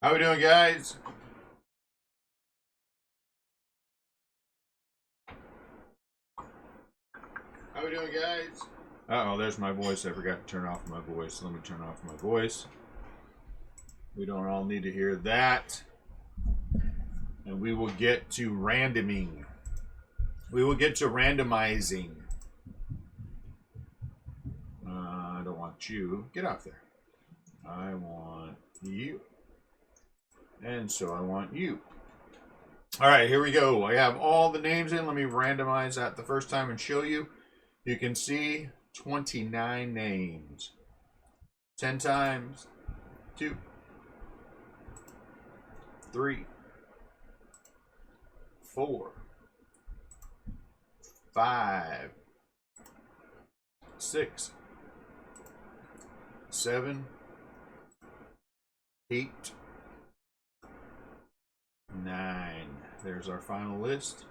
How we doing, guys? How we doing, guys? Uh-oh, there's my voice. I forgot to turn off my voice. Let me turn off my voice. We don't all need to hear that. And we will get to randoming. We will get to randomizing. I don't want you. Get off there. I want you. And so I want you. All right, here we go. I have all the names in. Let me randomize that the first time and show you. You can see 29 names. 10 times. 2, 3, 4, 5, 6, 7, 8, 9. There's our final list.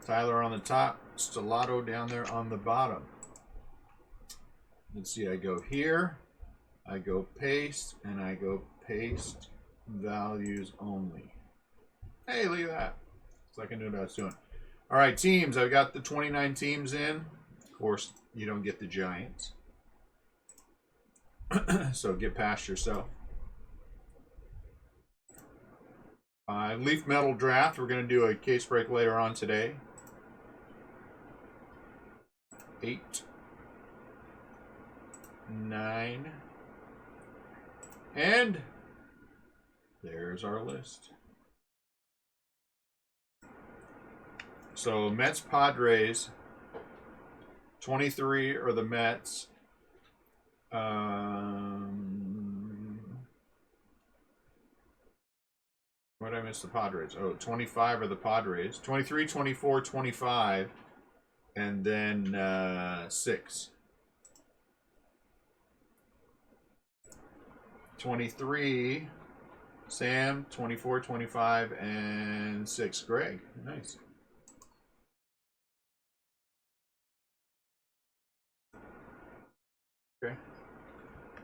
Tyler on the top, Stellato down there on the bottom. Let's see, I go here, I go paste, and I go paste values only. Hey, look at that. So I can do what I was doing. All right, teams. I've got the 29 teams in. Of course, you don't get the Giants. So get past yourself. Leaf metal draft. We're going to do a case break later on today. 8, 9, and there's our list. So Mets Padres, 23 are the Mets. What did I miss the Padres? Oh, 25 are the Padres. 23, 24, 25, and then 6. 23, Sam, 24, 25, and 6, Greg. Nice. Okay.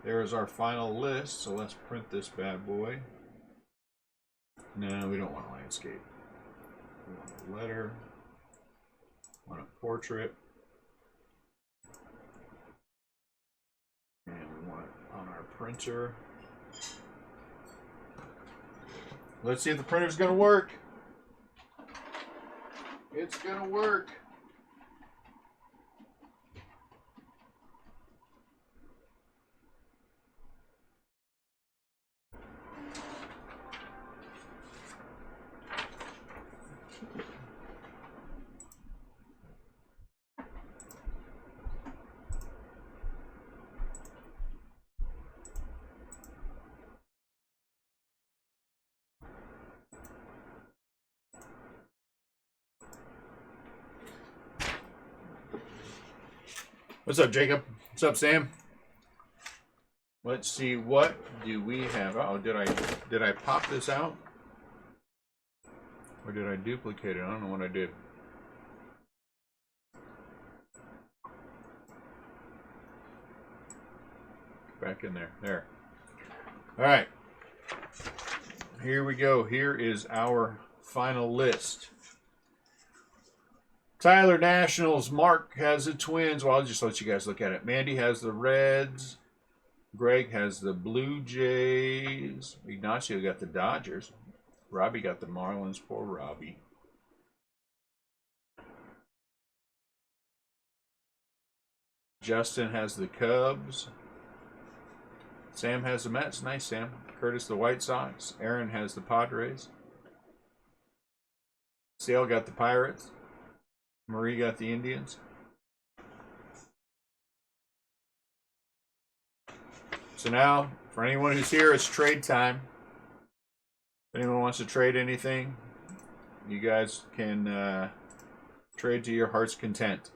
There's our final list, so let's print this bad boy. No, we don't want a landscape. We want a letter. We want a portrait. And we want it on our printer. Let's see if the printer's going to work. It's going to work. What's up, Jacob? What's up, Sam? Let's see, what do we have? Oh, did I pop this out? Or did I duplicate it? I don't know what I did. Back in there. There. All right. Here we go. Here is our final list. Tyler Nationals. Mark has the Twins. Well, I'll just let you guys look at it. Mandy has the Reds. Greg has the Blue Jays. Ignacio got the Dodgers. Robbie got the Marlins. Poor Robbie. Justin has the Cubs. Sam has the Mets. Nice, Sam. Curtis the White Sox. Aaron has the Padres. Sale got the Pirates. Marie got the Indians. So now, for anyone who's here, it's trade time. If anyone wants to trade anything, you guys can trade to your heart's content.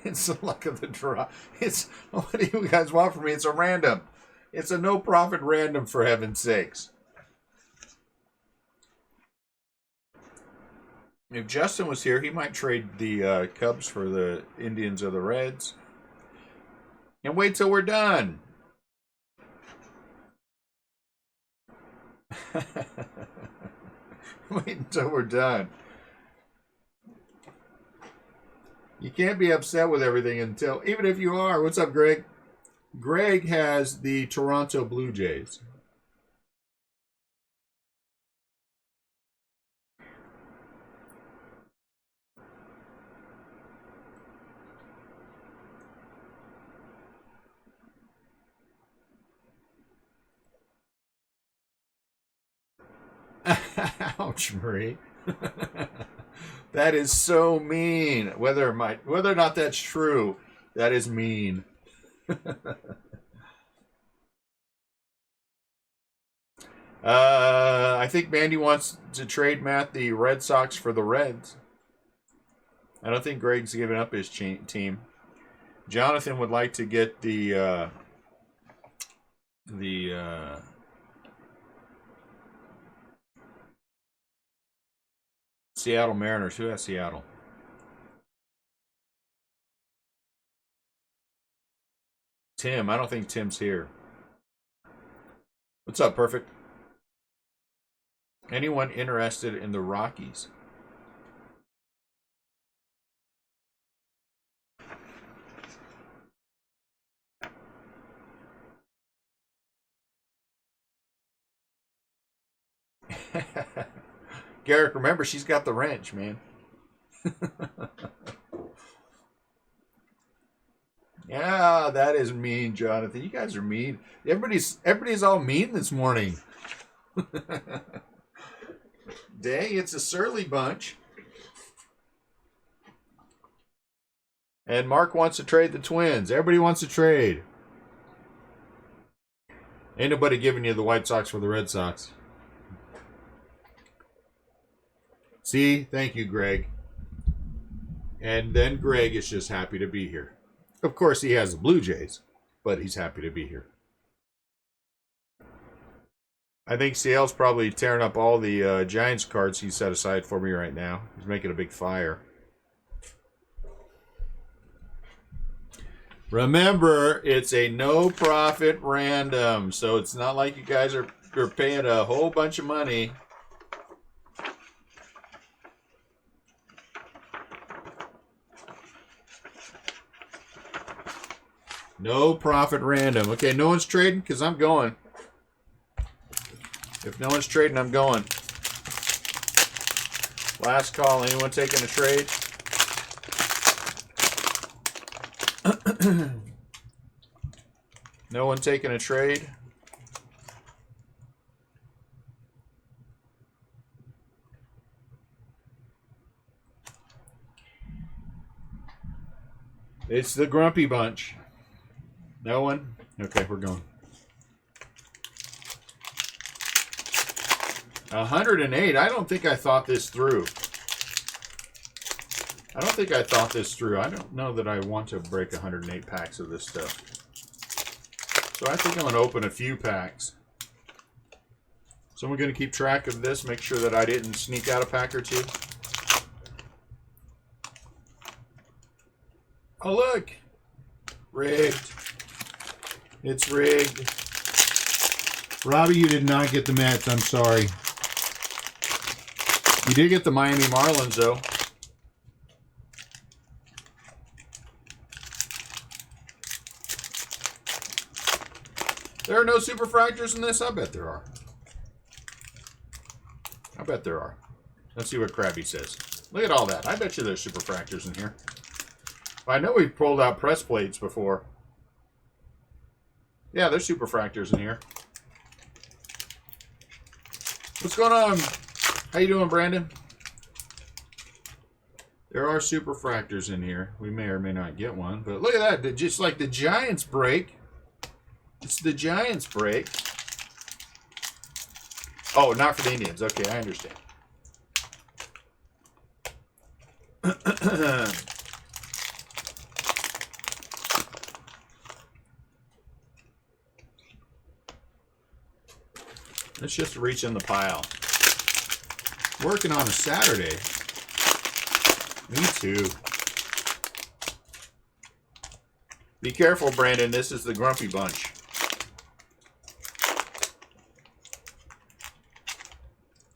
It's the luck of the draw. It's what do you guys want from me? It's a random. It's a no profit random, for heaven's sakes. If Justin was here, he might trade the Cubs for the Indians or the Reds. And wait till we're done. Wait until we're done. You can't be upset with everything until, even if you are. What's up, Greg? Greg has the Toronto Blue Jays. Ouch, Marie. That is so mean. Whether or not that's true, that is mean. I think Mandy wants to trade Matt the Red Sox for the Reds. I don't think Greg's giving up his team. Jonathan would like to get the Seattle Mariners. Who has Seattle? Tim. I don't think Tim's here. What's up, Perfect? Anyone interested in the Rockies? Garrick, remember, she's got the wrench, man. Yeah, that is mean, Jonathan. You guys are mean. Everybody's all mean this morning. Dang, it's a surly bunch. And Mark wants to trade the Twins. Everybody wants to trade. Ain't nobody giving you the White Sox for the Red Sox. See? Thank you, Greg. And then Greg is just happy to be here. Of course, he has the Blue Jays, but he's happy to be here. I think CL's probably tearing up all the Giants cards he set aside for me right now. He's making a big fire. Remember, it's a no-profit random, so it's not like you guys are paying a whole bunch of money. No profit random. Okay, no one's trading because I'm going. If no one's trading, I'm going. Last call. Anyone taking a trade? No one taking a trade? It's the grumpy bunch. No one? Okay, we're going. 108. I don't think I thought this through. I don't know that I want to break 108 packs of this stuff. So I think I'm going to open a few packs. Someone going to keep track of this, make sure that I didn't sneak out a pack or two. Oh, look. Rigged. It's rigged. Robbie, you did not get the Mets. I'm sorry. You did get the Miami Marlins, though. There are no superfractors in this? I bet there are. I bet there are. Let's see what Krabby says. Look at all that. I bet you there's superfractors in here. I know we've pulled out press plates before. Yeah, there's superfractors in here. What's going on? How you doing, Brandon? There are superfractors in here. We may or may not get one, but look at that. Just like the Giants break. It's the Giants break. Oh, not for the Indians. Okay, I understand. It's just a reach in the pile. Working on a Saturday. Me too. Be careful, Brandon. This is the Grumpy Bunch.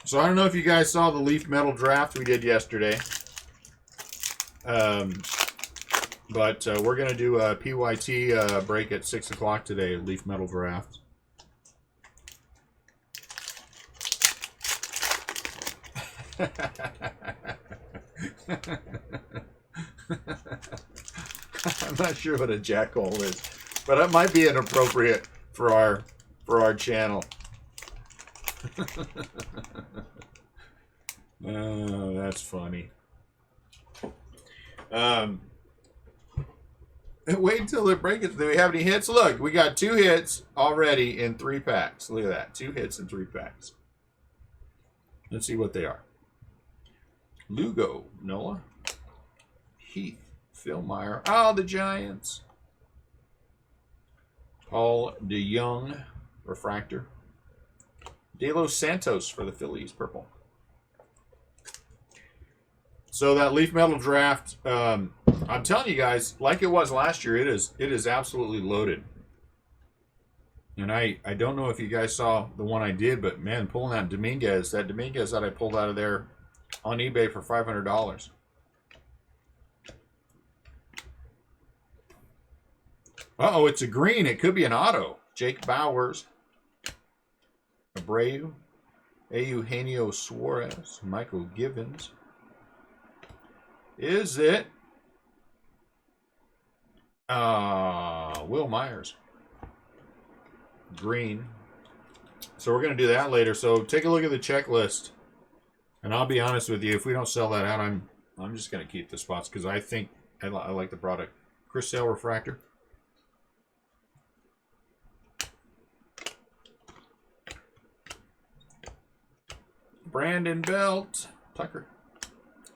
So I don't know if you guys saw the Leaf Metal draft we did yesterday. But we're going to do a PYT break at 6 o'clock today, Leaf Metal draft. I'm not sure what a jackhole is, but it might be inappropriate for our channel. Oh, that's funny. Wait until they break it. Do we have any hits? Look, we got 2 hits already in 3 packs. Look at that. 2 hits in 3 packs. Let's see what they are. Lugo, Noah. Heath, Phil Meyer. Oh, the Giants. Paul DeYoung, Refractor. De Los Santos for the Phillies, purple. So that Leaf Metal draft, I'm telling you guys, like it was last year, it is absolutely loaded. And I don't know if you guys saw the one I did, but man, pulling that Dominguez that I pulled out of there on eBay for $500. Uh-oh, it's a green. It could be an auto. Jake Bowers. Abreu. Eugenio Suarez. Michael Givens. Is it? Will Myers. Green. So we're going to do that later. So take a look at the checklist. And I'll be honest with you, if we don't sell that out, I'm just going to keep the spots because I think I like the product. Chris Sale Refractor. Brandon Belt. Tucker.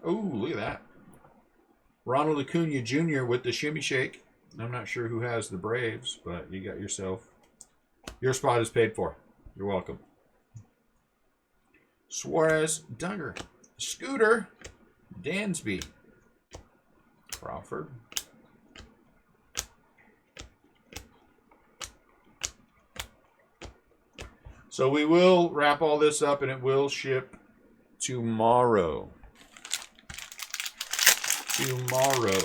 Oh, look at that. Ronald Acuna Jr. with the shimmy shake. I'm not sure who has the Braves, but you got yourself. Your spot is paid for. You're welcome. Suarez, Duggar. Scooter, Dansby. Crawford. So we will wrap all this up and it will ship tomorrow. Tomorrow.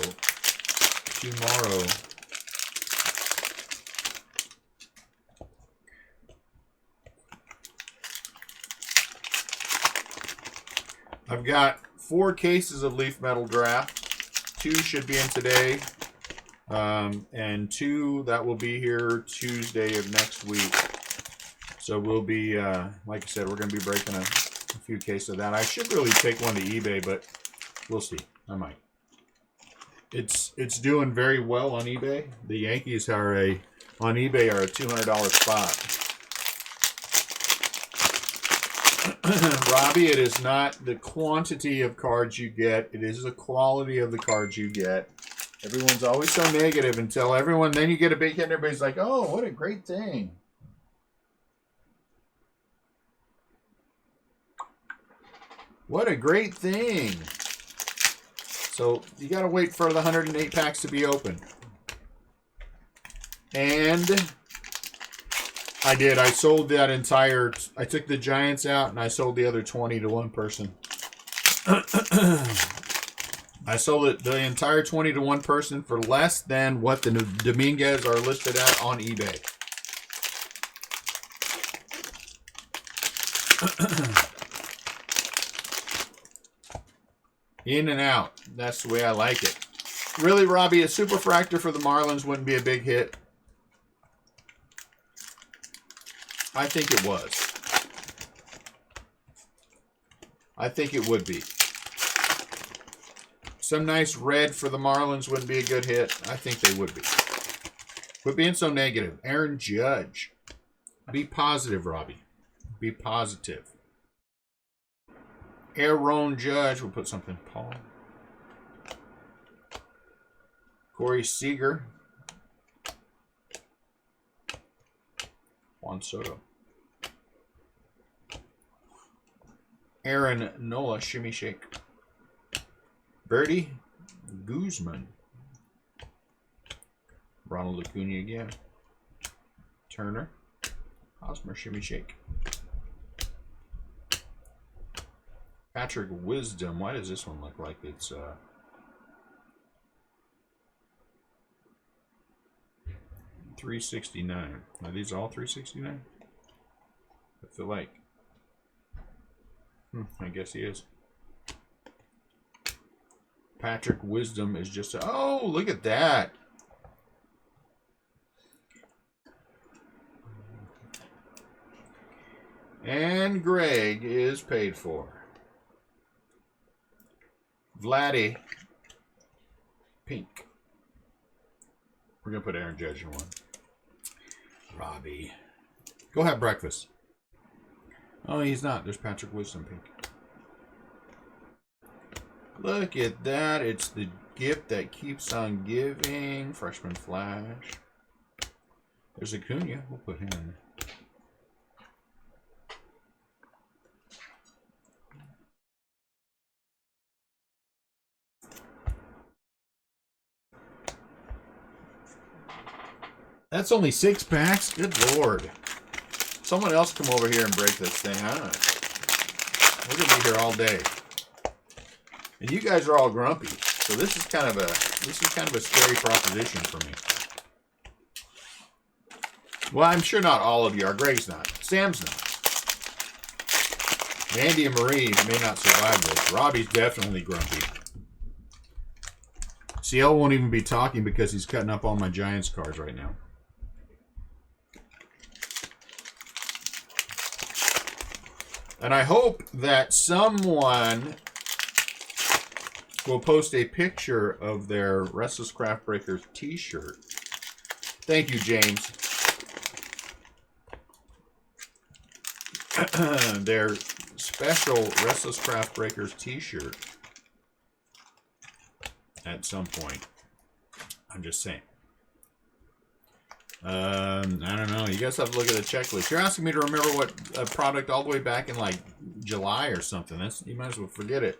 I've got 4 cases of Leaf Metal Draft. 2 should be in today. And 2 that will be here Tuesday of next week. So we'll be, like I said, we're going to be breaking a few cases of that. I should really take one to eBay, but we'll see. I might. It's doing very well on eBay. The Yankees are on eBay are a $200 spot. Robbie, it is not the quantity of cards you get. It is the quality of the cards you get. Everyone's always so negative until everyone, then you get a big hit and everybody's like, oh, what a great thing. What a great thing. So you got to wait for the 108 packs to be open. And I did. I sold that entire, I took the Giants out and I sold the other 20 to one person. I sold it the entire 20 to one person for less than what the Dominguez are listed at on eBay. In and out. That's the way I like it. Really, Robbie, a Superfractor for the Marlins wouldn't be a big hit. I think it was. I think it would be. Some nice red for the Marlins wouldn't be a good hit. I think they would be. Quit being so negative. Aaron Judge. Be positive, Robbie. Be positive. Aaron Judge. We'll put something. Paul. Corey Seager. Juan Soto. Aaron Nola, shimmy shake. Birdie Guzman. Ronald Acuna again. Turner. Hosmer, shimmy shake. Patrick Wisdom. Why does this one look like it's 369? Are these all 369? I feel like. I guess he is. Patrick Wisdom is just oh, look at that. And Greg is paid for. Vladdy. Pink. We're going to put Aaron Judge in one. Robbie. Go have breakfast. Oh, he's not. There's Patrick Wisdom pink. Look at that. It's the gift that keeps on giving. Freshman Flash. There's Acuna. We'll put him in. That's only 6 packs? Good Lord. Someone else come over here and break this thing, huh? We're going to be here all day. And you guys are all grumpy. So this is kind of a scary proposition for me. Well, I'm sure not all of you are. Greg's not. Sam's not. Andy and Marie may not survive this. Robbie's definitely grumpy. CL won't even be talking because he's cutting up all my Giants cards right now. And I hope that someone will post a picture of their Restlesscraft Breakers t-shirt. Thank you, James. Their special Restlesscraft Breakers t-shirt at some point. I'm just saying. I don't know. You guys have to look at the checklist. You're asking me to remember what a product all the way back in like July or something. You might as well forget it.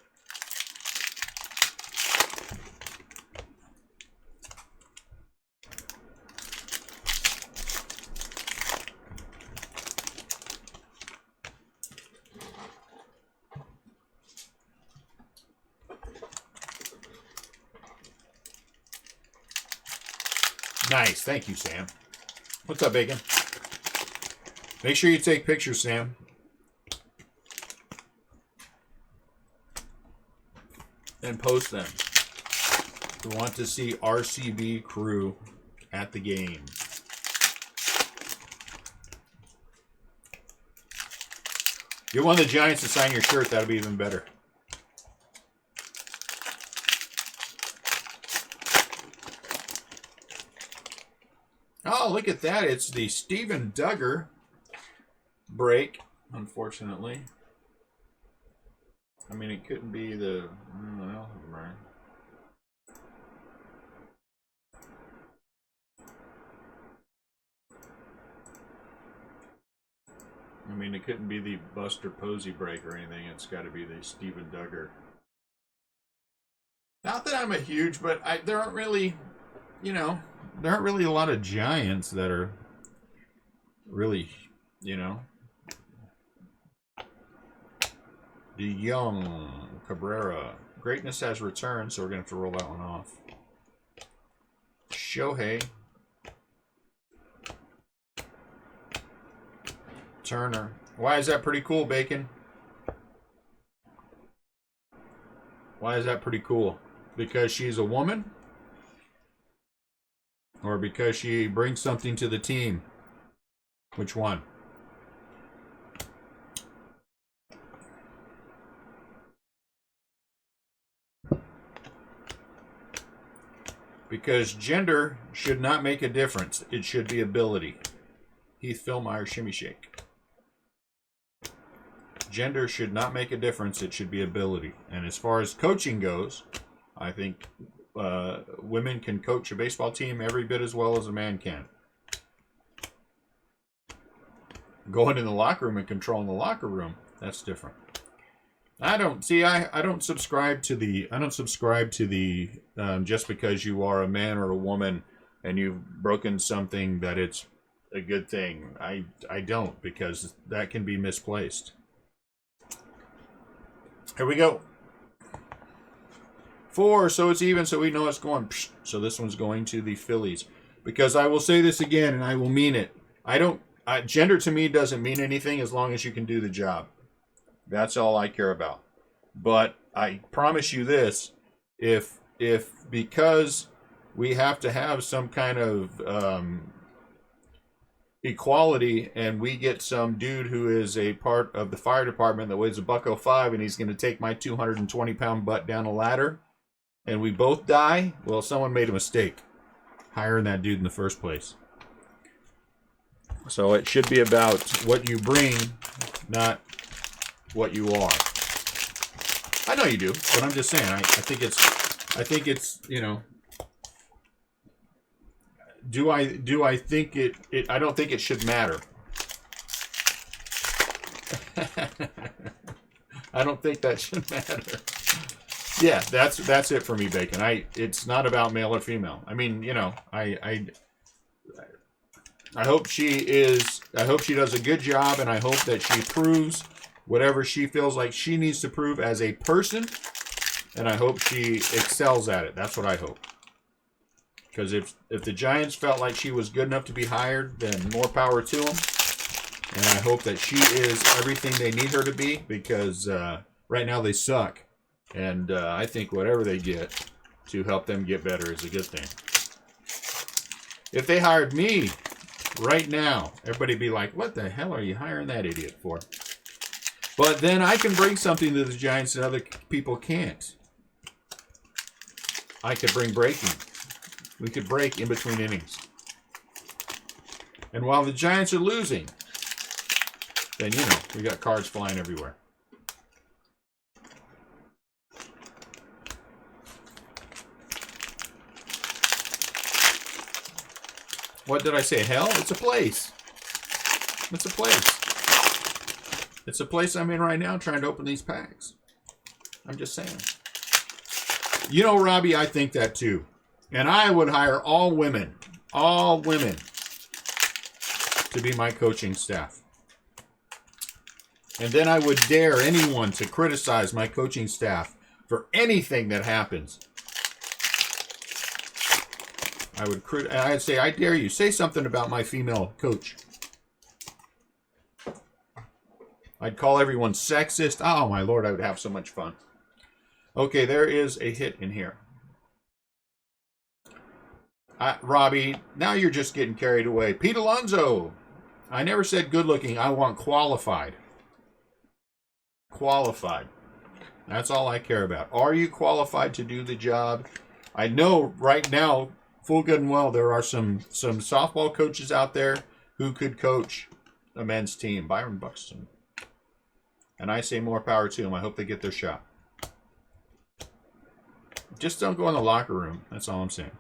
Nice. Thank you, Sam. What's up, Bacon? Make sure you take pictures, Sam. And post them. We want to see RCB crew at the game. Get one of the Giants to sign your shirt. That'll be even better. Oh, look at that. It's the Steven Duggar break, unfortunately. I mean, it couldn't be the... Well, right. I mean, it couldn't be the Buster Posey break or anything. It's got to be the Steven Duggar. Not that I'm a huge, but there aren't really, you know... There aren't really a lot of Giants that are really, you know. De Young, Cabrera. Greatness has returned, so we're going to have to roll that one off. Shohei. Turner. Why is that pretty cool, Bacon? Why is that pretty cool? Because she's a woman? Or because she brings something to the team? Which one? Because gender should not make a difference. It should be ability. Heath Philmeyer, shimmy shake. Gender should not make a difference. It should be ability. And as far as coaching goes, I think women can coach a baseball team every bit as well as a man can. Going in the locker room and controlling the locker room, that's different. I don't see. I don't subscribe to the. I don't subscribe to the. Just because you are a man or a woman, and you've broken something, that it's a good thing. I don't, because that can be misplaced. Here we go. 4, so it's even. So we know it's going. So this one's going to the Phillies, because I will say this again, and I will mean it. I don't. Gender to me doesn't mean anything as long as you can do the job. That's all I care about. But I promise you this, if because we have to have some kind of equality, and we get some dude who is a part of the fire department that weighs $105, and he's going to take my 220-pound butt down a ladder, and we both die, well, someone made a mistake hiring that dude in the first place. So it should be about what you bring, not what you are. I know you do, but I'm just saying. I think it's you know. Do I think it? I don't think it should matter. I don't think that should matter. Yeah, that's it for me, Bacon. It's not about male or female. I mean, you know, I hope she is. I hope she does a good job, and I hope that she proves whatever she feels like she needs to prove as a person, and I hope she excels at it. That's what I hope. Because if the Giants felt like she was good enough to be hired, then more power to them. And I hope that she is everything they need her to be, because right now they suck. And I think whatever they get to help them get better is a good thing. If they hired me right now, everybody would be like, what the hell are you hiring that idiot for? But then I can bring something to the Giants that other people can't. I could bring breaking. We could break in between innings. And while the Giants are losing, then, you know, we got cards flying everywhere. What did I say? Hell? It's a place. It's a place. It's a place I'm in right now trying to open these packs. I'm just saying. You know, Robbie, I think that too. And I would hire all women to be my coaching staff. And then I would dare anyone to criticize my coaching staff for anything that happens. I'd say, I dare you, say something about my female coach. I'd call everyone sexist. Oh, my Lord, I would have so much fun. Okay, there is a hit in here. Robbie, now you're just getting carried away. Pete Alonso. I never said good looking. I want qualified. Qualified. That's all I care about. Are you qualified to do the job? I know right now, full good and well, there are some softball coaches out there who could coach a men's team. Byron Buxton. And I say more power to them. I hope they get their shot. Just don't go in the locker room. That's all I'm saying.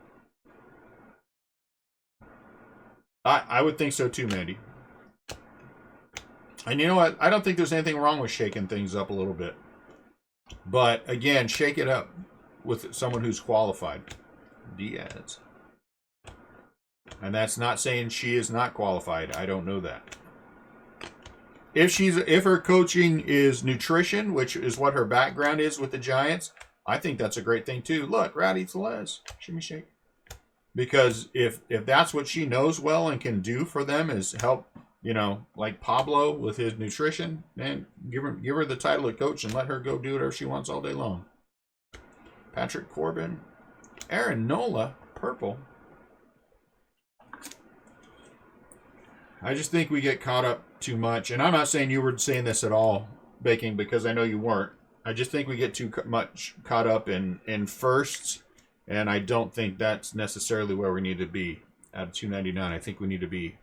I would think so too, Mandy. And you know what? I don't think there's anything wrong with shaking things up a little bit. But, again, shake it up with someone who's qualified. Diaz. And that's not saying she is not qualified. I don't know that. If her coaching is nutrition, which is what her background is with the Giants, I think that's a great thing too. Look, Rowdy Celeste. Shimmy shake. Because if that's what she knows well and can do for them is help, you know, like Pablo with his nutrition, man, give her the title of coach and let her go do whatever she wants all day long. Patrick Corbin. Aaron Nola, purple. I just think we get caught up too much. And I'm not saying you were saying this at all, Baking, because I know you weren't. I just think we get too much caught up in firsts. And I don't think that's necessarily where we need to be at $2.99. I think we need to be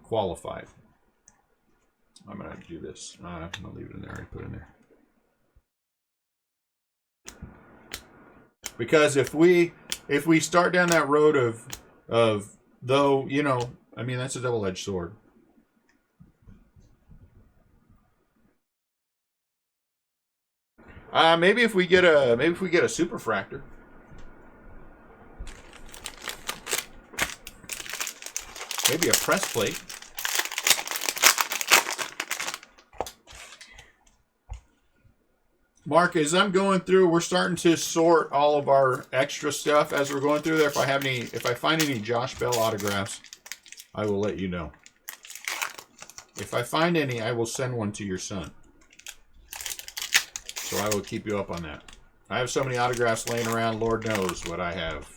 qualified. I'm going to do this. I'm going to leave it in there. I already put it in there. Because if we start down that road of though, you know, I mean, that's a double-edged sword. Maybe if we get a super fractor. Maybe a press plate. Mark, as I'm going through, we're starting to sort all of our extra stuff as we're going through there. If I find any Josh Bell autographs, I will let you know. If I find any, I will send one to your son. So I will keep you up on that. I have so many autographs laying around, Lord knows what I have.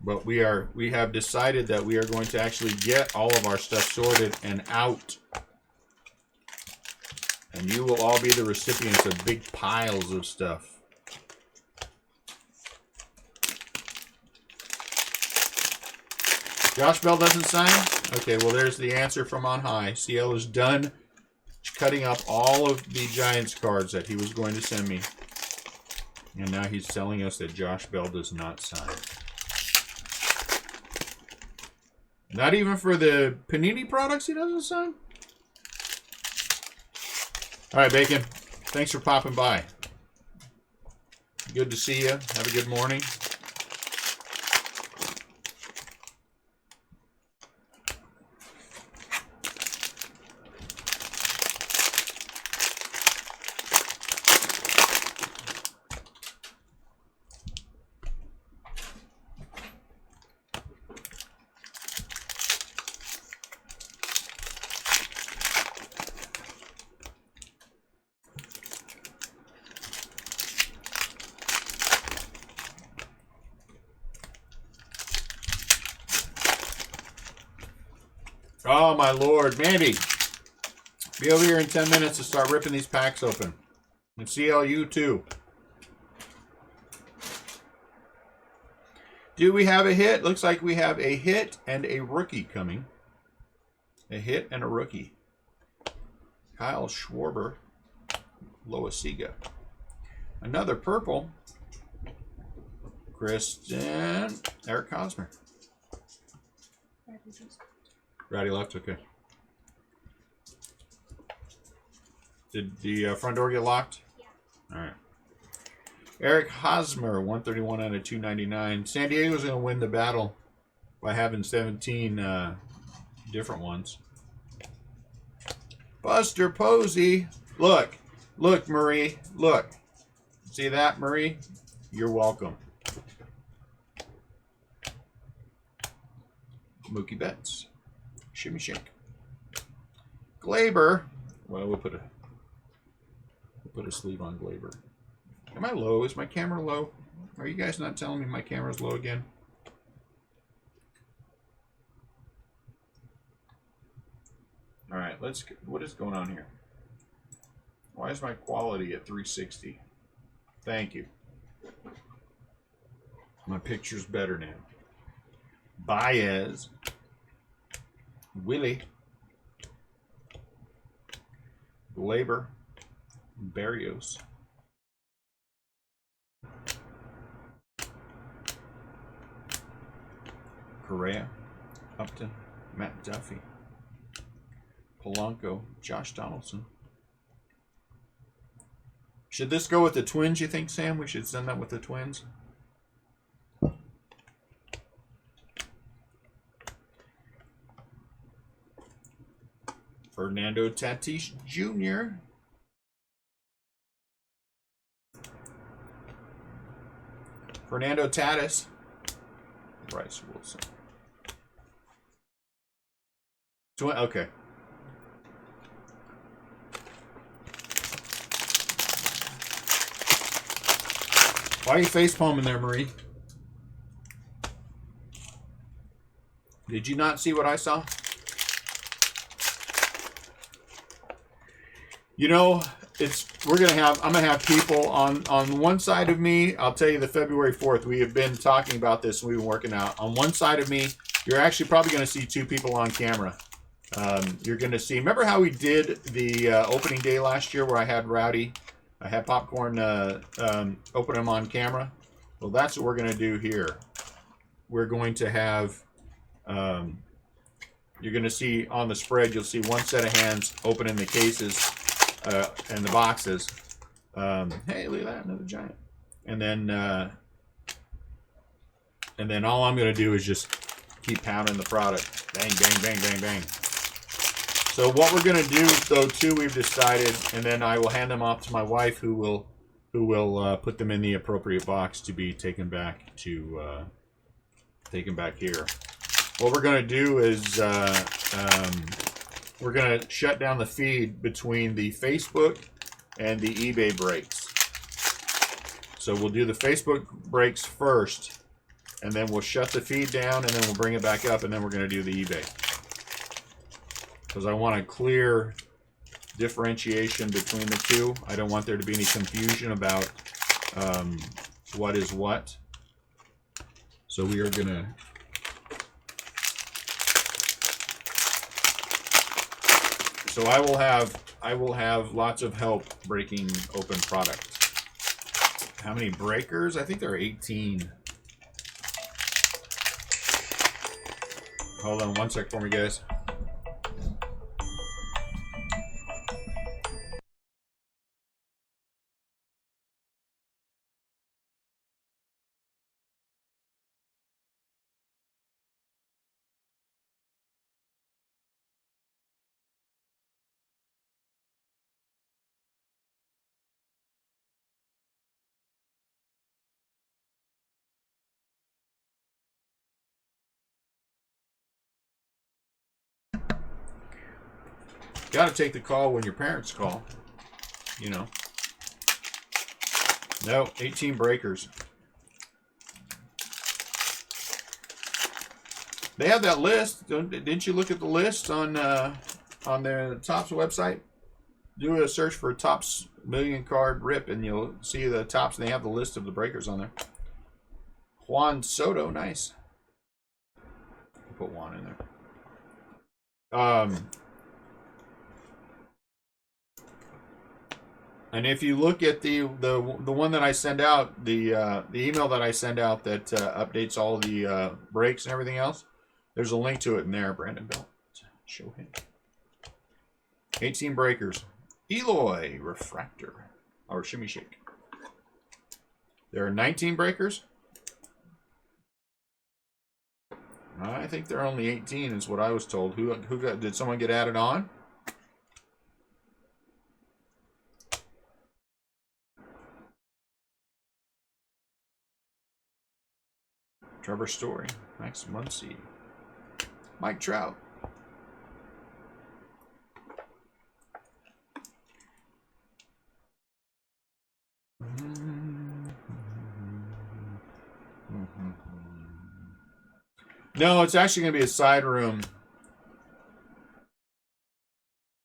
But we have decided that we are going to actually get all of our stuff sorted and out. And you will all be the recipients of big piles of stuff. Josh Bell doesn't sign? Okay, well there's the answer from on high. CL is done cutting up all of the Giants cards that he was going to send me. And now he's telling us that Josh Bell does not sign. Not even for the Panini products he doesn't sign? All right, Bacon. Thanks for popping by. Good to see you. Have a good morning. Oh, my Lord. Mandy, be over here in 10 minutes to start ripping these packs open. And CLU too. Do we have a hit? Looks like we have a hit and a rookie coming. A hit and a rookie. Kyle Schwarber. Loasiga. Another purple. Kristen. Eric Hosmer. Ratty left, okay. Did the front door get locked? Yeah. All right. Eric Hosmer, 131 out of 299. San Diego's going to win the battle by having 17 different ones. Buster Posey. Look. Look, Marie. Look. See that, Marie? You're welcome. Mookie Betts. Shimmy Shake. Glaber. Well, we'll put a sleeve on Glaber. Am I low? Is my camera low? Are you guys not telling me my camera's low again? All right, what is going on here? Why is my quality at 360? Thank you. My picture's better now. Baez. Willie. Glaber. Berrios. Correa. Upton. Matt Duffy. Polanco. Josh Donaldson. Should this go with the Twins, you think, Sam? We should send that with the Twins? Fernando Tatis Jr. Fernando Tatis. Bryce Wilson. Okay. Why are you facepalming there, Marie? Did you not see what I saw? You know, I'm gonna have people on one side of me. I'll tell you, the February 4th, we have been talking about this and we've been working out. On one side of me, you're actually probably gonna see two people on camera. You're gonna see, remember how we did the opening day last year where I had Rowdy, I had Popcorn open them on camera? Well, that's what we're gonna do here. We're going to have, you're gonna see on the spread, you'll see one set of hands opening the cases and the boxes, Hey, look at that, another giant. And then all I'm going to do is just keep pounding the product. Bang, bang, bang, bang, bang. So what we're going to do, though, too, we've decided, and then I will hand them off to my wife, who will put them in the appropriate box to be taken back here. What we're going to do is we're going to shut down the feed between the Facebook and the eBay breaks. So we'll do the Facebook breaks first, and then we'll shut the feed down, and then we'll bring it back up, and then we're going to do the eBay. Because I want a clear differentiation between the two. I don't want there to be any confusion about what is what. So we are going to... So I will have lots of help breaking open product. How many breakers? I think there are 18. Hold on one sec for me, guys. Got to take the call when your parents call, you know. No, 18 breakers. They have that list. Didn't you look at the list on the Topps website? Do a search for Topps million card rip, and you'll see the Topps. And they have the list of the breakers on there. Juan Soto, nice. Put Juan in there. And if you look at the one that I send out, the email that I send out that updates all the breaks and everything else, there's a link to it in there. Brandon Belt, show him. 18 breakers. Eloy Refractor, or Shimmy Shake. There are 19 breakers. I think there are only 18, is what I was told. Did someone get added on? Trevor Story, Max Muncy, Mike Trout. No, it's actually going to be a side room.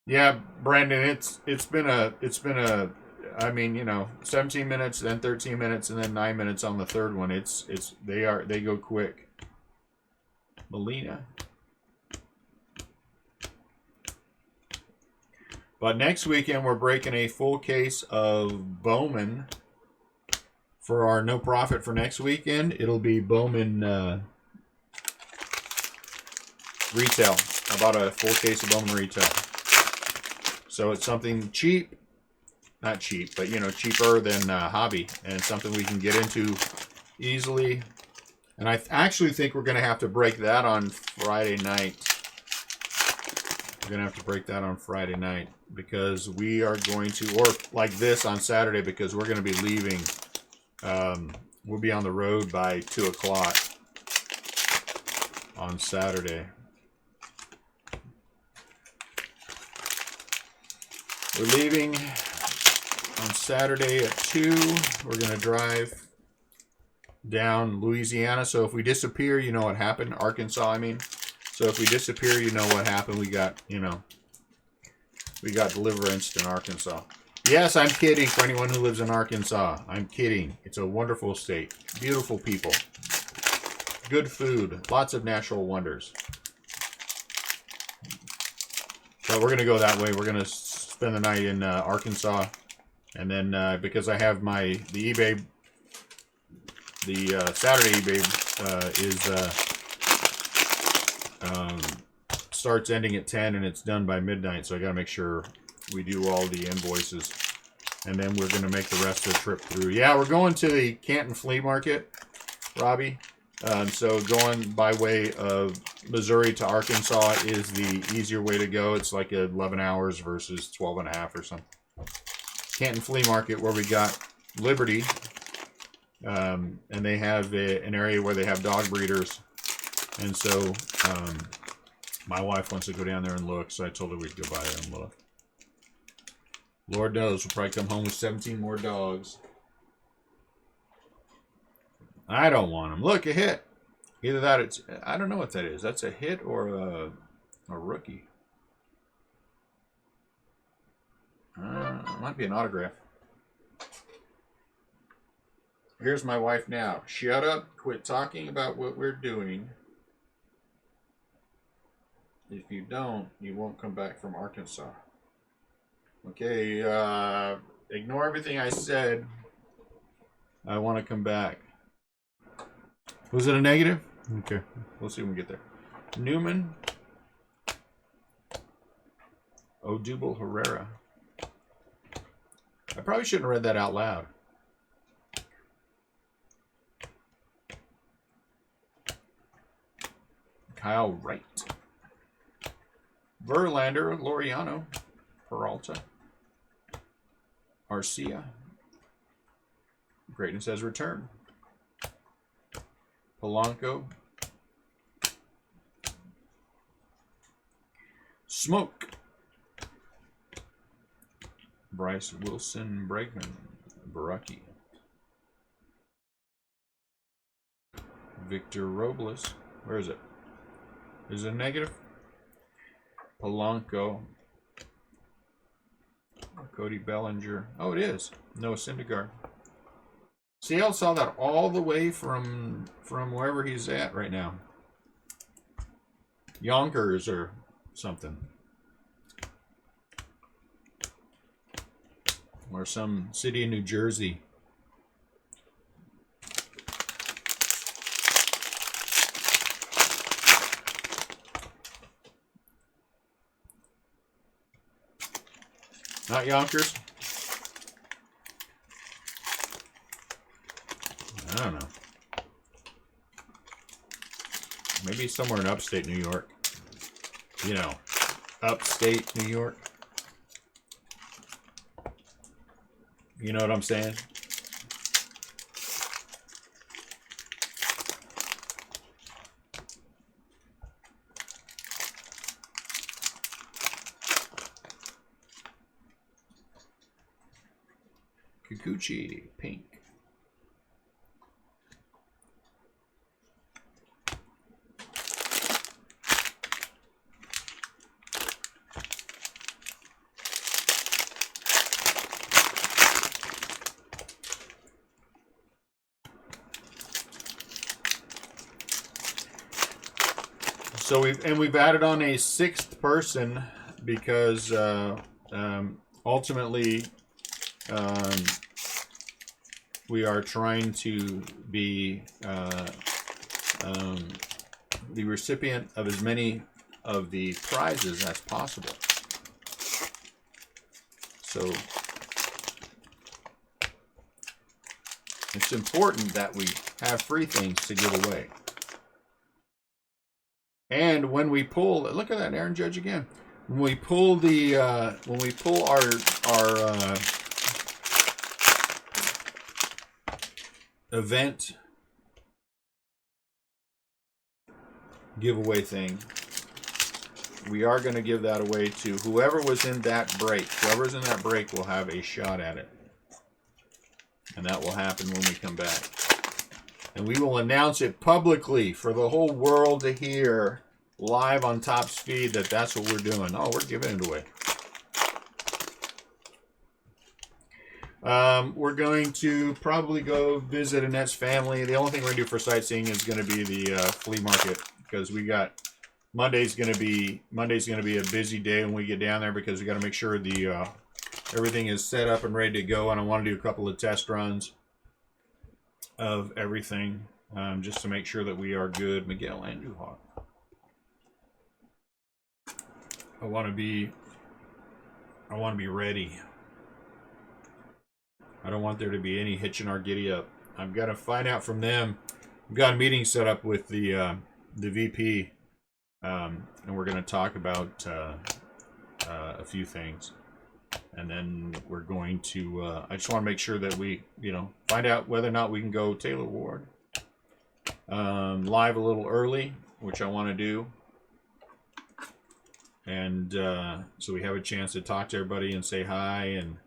Yeah, Brandon, it's been a I mean, you know, 17 minutes, then 13 minutes, and then 9 minutes on the third one. They go quick. Molina. But next weekend we're breaking a full case of Bowman for our no profit for next weekend. It'll be Bowman retail. About a full case of Bowman retail. So it's something cheap. Not cheap, but, you know, cheaper than hobby, and something we can get into easily. And I actually think we're going to have to break that on Friday night. We're going to have to break that on Friday night, because we are going to, or like this on Saturday, because we're going to be leaving. We'll be on the road by 2 o'clock on Saturday. We're leaving on Saturday at 2. We're going to drive down Louisiana. So if we disappear, you know what happened. Arkansas, I mean. So if we disappear, you know what happened. We got, you know, we got deliverance in Arkansas. Yes, I'm kidding for anyone who lives in Arkansas. I'm kidding. It's a wonderful state. Beautiful people. Good food. Lots of natural wonders. But we're going to go that way. We're going to spend the night in Arkansas. And then because I have the eBay, the Saturday eBay starts ending at 10 and it's done by midnight. So I got to make sure we do all the invoices And then we're going to make the rest of the trip through. Yeah, we're going to the Canton Flea Market, Robbie. So going by way of Missouri to Arkansas is the easier way to go. It's like 11 hours versus 12 and a half or something. Canton Flea Market, where we got Liberty. And they have an area where they have dog breeders. And so my wife wants to go down there and look. So I told her we'd go by there and look. Lord knows, we'll probably come home with 17 more dogs. I don't want them. Look, a hit. Either that, it's, I don't know what that is. That's a hit or a rookie. It might be an autograph. Here's my wife now. Shut up. Quit talking about what we're doing. If you don't, you won't come back from Arkansas. Okay, ignore everything I said. I want to come back. Was it a negative? Okay, we'll see when we get there. Newman. Odubel Herrera. I probably shouldn't have read that out loud. Kyle Wright. Verlander, Laureano, Peralta, Arcia. Greatness has returned. Polanco. Smoke. Bryce Wilson, Bregman, Baraki. Victor Robles. Where is it? Is it a negative? Polanco. Cody Bellinger. Oh, it is. Noah Syndergaard. See, I saw that all the way from wherever he's at right now. Yonkers or something. Or some city in New Jersey. Not Yonkers? I don't know. Maybe somewhere in upstate New York. You know, upstate New York. You know what I'm saying? Kikuchi, pink. So we've added on a sixth person because ultimately we are trying to be the recipient of as many of the prizes as possible. So it's important that we have free things to give away. And when we pull, look at that, Aaron Judge again. When we pull the, our event giveaway thing, we are going to give that away to whoever was in that break. Whoever's in that break will have a shot at it. And that will happen when we come back. And we will announce it publicly for the whole world to hear live on Top Speed that that's what we're doing. Oh, we're giving it away. We're going to probably go visit Annette's family. The only thing we're going to do for sightseeing is going to be the flea market, because we got Monday's going to be a busy day when we get down there, because we got to make sure the everything is set up and ready to go, and I want to do a couple of test runs of everything, just to make sure that we are good. Miguel Andujar. I want to be ready. I don't want there to be any hitching our giddy up. I've got to find out from them. We've got a meeting set up with the VP, and we're going to talk about a few things. And then we're going to, I just want to make sure that we, find out whether or not we can go Taylor Ward live a little early, which I want to do. And so we have a chance to talk to everybody and say hi and,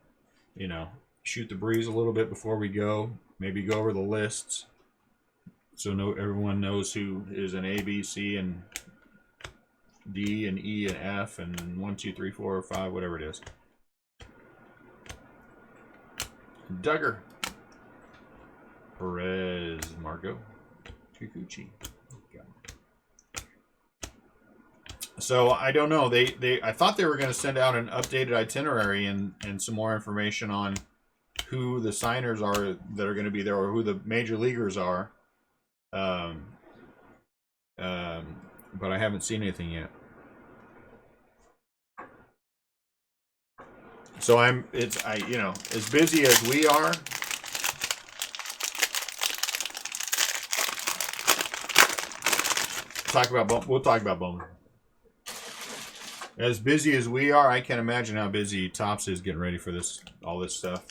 shoot the breeze a little bit before we go. Maybe go over the lists so everyone knows who is an A, B, C, and D, and E, and F, and 1, 2, 3, 4, 5, whatever it is. Duggar. Perez, Margot, Kikuchi. So I don't know. I thought they were going to send out an updated itinerary and some more information on who the signers are that are going to be there, or who the major leaguers are. But I haven't seen anything yet. So as busy as we are. We'll talk about Bowman. As busy as we are, I can't imagine how busy Topps is getting ready for all this stuff.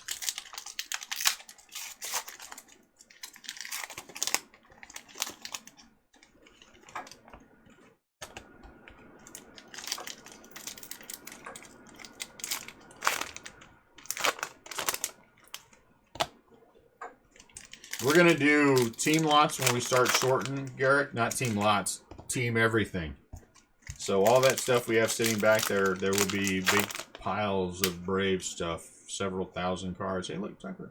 We're going to do team lots when we start sorting, Garrick. Not team lots, team everything. So all that stuff we have sitting back there, there will be big piles of Brave stuff, several thousand cards. Hey, look, Tucker.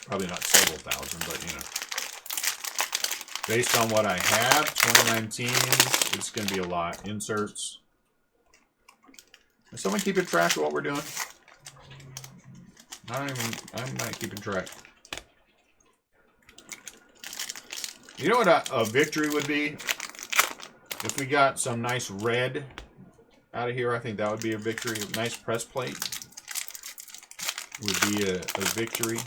Probably not several thousand, but based on what I have, 2019, it's going to be a lot. Inserts. Is someone keeping track of what we're doing? I'm not keeping track. You know what a victory would be? If we got some nice red out of here, I think that would be a victory. A nice press plate would be a victory.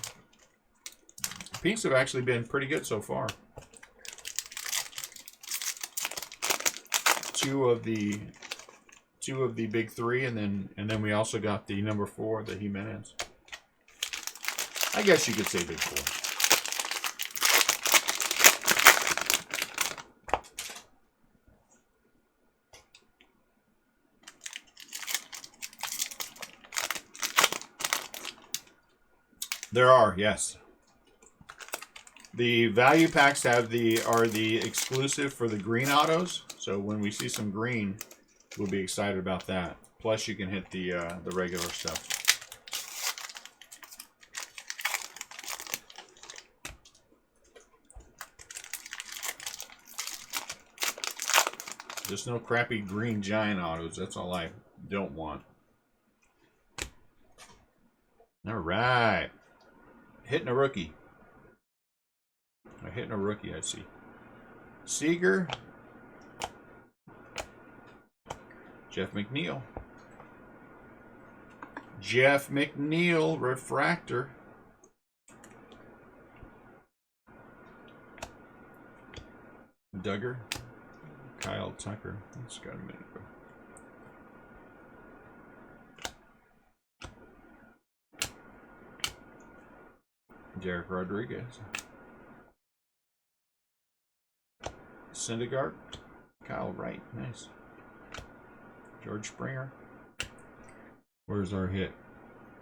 Pinks have actually been pretty good so far. Two of the big three, and then we also got the number 4, the Jimenez. I guess you could say big 4. There are, yes. The value packs are the exclusive for the green autos. So when we see some green, we'll be excited about that. Plus, you can hit the regular stuff. Just no crappy green giant autos. That's all I don't want. All right. Hitting a rookie. Hitting a rookie, I see. Seager. Jeff McNeil. Jeff McNeil, refractor. Duggar. Kyle Tucker. That's got a minute ago. Derek Rodriguez. Syndergaard. Kyle Wright. Nice. George Springer. Where's our hit?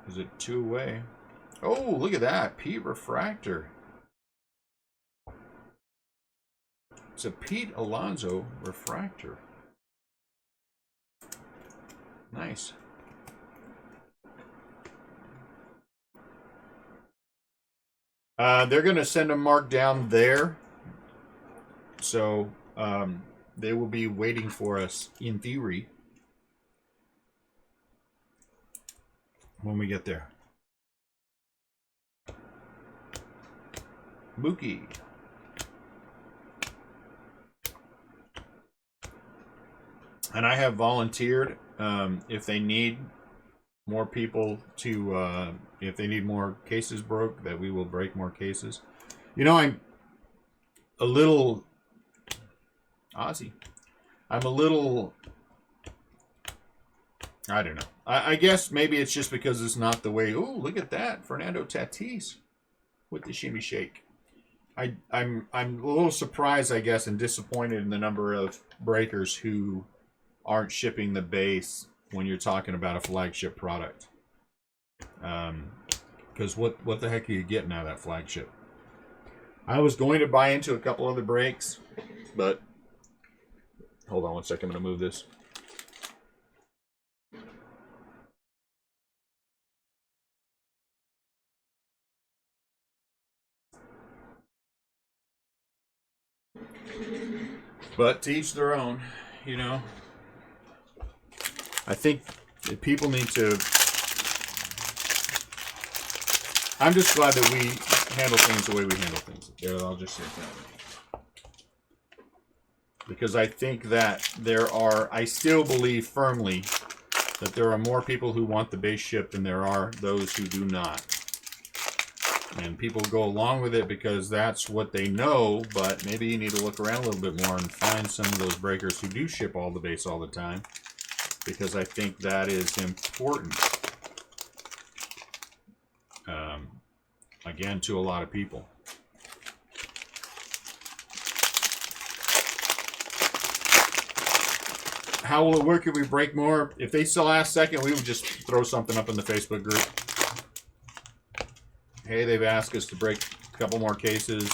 Is it 2 away? Oh, look at that. Pete Refractor. It's a Pete Alonso Refractor. Nice. They're going to send a mark down there. So they will be waiting for us, in theory, when we get there. Mookie. And I have volunteered if they need more people to, if they need more cases broke, that we will break more cases. You know, I'm a little, Ozzy, I'm a little, I don't know. I guess maybe it's just because it's not the way. Oh, look at that, Fernando Tatis with the shimmy shake. I'm a little surprised, I guess, and disappointed in the number of breakers who aren't shipping the base when you're talking about a flagship product. Because what the heck are you getting out of that flagship? I was going to buy into a couple other breaks, but hold on one second. I'm going to move this. But to each their own, you know. I think people need to. I'm just glad that we handle things the way we handle things. Yeah, I'll just say that. Because I think that I still believe firmly that there are more people who want the base ship than there are those who do not. And people go along with it because that's what they know, but maybe you need to look around a little bit more and find some of those breakers who do ship all the base all the time, because I think that is important, again, to a lot of people. How will it work if we break more? If they sell last second, we would just throw something up in the Facebook group. Hey, they've asked us to break a couple more cases,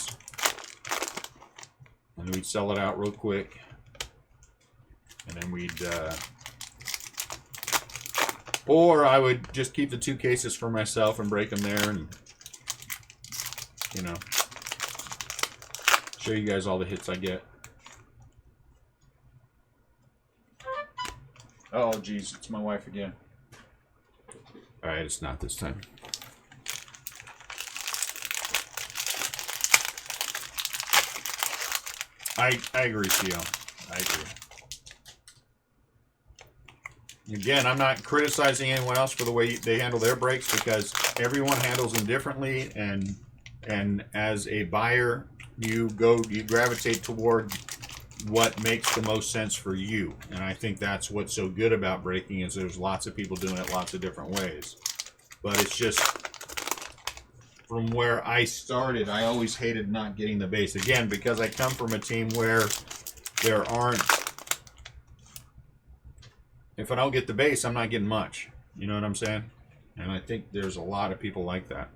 and we'd sell it out real quick, and then we'd, or I would just keep the 2 cases for myself and break them there, and, you know, show you guys all the hits I get. Oh, geez, it's my wife again. All right, it's not this time. I agree, CL. I agree. Again, I'm not criticizing anyone else for the way they handle their breaks, because everyone handles them differently, and as a buyer, you gravitate toward what makes the most sense for you. And I think that's what's so good about breaking, is there's lots of people doing it lots of different ways. But it's just, from where I started, I always hated not getting the base. Again, because I come from a team where there aren't, if I don't get the base, I'm not getting much. You know what I'm saying? And I think there's a lot of people like that.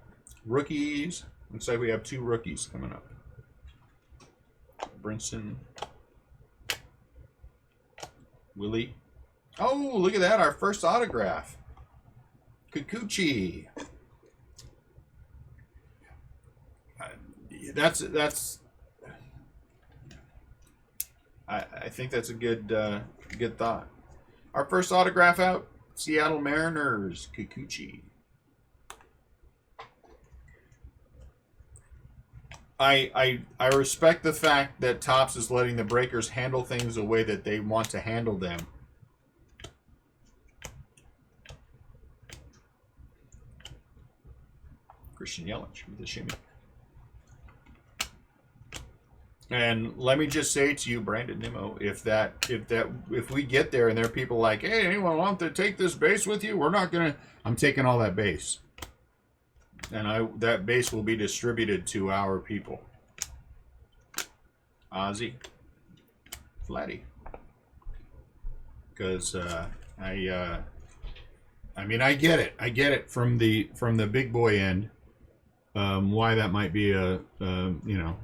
Rookies. Looks like we have 2 rookies coming up. Brinson. Willie. Oh, look at that. Our first autograph. Kikuchi. I think that's a good thought. Our first autograph out, Seattle Mariners, Kikuchi. I respect the fact that Topps is letting the breakers handle things the way that they want to handle them. Christian Yelich with the shimmy. And let me just say to you, Brandon Nimmo, if we get there and there are people like, hey, anyone want to take this base with you? We're not gonna. I'm taking all that base, and that base will be distributed to our people. Ozzy, Flatty, because I mean, I get it. I get it from the big boy end. Why that might be you know.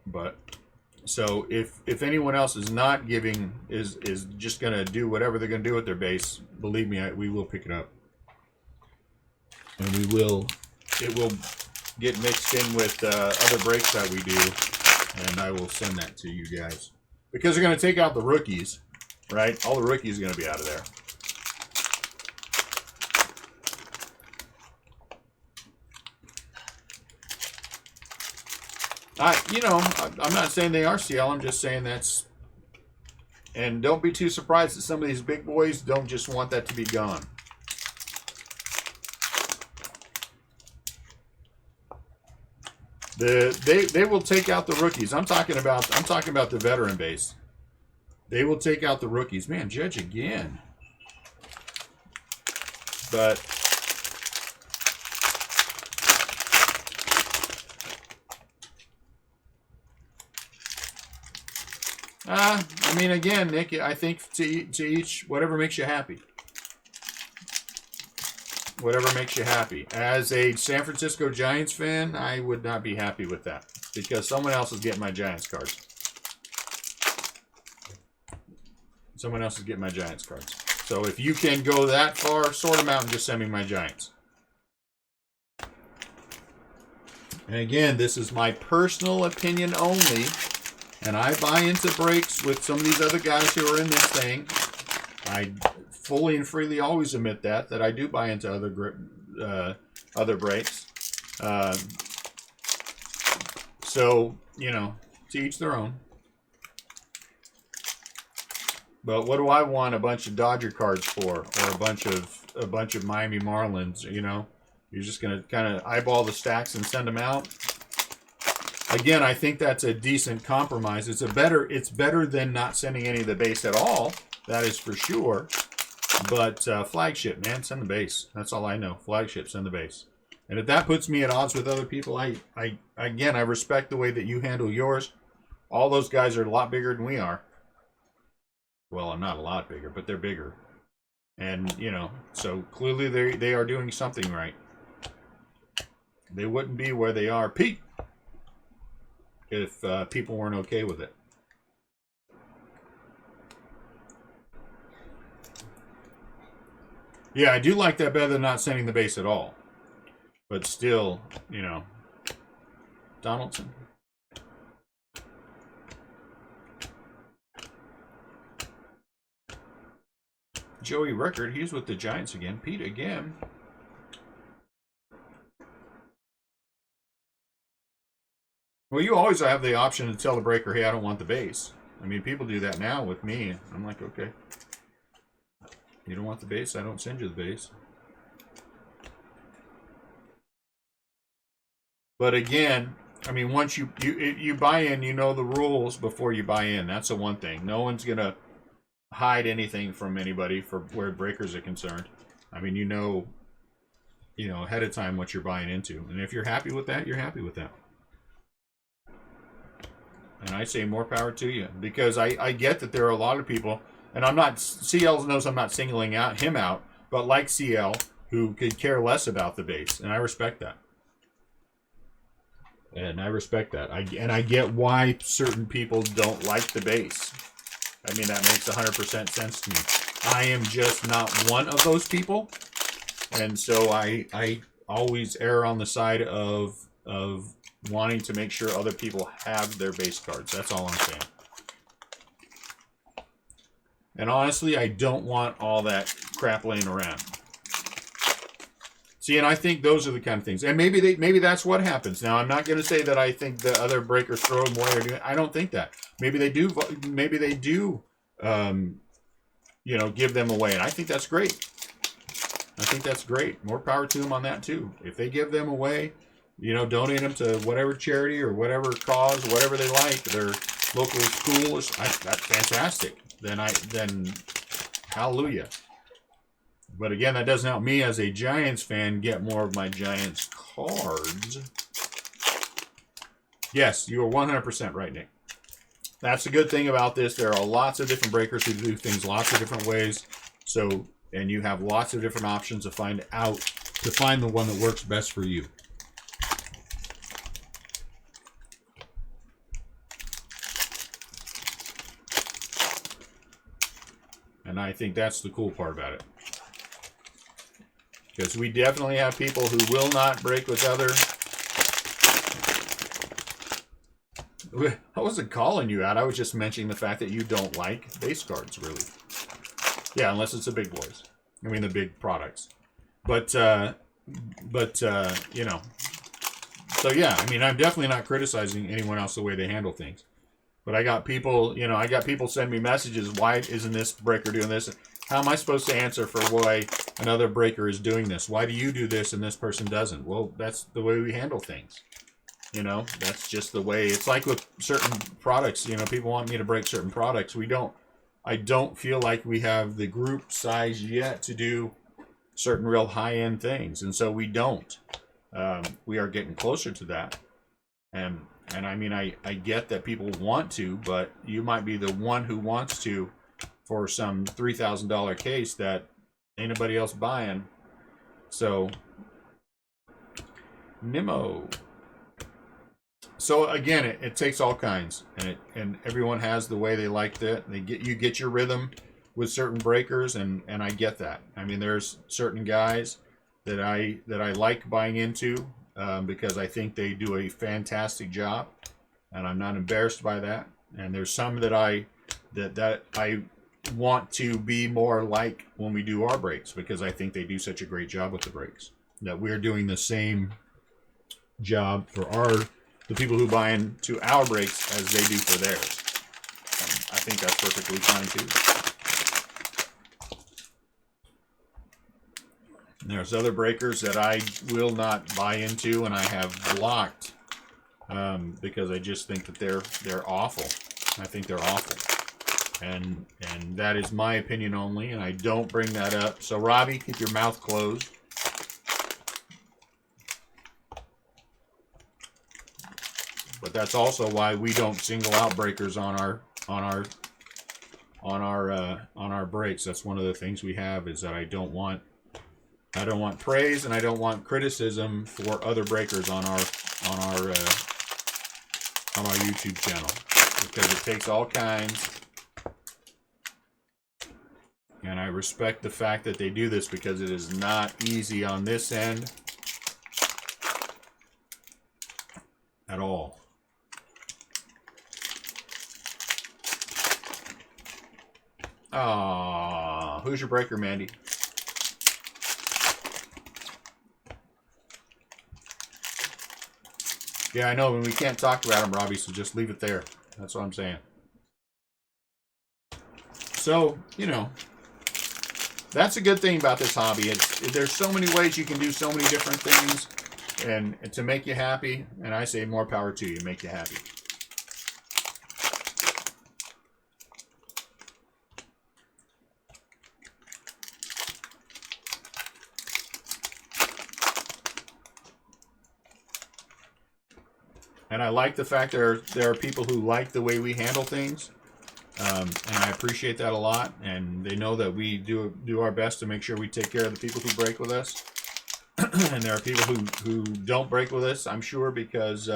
But so if anyone else is not giving, is just gonna do whatever they're gonna do with their base, believe me, we will pick it up, and it will get mixed in with other breaks that we do, and I will send that to you guys, because they're gonna take out the rookies, right? All the rookies are gonna be out of there. I'm not saying they are CL. I'm just saying that's And don't be too surprised that some of these big boys don't just want that to be gone. They will take out the rookies. I'm talking about the veteran base. They will take out the rookies. Man, Judge again. But I mean, again, Nick, I think to each, whatever makes you happy. Whatever makes you happy. As a San Francisco Giants fan, I would not be happy with that because someone else is getting my Giants cards. Someone else is getting my Giants cards. So if you can go that far, sort them out and just send me my Giants. And again, this is my personal opinion only. And I buy into breaks with some of these other guys who are in this thing. I fully and freely always admit that I do buy into other breaks. So, you know, to each their own. But what do I want a bunch of Dodger cards for, or a bunch of Miami Marlins? You know, you're just gonna kind of eyeball the stacks and send them out. Again, I think that's a decent compromise. It's better than not sending any of the base at all. That is for sure. But flagship, man, send the base. That's all I know. Flagship, send the base. And if that puts me at odds with other people, I respect the way that you handle yours. All those guys are a lot bigger than we are. Well, I'm not a lot bigger, but they're bigger. And, you know, so clearly they are doing something right. They wouldn't be where they are, Pete, if people weren't okay with it. Yeah, I do like that better than not sending the base at all. But still, you know, Donaldson. Joey Record, he's with the Giants again. Pete again. Well, you always have the option to tell the breaker, hey, I don't want the base. I mean, people do that now with me. I'm like, okay. You don't want the base? I don't send you the base. But again, I mean, once you buy in, you know the rules before you buy in. That's the one thing. No one's going to hide anything from anybody for where breakers are concerned. I mean, you know ahead of time what you're buying into. And if you're happy with that, you're happy with that. And I say more power to you, because I get that there are a lot of people, and I'm not, CL knows I'm not singling him out, but like CL, who could care less about the base, and I respect that. And I respect that. I get why certain people don't like the base. I mean, that makes 100% sense to me. I am just not one of those people, and so I always err on the side of wanting to make sure other people have their base cards. That's all I'm saying. And honestly, I don't want all that crap laying around. See, and I think those are the kind of things. And maybe that's what happens. Now, I'm not going to say that I think the other breakers throw them away or do. I don't think that. Maybe they do. Maybe they do. Give them away, and I think that's great. I think that's great. More power to them on that too. If they give them away, donate them to whatever charity or whatever cause, whatever they like, their local school. That's fantastic. Then hallelujah. But again, that doesn't help me as a Giants fan get more of my Giants cards. Yes, you are 100% right, Nick. That's the good thing about this. There are lots of different breakers who do things lots of different ways. So, and you have lots of different options to find the one that works best for you. And I think that's the cool part about it. Because we definitely have people who will not break with other. I wasn't calling you out. I was just mentioning the fact that you don't like base cards, really. Yeah, unless it's the big boys. I mean, the big products. But So yeah, I mean, I'm definitely not criticizing anyone else the way they handle things. But I got people, you know, I got people send me messages. Why isn't this breaker doing this? How am I supposed to answer for why another breaker is doing this? Why do you do this and this person doesn't? Well, that's the way we handle things. You know, that's just the way. It's like with certain products. You know, people want me to break certain products. We don't. I don't feel like we have the group size yet to do certain real high-end things, and so we don't. We are getting closer to that, and I mean, I get that people want to, but you might be the one who wants to for some $3,000 case that ain't nobody else buying. So, Nemo. So again, it takes all kinds, and everyone has the way they like it. You get your rhythm with certain breakers, and I get that. I mean, there's certain guys that I like buying into because I think they do a fantastic job, and I'm not embarrassed by that. And there's some that I want to be more like when we do our breaks, because I think they do such a great job with the breaks, that we're doing the same job for the people who buy into our breaks as they do for theirs. I think that's perfectly fine too. And there's other breakers that I will not buy into, and I have blocked because I just think that they're awful. I think they're awful. And that is my opinion only, and I don't bring that up. So Robbie, keep your mouth closed. But that's also why we don't single out breakers on our breaks. That's one of the things we have, is that I don't want praise and I don't want criticism for other breakers on our YouTube channel, because it takes all kinds. And I respect the fact that they do this, because it is not easy on this end at all. Ah, who's your breaker, Mandy? Yeah, I know, and we can't talk about him, Robbie, so just leave it there. That's what I'm saying. So, you know, that's a good thing about this hobby. There's so many ways you can do so many different things, and to make you happy, and I say more power to you, make you happy. And I like the fact there are people who like the way we handle things, and I appreciate that a lot. And they know that we do our best to make sure we take care of the people who break with us. And there are people who don't break with us, I'm sure, because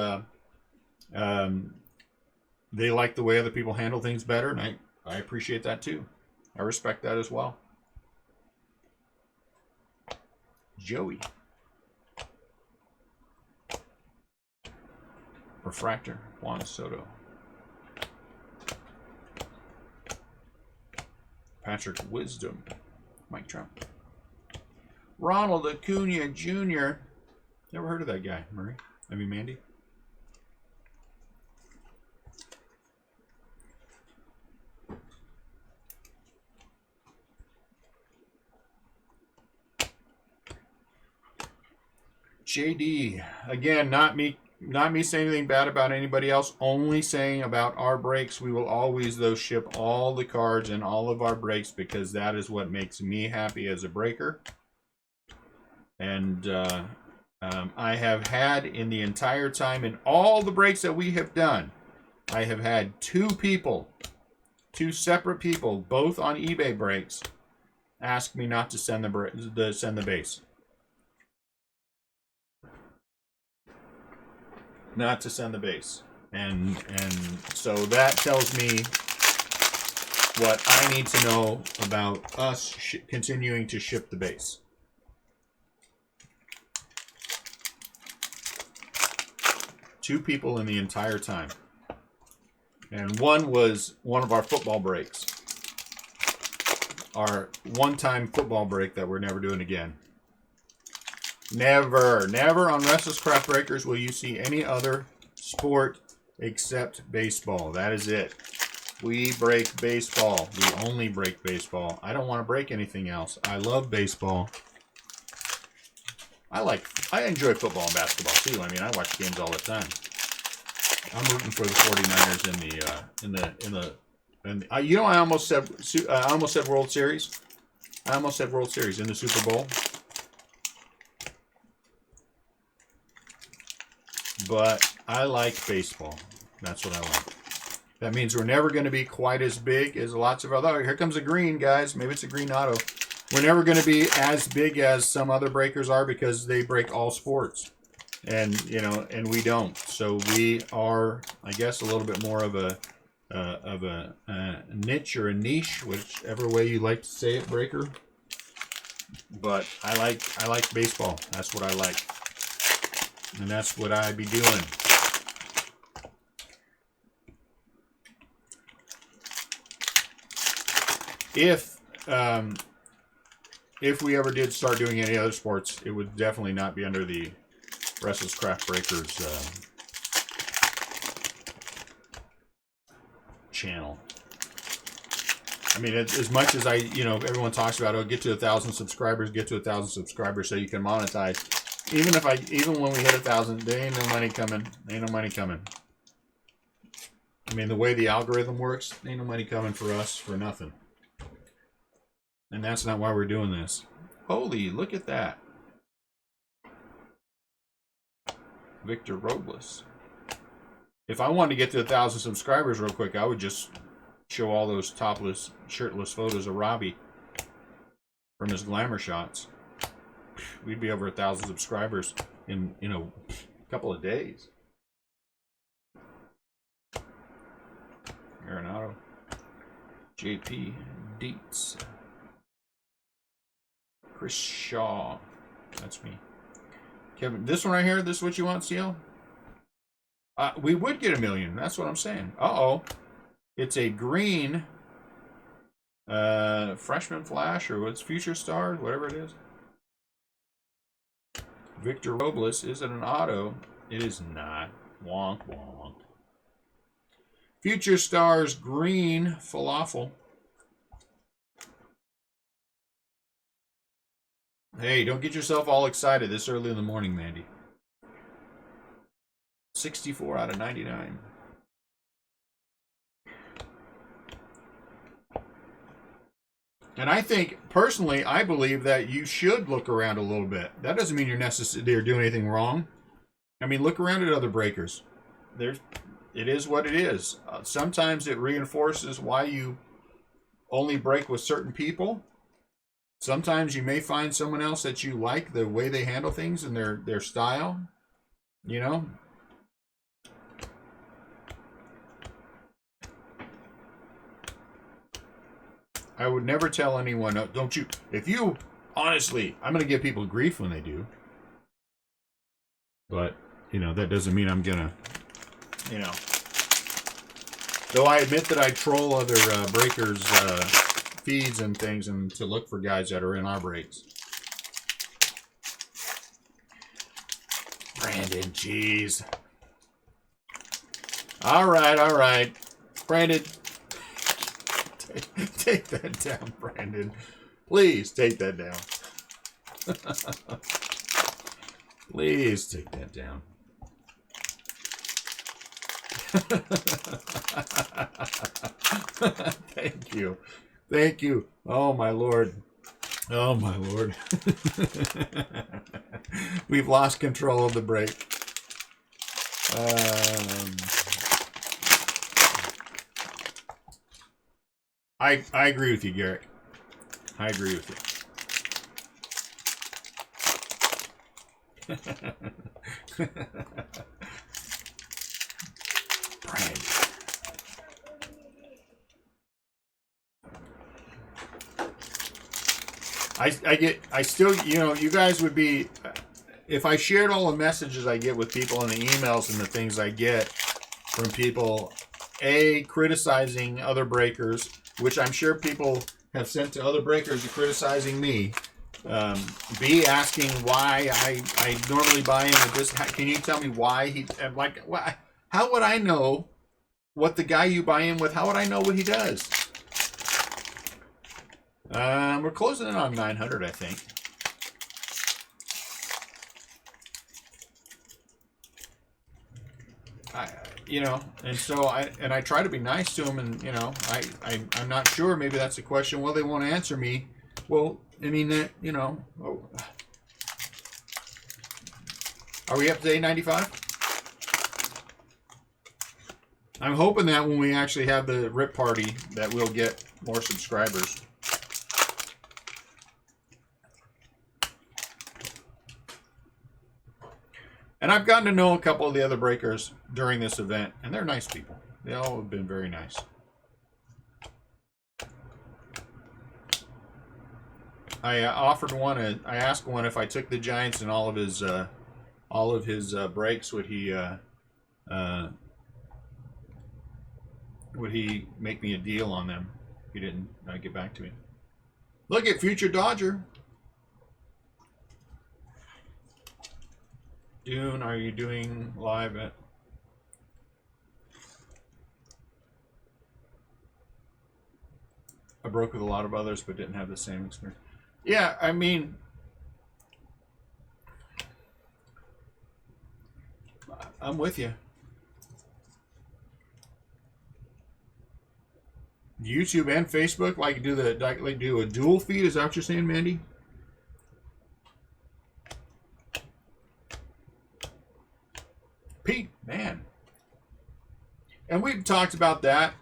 they like the way other people handle things better, and I appreciate that too. I respect that as well. Joey. Refractor, Juan Soto. Patrick Wisdom, Mike Trout. Ronald Acuna Jr. Never heard of that guy, Murray. I mean, Mandy. JD, again, not me saying anything bad about anybody else, only saying about our breaks. We will always, though, ship all the cards and all of our breaks, because that is what makes me happy as a breaker. And I have had, in the entire time, in all the breaks that we have done, I have had two separate people, both on eBay breaks, ask me not to send the base. Not to send the base. And so that tells me what I need to know about us continuing to ship the base. Two people in the entire time. And one was one of our football breaks. Our one-time football break that we're never doing again. Never on Restlesscraft Breakers will you see any other sport except baseball. That is it. We break baseball. We only break baseball. I don't want to break anything else. I love baseball. I enjoy football and basketball too. I mean, I watch games all the time. I'm rooting for the 49ers you know, I almost said World Series. I almost said World Series in the Super Bowl. But I like baseball. That's what I like. That means we're never going to be quite as big as lots of other. Here comes a green, guys. Maybe it's a green auto. We're never going to be as big as some other breakers are because they break all sports. And, you know, and we don't. So we are, I guess, a little bit more of a niche or a niche, whichever way you like to say it, breaker. But I like baseball. That's what I like. And that's what I be doing. If we ever did start doing any other sports, it would definitely not be under the Restlesscraft Breakers channel. I mean, as much as everyone talks about, get to 1,000 subscribers, so you can monetize. Even when we hit 1,000, there ain't no money coming. Ain't no money coming. I mean, the way the algorithm works, ain't no money coming for us for nothing. And that's not why we're doing this. Holy, look at that. Victor Robles. If I wanted to get to 1,000 subscribers real quick, I would just show all those topless, shirtless photos of Robbie from his glamour shots. We'd be over 1,000 subscribers in, a couple of days. Arenado. JP Dietz. Chris Shaw. That's me. Kevin, this one right here, this is what you want, CL? We would get 1 million. That's what I'm saying. Uh-oh. It's a green freshman flash, or what's Future Stars, whatever it is. Victor Robles. Is it an auto? It is not. Wonk, wonk. Future Stars green falafel. Hey, don't get yourself all excited this early in the morning, Mandy. 64 out of 99. And I think, personally, I believe that you should look around a little bit. That doesn't mean you're necessarily doing anything wrong. I mean, look around at other breakers. It is what it is. Sometimes it reinforces why you only break with certain people. Sometimes you may find someone else that you like, the way they handle things and their style. You know? I would never tell anyone, don't you, honestly, I'm going to give people grief when they do. But, that doesn't mean I'm going to, Though I admit that I troll other breakers' feeds and things and to look for guys that are in our breaks. Brandon, jeez. All right. Brandon. Take that down, Brandon. Please take that down. Please take that down. Thank you. Oh, my Lord. We've lost control of the break. I agree with you, Garrett. I agree with you. Brandon. I still, you guys would be, if I shared all the messages I get with people and the emails and the things I get from people, criticizing other breakers, which I'm sure people have sent to other breakers criticizing me. B, asking why I normally buy in at this. Can you tell me why How would I know what the guy you buy in with, how would I know what he does? We're closing in on 900, I think. You know, and so I try to be nice to them, and you know, I'm not sure. Maybe that's a question. Well, they won't answer me. Well, I mean that, you know. Oh. Are we up to 895? I'm hoping that when we actually have the rip party, that we'll get more subscribers. And I've gotten to know a couple of the other breakers during this event, and they're nice people. They all have been very nice. I offered one. I asked one if I took the Giants and all of his breaks, would he make me a deal on them? He didn't get back to me. Look at future Dodger. Dune, are you doing live at? I broke with a lot of others, but didn't have the same experience. Yeah, I mean, I'm with you. YouTube and Facebook, like do a dual feed. Is that what you're saying, Mandy? Pete, man. And we've talked about that,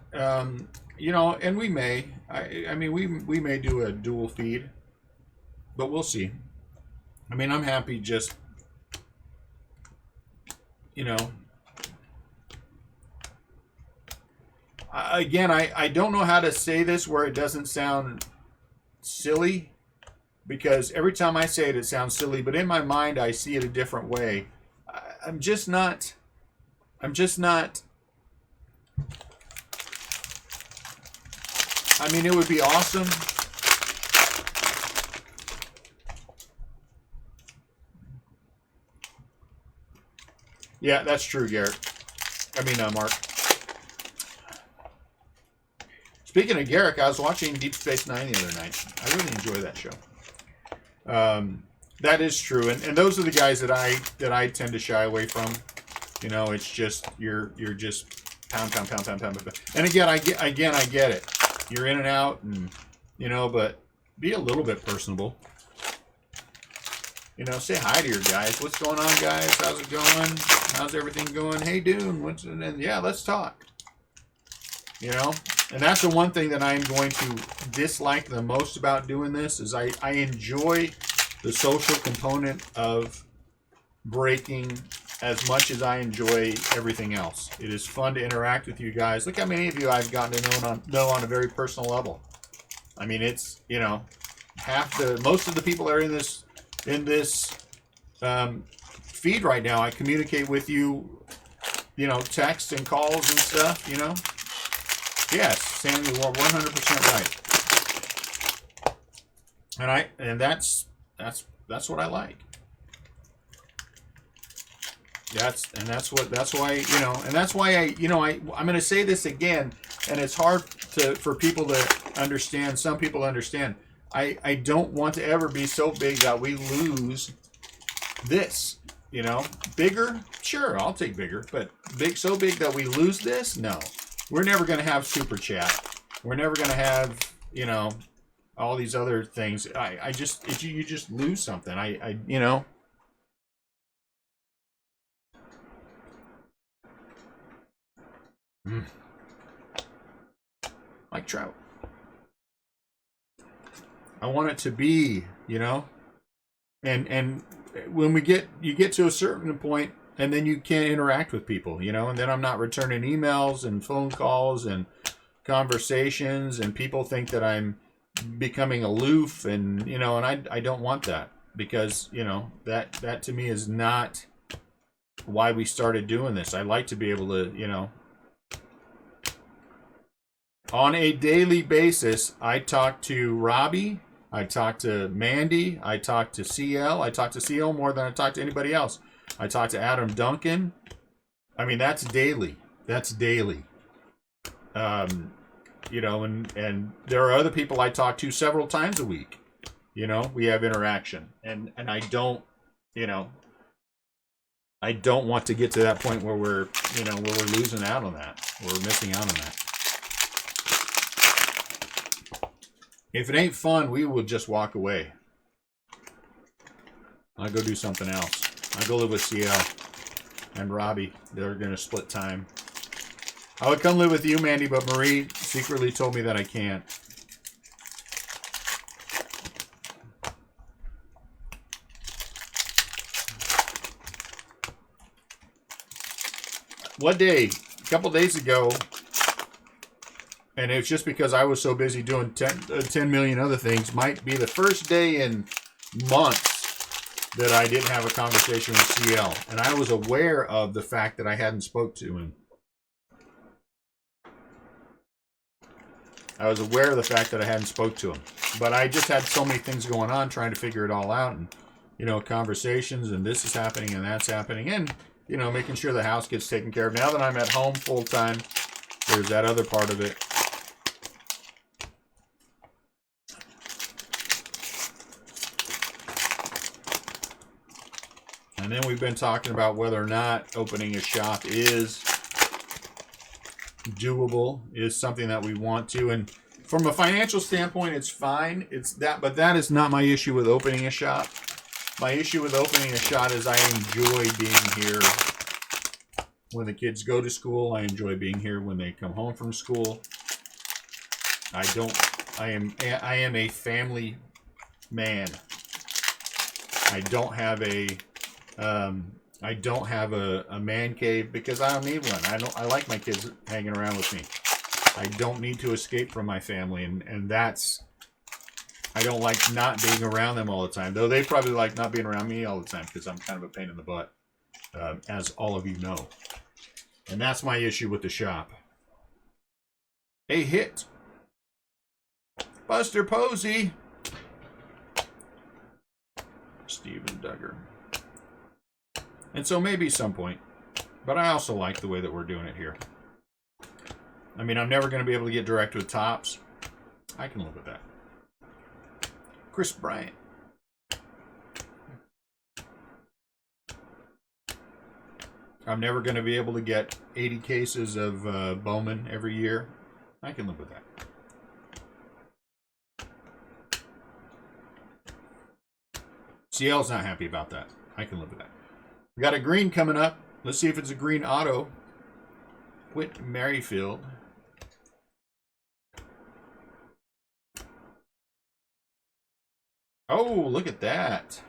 you know, and we may. I mean, we may do a dual feed, but we'll see. I mean, I'm happy just, you know. Again, I don't know how to say this where it doesn't sound silly, because every time I say it, it sounds silly, but in my mind, I see it a different way. I'm just not. I mean, it would be awesome. Yeah, that's true, Garrett. I mean, Mark. Speaking of Garrick, I was watching Deep Space Nine the other night. I really enjoy that show. That is true, and those are the guys that I tend to shy away from. You know, it's just you're just pound. And again, I get it. You're in and out, and you know, but be a little bit personable. You know, say hi to your guys. What's going on, guys? How's it going? How's everything going? Hey, Dune. And yeah, let's talk. You know, and that's the one thing that I'm going to dislike the most about doing this is I enjoy the social component of breaking as much as I enjoy everything else. It is fun to interact with you guys. Look how many of you I've gotten to know on a very personal level. I mean, it's, you know, most of the people that are in this feed right now, I communicate with you, you know, text and calls and stuff, you know. Yes, Sam, you are 100% right. And that's what I like. That's why, you know, and that's why I'm going to say this again, and it's hard for people to understand. Some people understand. I don't want to ever be so big that we lose this, you know. Bigger, sure, I'll take bigger, but so big that we lose this, no. We're never going to have super chat. We're never going to have, you know, all these other things. You just lose something. You know. Like Trout. I want it to be, you know, and when you get to a certain point, and then you can't interact with people, you know, and then I'm not returning emails and phone calls and conversations, and people think that I'm becoming aloof, and you know, and I don't want that, because you know that to me is not why we started doing this. I like to be able to, you know, on a daily basis, I talk to Robbie, I talk to Mandy, I talk to CL. I talk to CL more than I talk to anybody else. I talk to Adam Duncan. I mean, that's daily. That's daily. You know, and there are other people I talk to several times a week. You know, we have interaction, and I don't, you know, I don't want to get to that point where we're, you know, where we're losing out on that. We're missing out on that. If it ain't fun, we will just walk away. I'll go do something else. I'll go live with CL and Robbie. They're going to split time. I would come live with you, Mandy, but Marie secretly told me that I can't. One day, a couple days ago, and it's just because I was so busy doing 10 million other things, might be the first day in months that I didn't have a conversation with CL. And I was aware of the fact that I hadn't spoke to him. I was aware of the fact that I hadn't spoke to him. But I just had so many things going on trying to figure it all out. And, you know, conversations, and this is happening and that's happening. And, you know, making sure the house gets taken care of. Now that I'm at home full time, there's that other part of it. And then we've been talking about whether or not opening a shop is doable, is something that we want to. And from a financial standpoint, it's fine. It's that, but that is not my issue with opening a shop. My issue with opening a shop is I enjoy being here when the kids go to school. I enjoy being here when they come home from school. I am a family man. I don't have a man cave because I don't need one. I like my kids hanging around with me. I don't need to escape from my family, and that's, I don't like not being around them all the time. Though they probably like not being around me all the time because I'm kind of a pain in the butt, as all of you know. And that's my issue with the shop. A hit. Buster Posey. Steven Duggar. And so maybe some point. But I also like the way that we're doing it here. I mean, I'm never going to be able to get direct with tops. I can live with that. Chris Bryant. I'm never going to be able to get 80 cases of Bowman every year. I can live with that. CL's not happy about that. I can live with that. We got a green coming up. Let's see if it's a green auto. Whit Merrifield. Oh, look at that.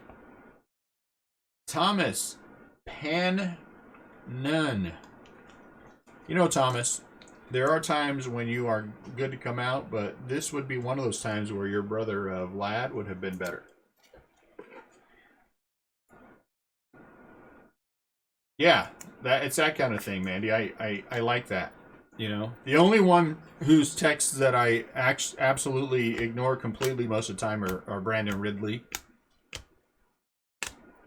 Thomas Pan Nunn. You know, Thomas, there are times when you are good to come out, but this would be one of those times where your brother Vlad would have been better. Yeah, it's that kind of thing, Mandy. I like that. You know, the only one whose texts that I absolutely ignore completely most of the time are Brandon Ridley.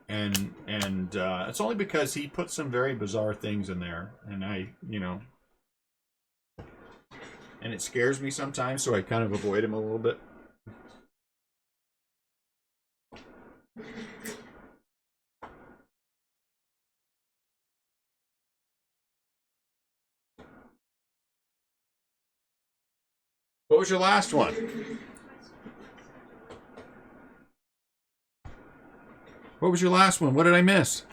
And it's only because he puts some very bizarre things in there, and you know, and it scares me sometimes, so I kind of avoid him a little bit. What was your last one? What was your last one? What did I miss?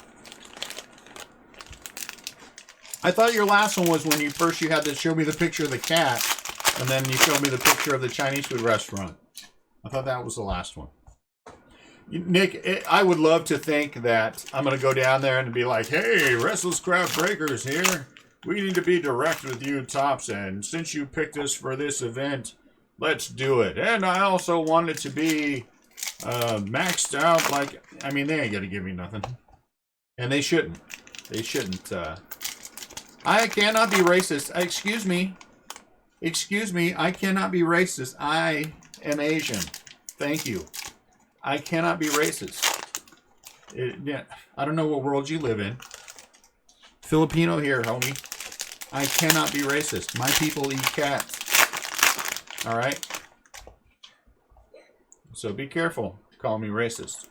I thought your last one was when you had to show me the picture of the cat, and then you showed me the picture of the Chinese food restaurant. I thought that was the last one. Nick, I would love to think that I'm going to go down there and be like, hey, Restlesscraft Breakers here. We need to be direct with you, Tops, and since you picked us for this event, let's do it. And I also want it to be maxed out. Like, I mean, they ain't going to give me nothing. And they shouldn't. They shouldn't. I cannot be racist. Excuse me. Excuse me. I cannot be racist. I am Asian. Thank you. I cannot be racist. Yeah, I don't know what world you live in. Filipino here, homie. I cannot be racist. My people eat cats. All right? So be careful calling me racist.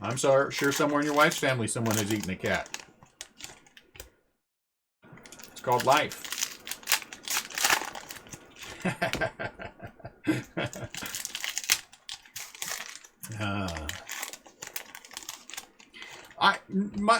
I'm sorry, sure somewhere in your wife's family someone has eaten a cat. It's called life.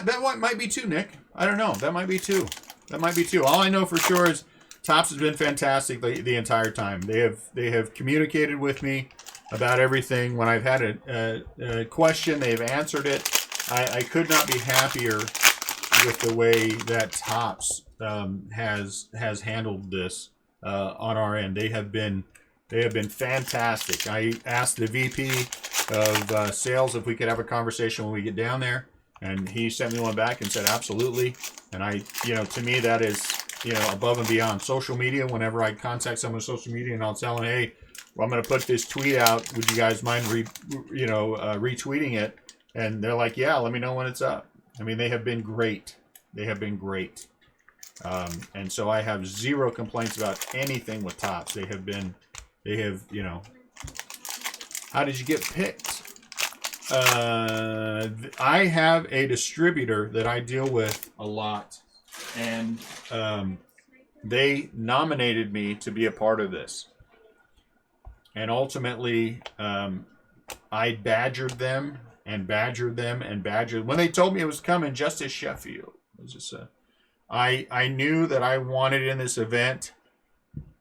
That might be two, Nick. I don't know. That might be two. That might be two. All I know for sure is Tops has been fantastic the entire time. They have communicated with me about everything. When I've had a question, they've answered it. I could not be happier with the way that Tops has handled this on our end. They have been fantastic. I asked the VP of sales if we could have a conversation when we get down there, and he sent me one back and said absolutely. And I, to me that is, above and beyond. Social media, whenever I contact someone on social media and I'll tell them, hey, well, I'm going to put this tweet out, would you guys mind retweeting it? And they're like, yeah, let me know when it's up. I mean, they have been great. They have been great. And so I have zero complaints about anything with Tops. They have, how did you get picked? I have a distributor that I deal with a lot, and they nominated me to be a part of this. And ultimately, I badgered them and badgered them and badgered. When they told me it was coming, Justice Sheffield was just I knew that I wanted in this event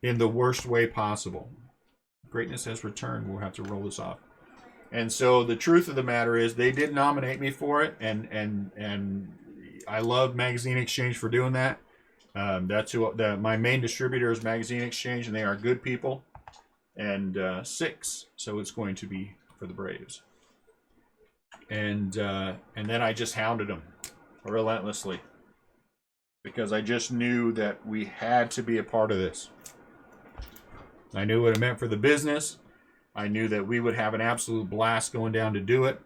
in the worst way possible. Greatness has returned. We'll have to roll this off. And so the truth of the matter is they did nominate me for it, and I love Magazine Exchange for doing that. That's who my main distributor is, Magazine Exchange, and they are good people. And 6, so it's going to be for the Braves. And then I just hounded them relentlessly because I just knew that we had to be a part of this. I knew what it meant for the business. I knew that we would have an absolute blast going down to do it.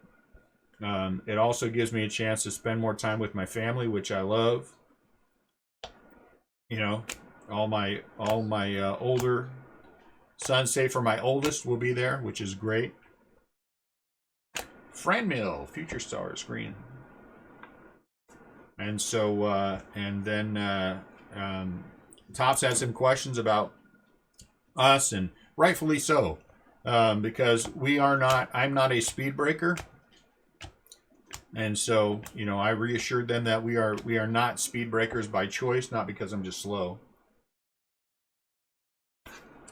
It also gives me a chance to spend more time with my family, which I love. All my older sons, save for my oldest, will be there, which is great. Fran Mill, Future Stars, green. And so, and then Tops had some questions about us, and rightfully so, because I'm not a speed breaker. And so, I reassured them that we are not speed breakers by choice, not because I'm just slow.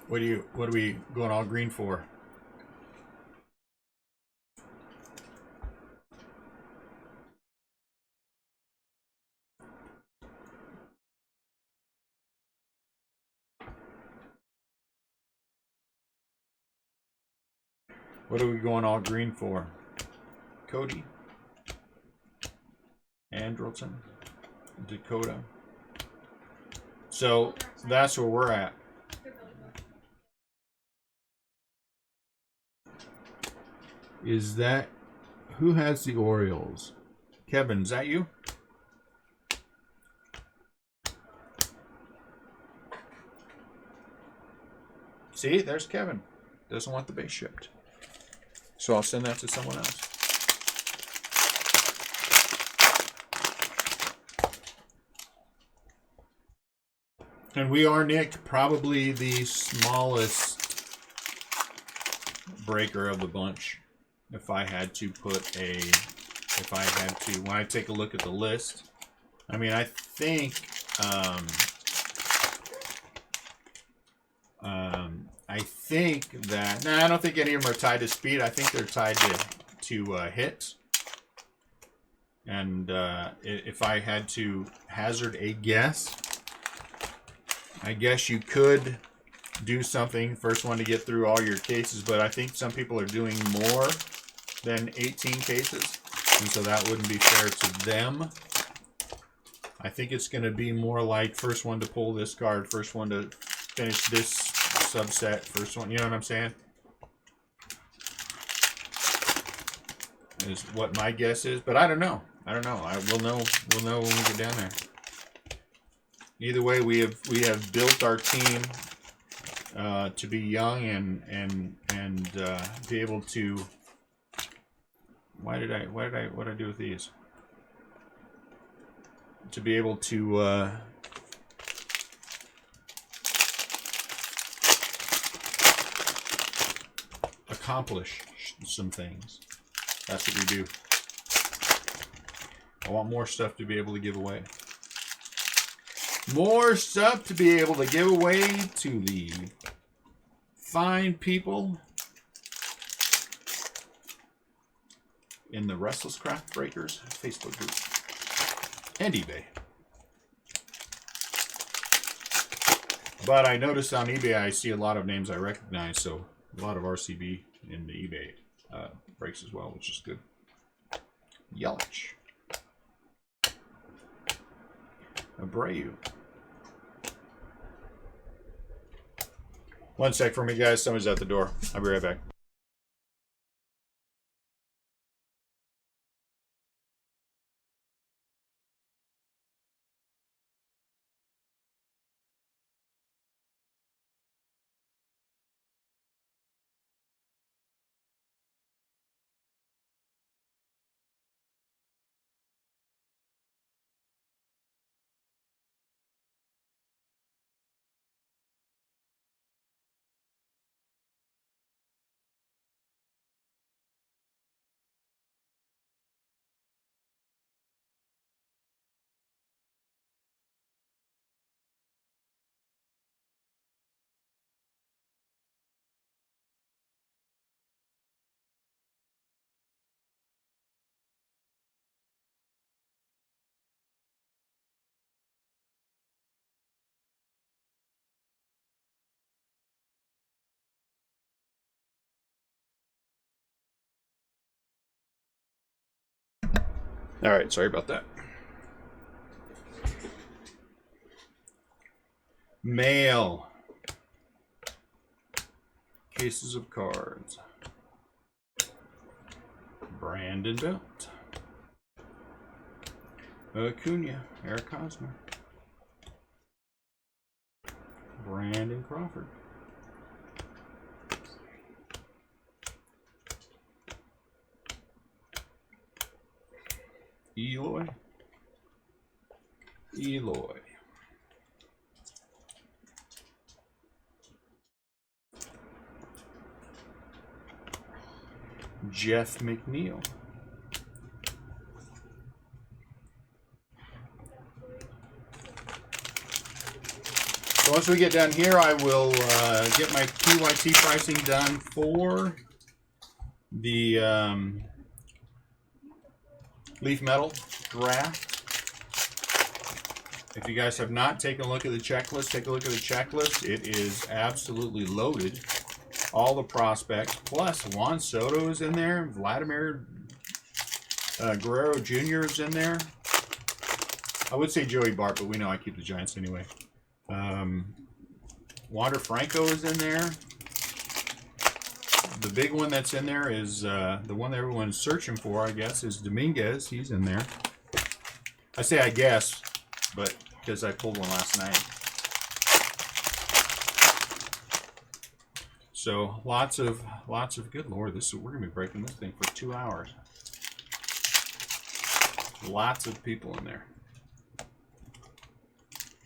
What are we going all green for? What are we going all green for? Cody, Andrelton, Dakota. So that's where we're at. Is that who has the Orioles? Kevin, is that you? See, there's Kevin. Doesn't want the base shipped. So I'll send that to someone else. And we are, Nick, probably the smallest breaker of the bunch. If I had to when I take a look at the list, I mean, I think, that, I don't think any of them are tied to speed. I think they're tied to hits. And if I had to hazard a guess, I guess you could do something, first one to get through all your cases, but I think some people are doing more than 18 cases, and so that wouldn't be fair to them. I think it's going to be more like first one to pull this card, first one to finish this subset, first one, you know what I'm saying? Is what my guess is, but I don't know. I don't know. We'll know. We'll know when we get down there. Either way, we have built our team to be young and be able to. What did I do with these? To be able to accomplish some things. That's what we do. I want more stuff to be able to give away. More stuff to be able to give away to the fine people in the Restlesscraft Breakers Facebook group and eBay. But I noticed on eBay I see a lot of names I recognize, so a lot of RCB in the eBay breaks as well, which is good. Yelich. Abreu. One sec for me, guys. Somebody's at the door. I'll be right back. All right, sorry about that. Mail. Cases of cards. Brandon Belt. Acuna. Eric Hosmer. Brandon Crawford. Eloy. Jeff McNeil. So once we get down here, I will get my PYT pricing done for the Leaf Metal draft. If you guys have not taken a look at the checklist, take a look at the checklist. It is absolutely loaded. All the prospects, plus Juan Soto is in there. Vladimir Guerrero Jr. is in there. I would say Joey Bart, but we know I keep the Giants anyway. Wander Franco is in there. The big one that's in there is the one that everyone's searching for, I guess, is Dominguez. He's in there. I say I guess, but because I pulled one last night. So lots of good Lord, we're gonna be breaking this thing for 2 hours. Lots of people in there.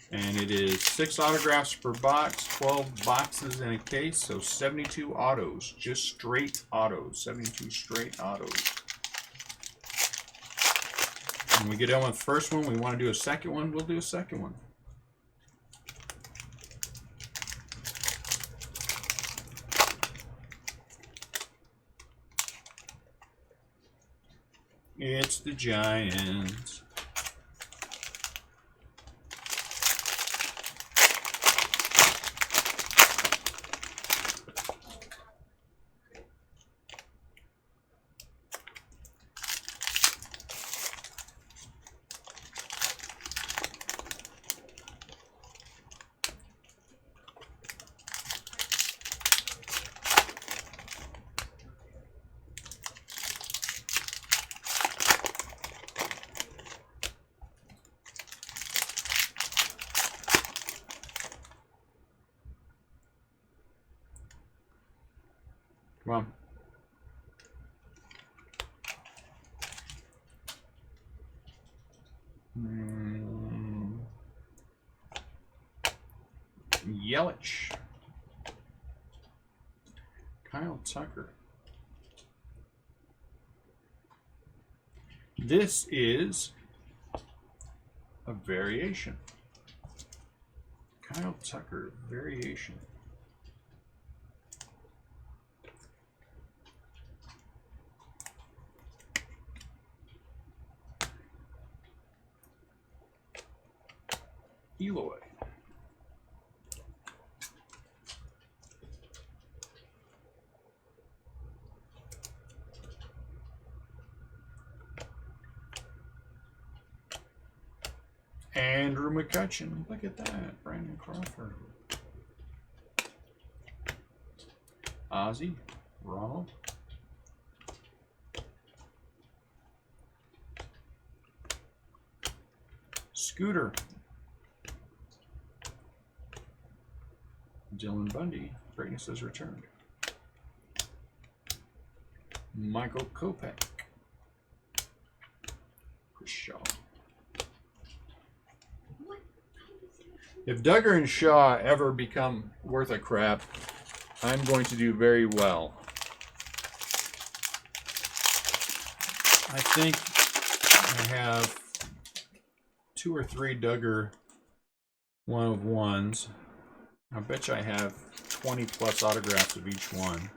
And it is 6 autographs per box, 12 boxes in a case, so 72 autos, just straight autos, 72 straight autos. When we get done with the first one, we want to do a second one, we'll do a second one. It's the Giants. Come on. Yelich. Kyle Tucker. This is a variation. Kyle Tucker variation. Eloy. Andrew McCutcheon. Look at that. Brandon Crawford. Ozzie. Ronald. Scooter. Dylan Bundy. Greatness has returned. Michael Kopech. Chris Shaw. If Duggar and Shaw ever become worth a crap, I'm going to do very well. I think I have 2 or 3 Duggar 1-of-1s. I bet you I have 20 plus autographs of each one.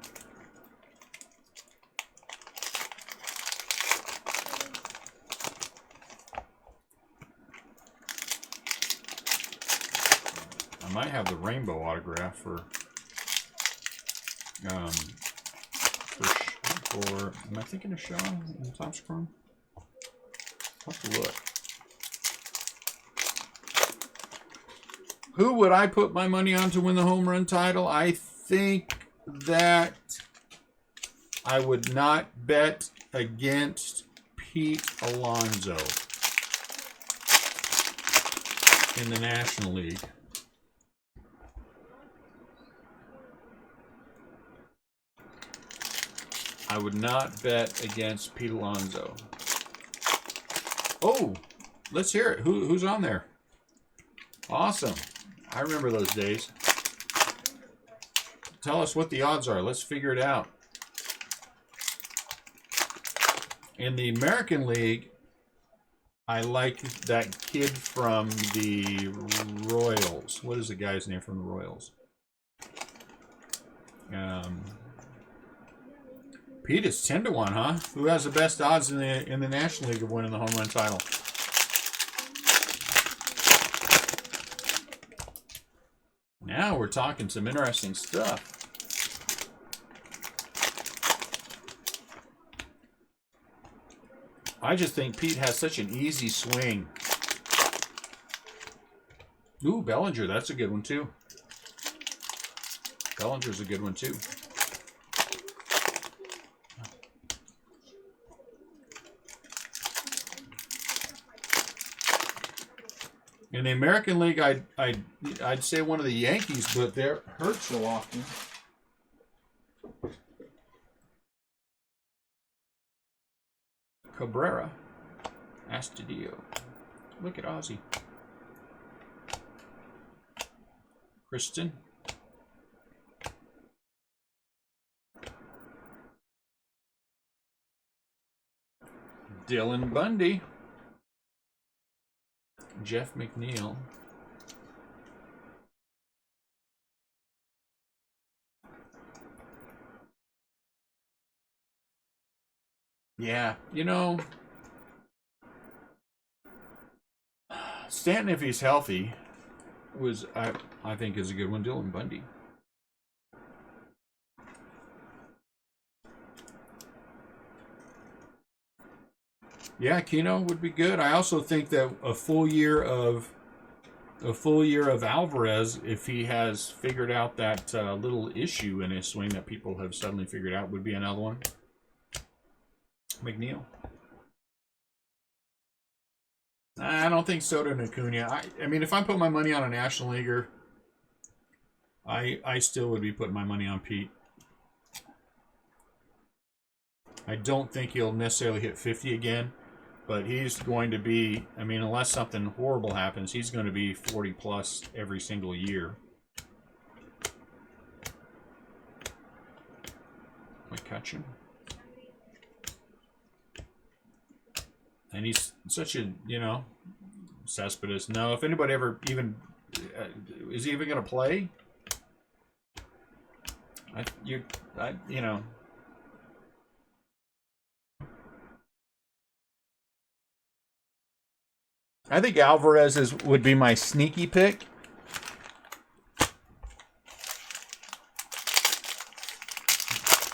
I might have the rainbow autograph for am I thinking of Shaw in Topps Chrome? I'll have to look. Who would I put my money on to win the home run title? I think that I would not bet against Pete Alonso in the National League. I would not bet against Pete Alonso. Oh, let's hear it. Who's on there? Awesome. I remember those days. Tell us what the odds are. Let's figure it out. In the American League, I like that kid from the Royals. What is the guy's name from the Royals? Pete, it's 10-1, huh? Who has the best odds in the National League of winning the home run title? Now we're talking some interesting stuff. I just think Pete has such an easy swing. Ooh, Bellinger, that's a good one too. Bellinger's a good one too. In the American League, I'd say one of the Yankees, but they're hurt so often. Cabrera, Astudillo. Look at Ozzie. Kristen. Dylan Bundy. Jeff McNeil. Yeah, you know, Stanton, if he's healthy, I think is a good one. Dylan Bundy. Yeah, Keno would be good. I also think that a full year of Alvarez, if he has figured out that little issue in his swing that people have suddenly figured out, would be another one. McNeil. I don't think Soto and Acuna. I mean, if I put my money on a National Leaguer, I still would be putting my money on Pete. I don't think he'll necessarily hit 50 again, but he's going to be, I mean, unless something horrible happens, he's going to be 40 plus every single year. I catch him. And he's such a, you know, Cespedes. No, if anybody ever even, is he even going to play? You know. I think Alvarez would be my sneaky pick.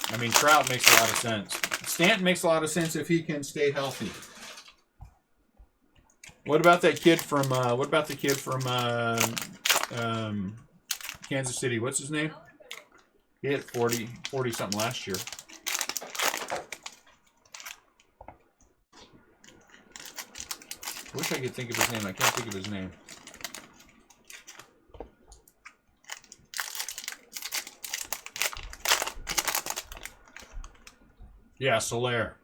I mean, Trout makes a lot of sense. Stanton makes a lot of sense if he can stay healthy. What about that kid from? Kansas City? What's his name? He hit 40 something last year. I wish I could think of his name. I can't think of his name. Yeah, Soler.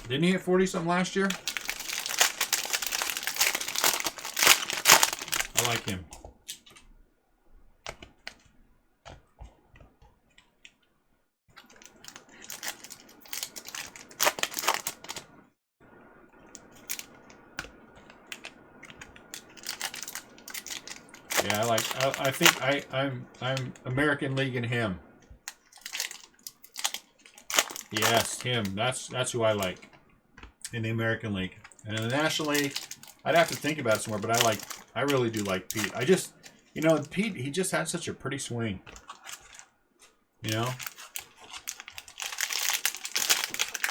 Didn't he hit 40 something last year? I like him. Yeah, I think I'm American League and him. Yes, him. That's who I like in the American League. And in the National League, I'd have to think about it some more, but I really do like Pete. I just, you know, Pete, he just had such a pretty swing. You know?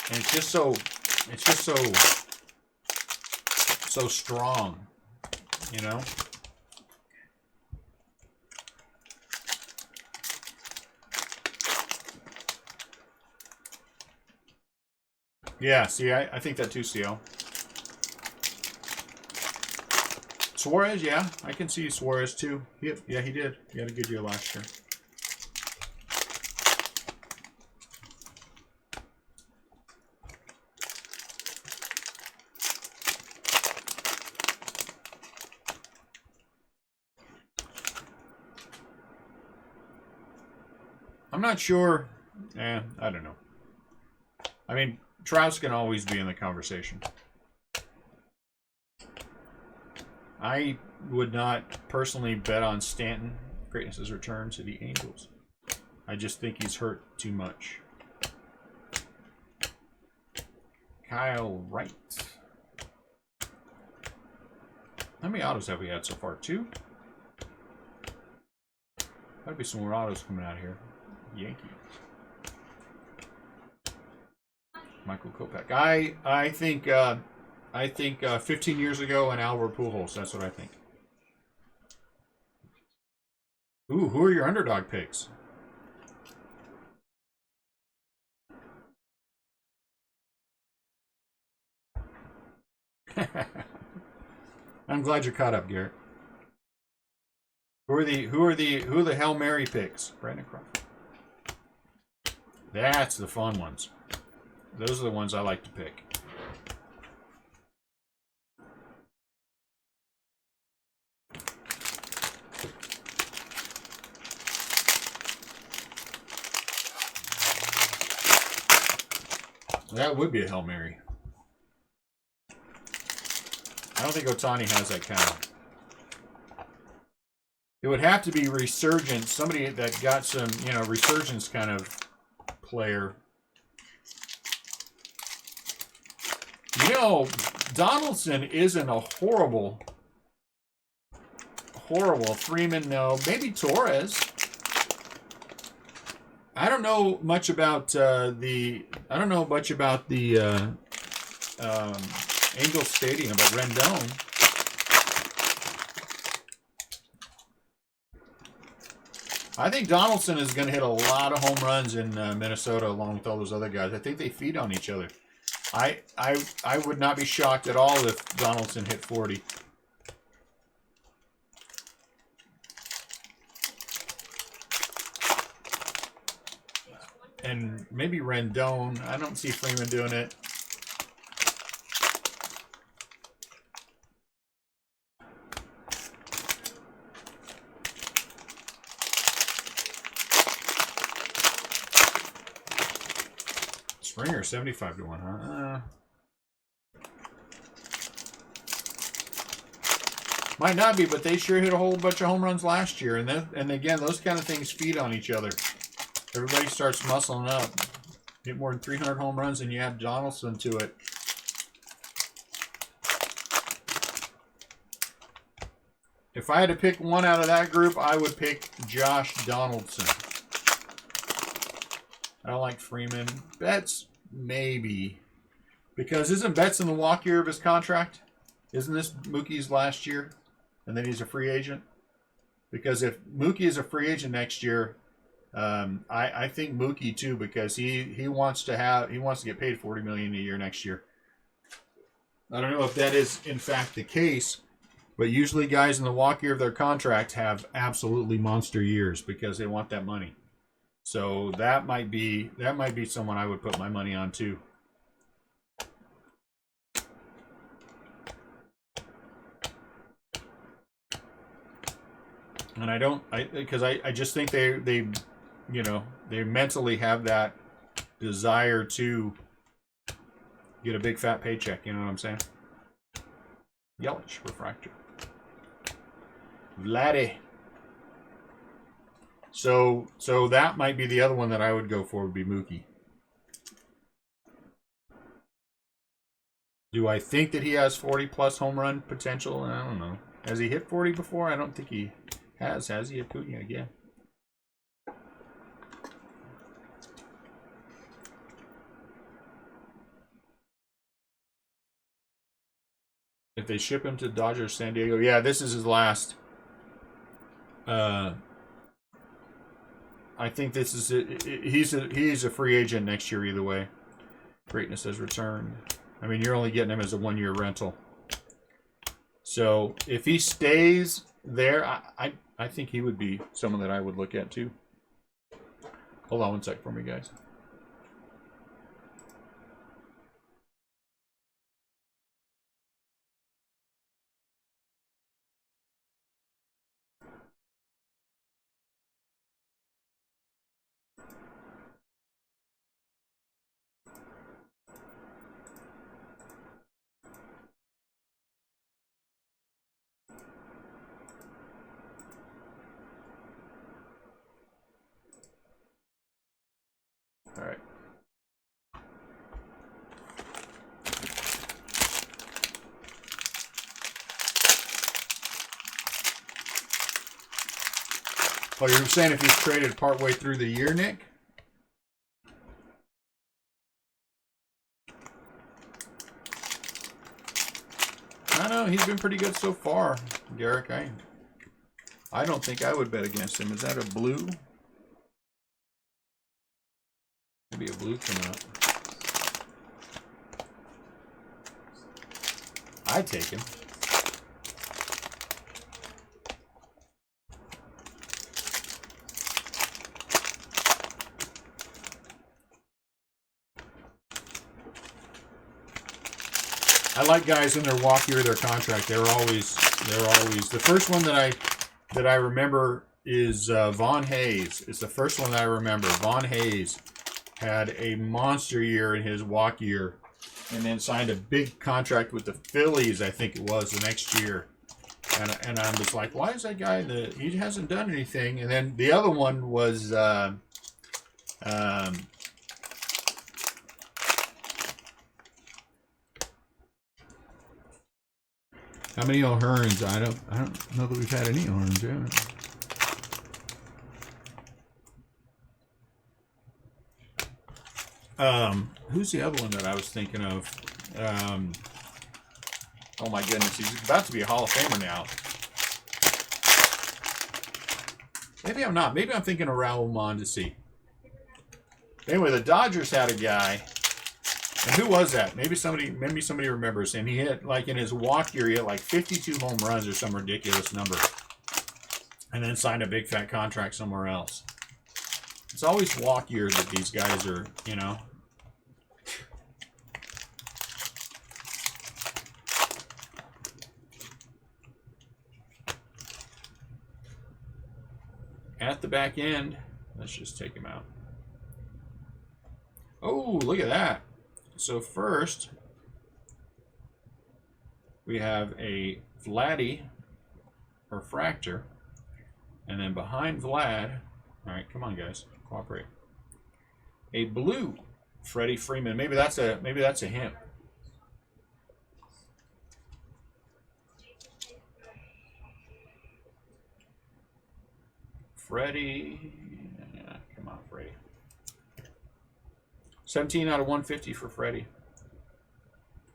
And it's just so strong, you know? Yeah, see, I think that too, CO. Suarez, yeah, I can see Suarez too. Yeah, he did. He had a good year last year. I'm not sure. I don't know. I mean, Trout's can always be in the conversation. I would not personally bet on Stanton. Greatness' return to the Angels. I just think he's hurt too much. Kyle Wright. How many autos have we had so far? 2? Gotta be some more autos coming out here. Yankee. Michael Kopech. I think 15 years ago and Albert Pujols. That's what I think. Ooh, who are your underdog picks? I'm glad you're caught up, Garrett. Who are the Hail Mary picks? Brandon Crawford. That's the fun ones. Those are the ones I like to pick. That would be a Hail Mary. I don't think Ohtani has that kind of. It would have to be resurgence, somebody that got some, you know, resurgence kind of player. You know, Donaldson isn't a horrible Freeman. No, maybe Torres. I don't know much about the Angel Stadium, but Rendon. I think Donaldson is going to hit a lot of home runs in Minnesota along with all those other guys. I think they feed on each other. I would not be shocked at all if Donaldson hit 40. and maybe Rendon. I don't see Freeman doing it. Springer 75 to 1, huh? Might not be, but they sure hit a whole bunch of home runs last year, and again, those kind of things feed on each other. Everybody starts muscling up. Get more than 300 home runs, and you add Donaldson to it. If I had to pick one out of that group, I would pick Josh Donaldson. I don't like Freeman. Betts, maybe. Because isn't Betts in the walk year of his contract? Isn't this Mookie's last year? And then he's a free agent? Because if Mookie is a free agent next year, I think Mookie too, because he wants to get paid $40 million a year next year. I don't know if that is in fact the case, but usually guys in the walk year of their contract have absolutely monster years because they want that money. So that might be someone I would put my money on too. And I just think they mentally have that desire to get a big fat paycheck. You know what I'm saying? Yelich refractor. Vladdy. So that might be the other one that I would go for, would be Mookie. Do I think that he has 40 plus home run potential? I don't know. Has he hit 40 before? I don't think he has. Has he? Acuna again. If they ship him to Dodgers San Diego, yeah, this is his last. I think this is it. He's a free agent next year either way. Greatness has returned. I mean, you're only getting him as a 1-year rental. So if he stays there, I think he would be someone that I would look at too. Hold on one sec for me, guys. All right. Oh, you were saying if he's traded partway through the year, Nick? I know, he's been pretty good so far, Garrick. I don't think I would bet against him. Is that a blue? Maybe a blue coming up. I'd take him. I like guys in their walk year of their contract. They're always the first one that I remember is Vaughn Hayes. It's the first one that I remember. Vaughn Hayes had a monster year in his walk year, and then signed a big contract with the Phillies, I think it was, the next year. And I'm just like, why is that guy he hasn't done anything? And then the other one was how many O'Hearns? I don't know that we've had any O'Hearns yet. Who's the other one that I was thinking of? Oh my goodness, he's about to be a Hall of Famer now. Maybe I'm not. Maybe I'm thinking of Raul Mondesi. Anyway, the Dodgers had a guy, and who was that? Maybe somebody remembers, and he hit, like in his walk year, he hit like 52 home runs or some ridiculous number, and then signed a big fat contract somewhere else. It's always walkier that these guys are, you know. At the back end, let's just take him out. Oh, look at that. So first, we have a Vladdy refractor, and then behind Vlad, all right, come on guys, cooperate. A blue Freddie Freeman. Maybe that's a hint. Freddie, yeah, come on, Freddie. 17 out of 150 for Freddie.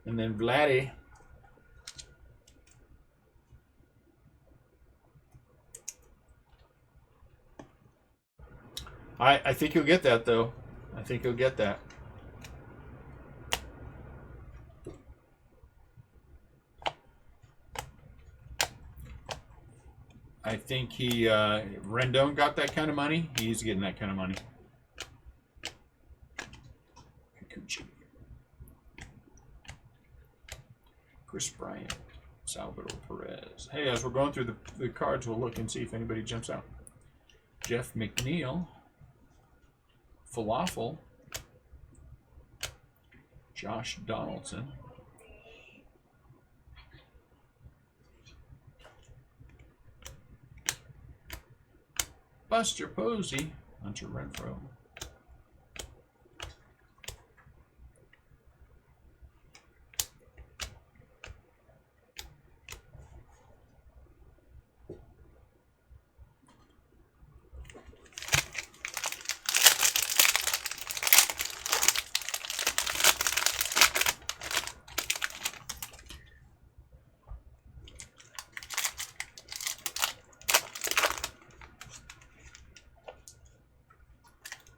And then Vladdy. I think he'll get that, though. I think he'll get that. I think Rendon got that kind of money. He's getting that kind of money. Chris Bryant, Salvador Perez. Hey, as we're going through the cards, we'll look and see if anybody jumps out. Jeff McNeil, Falafel, Josh Donaldson, Buster Posey, Hunter Renfroe,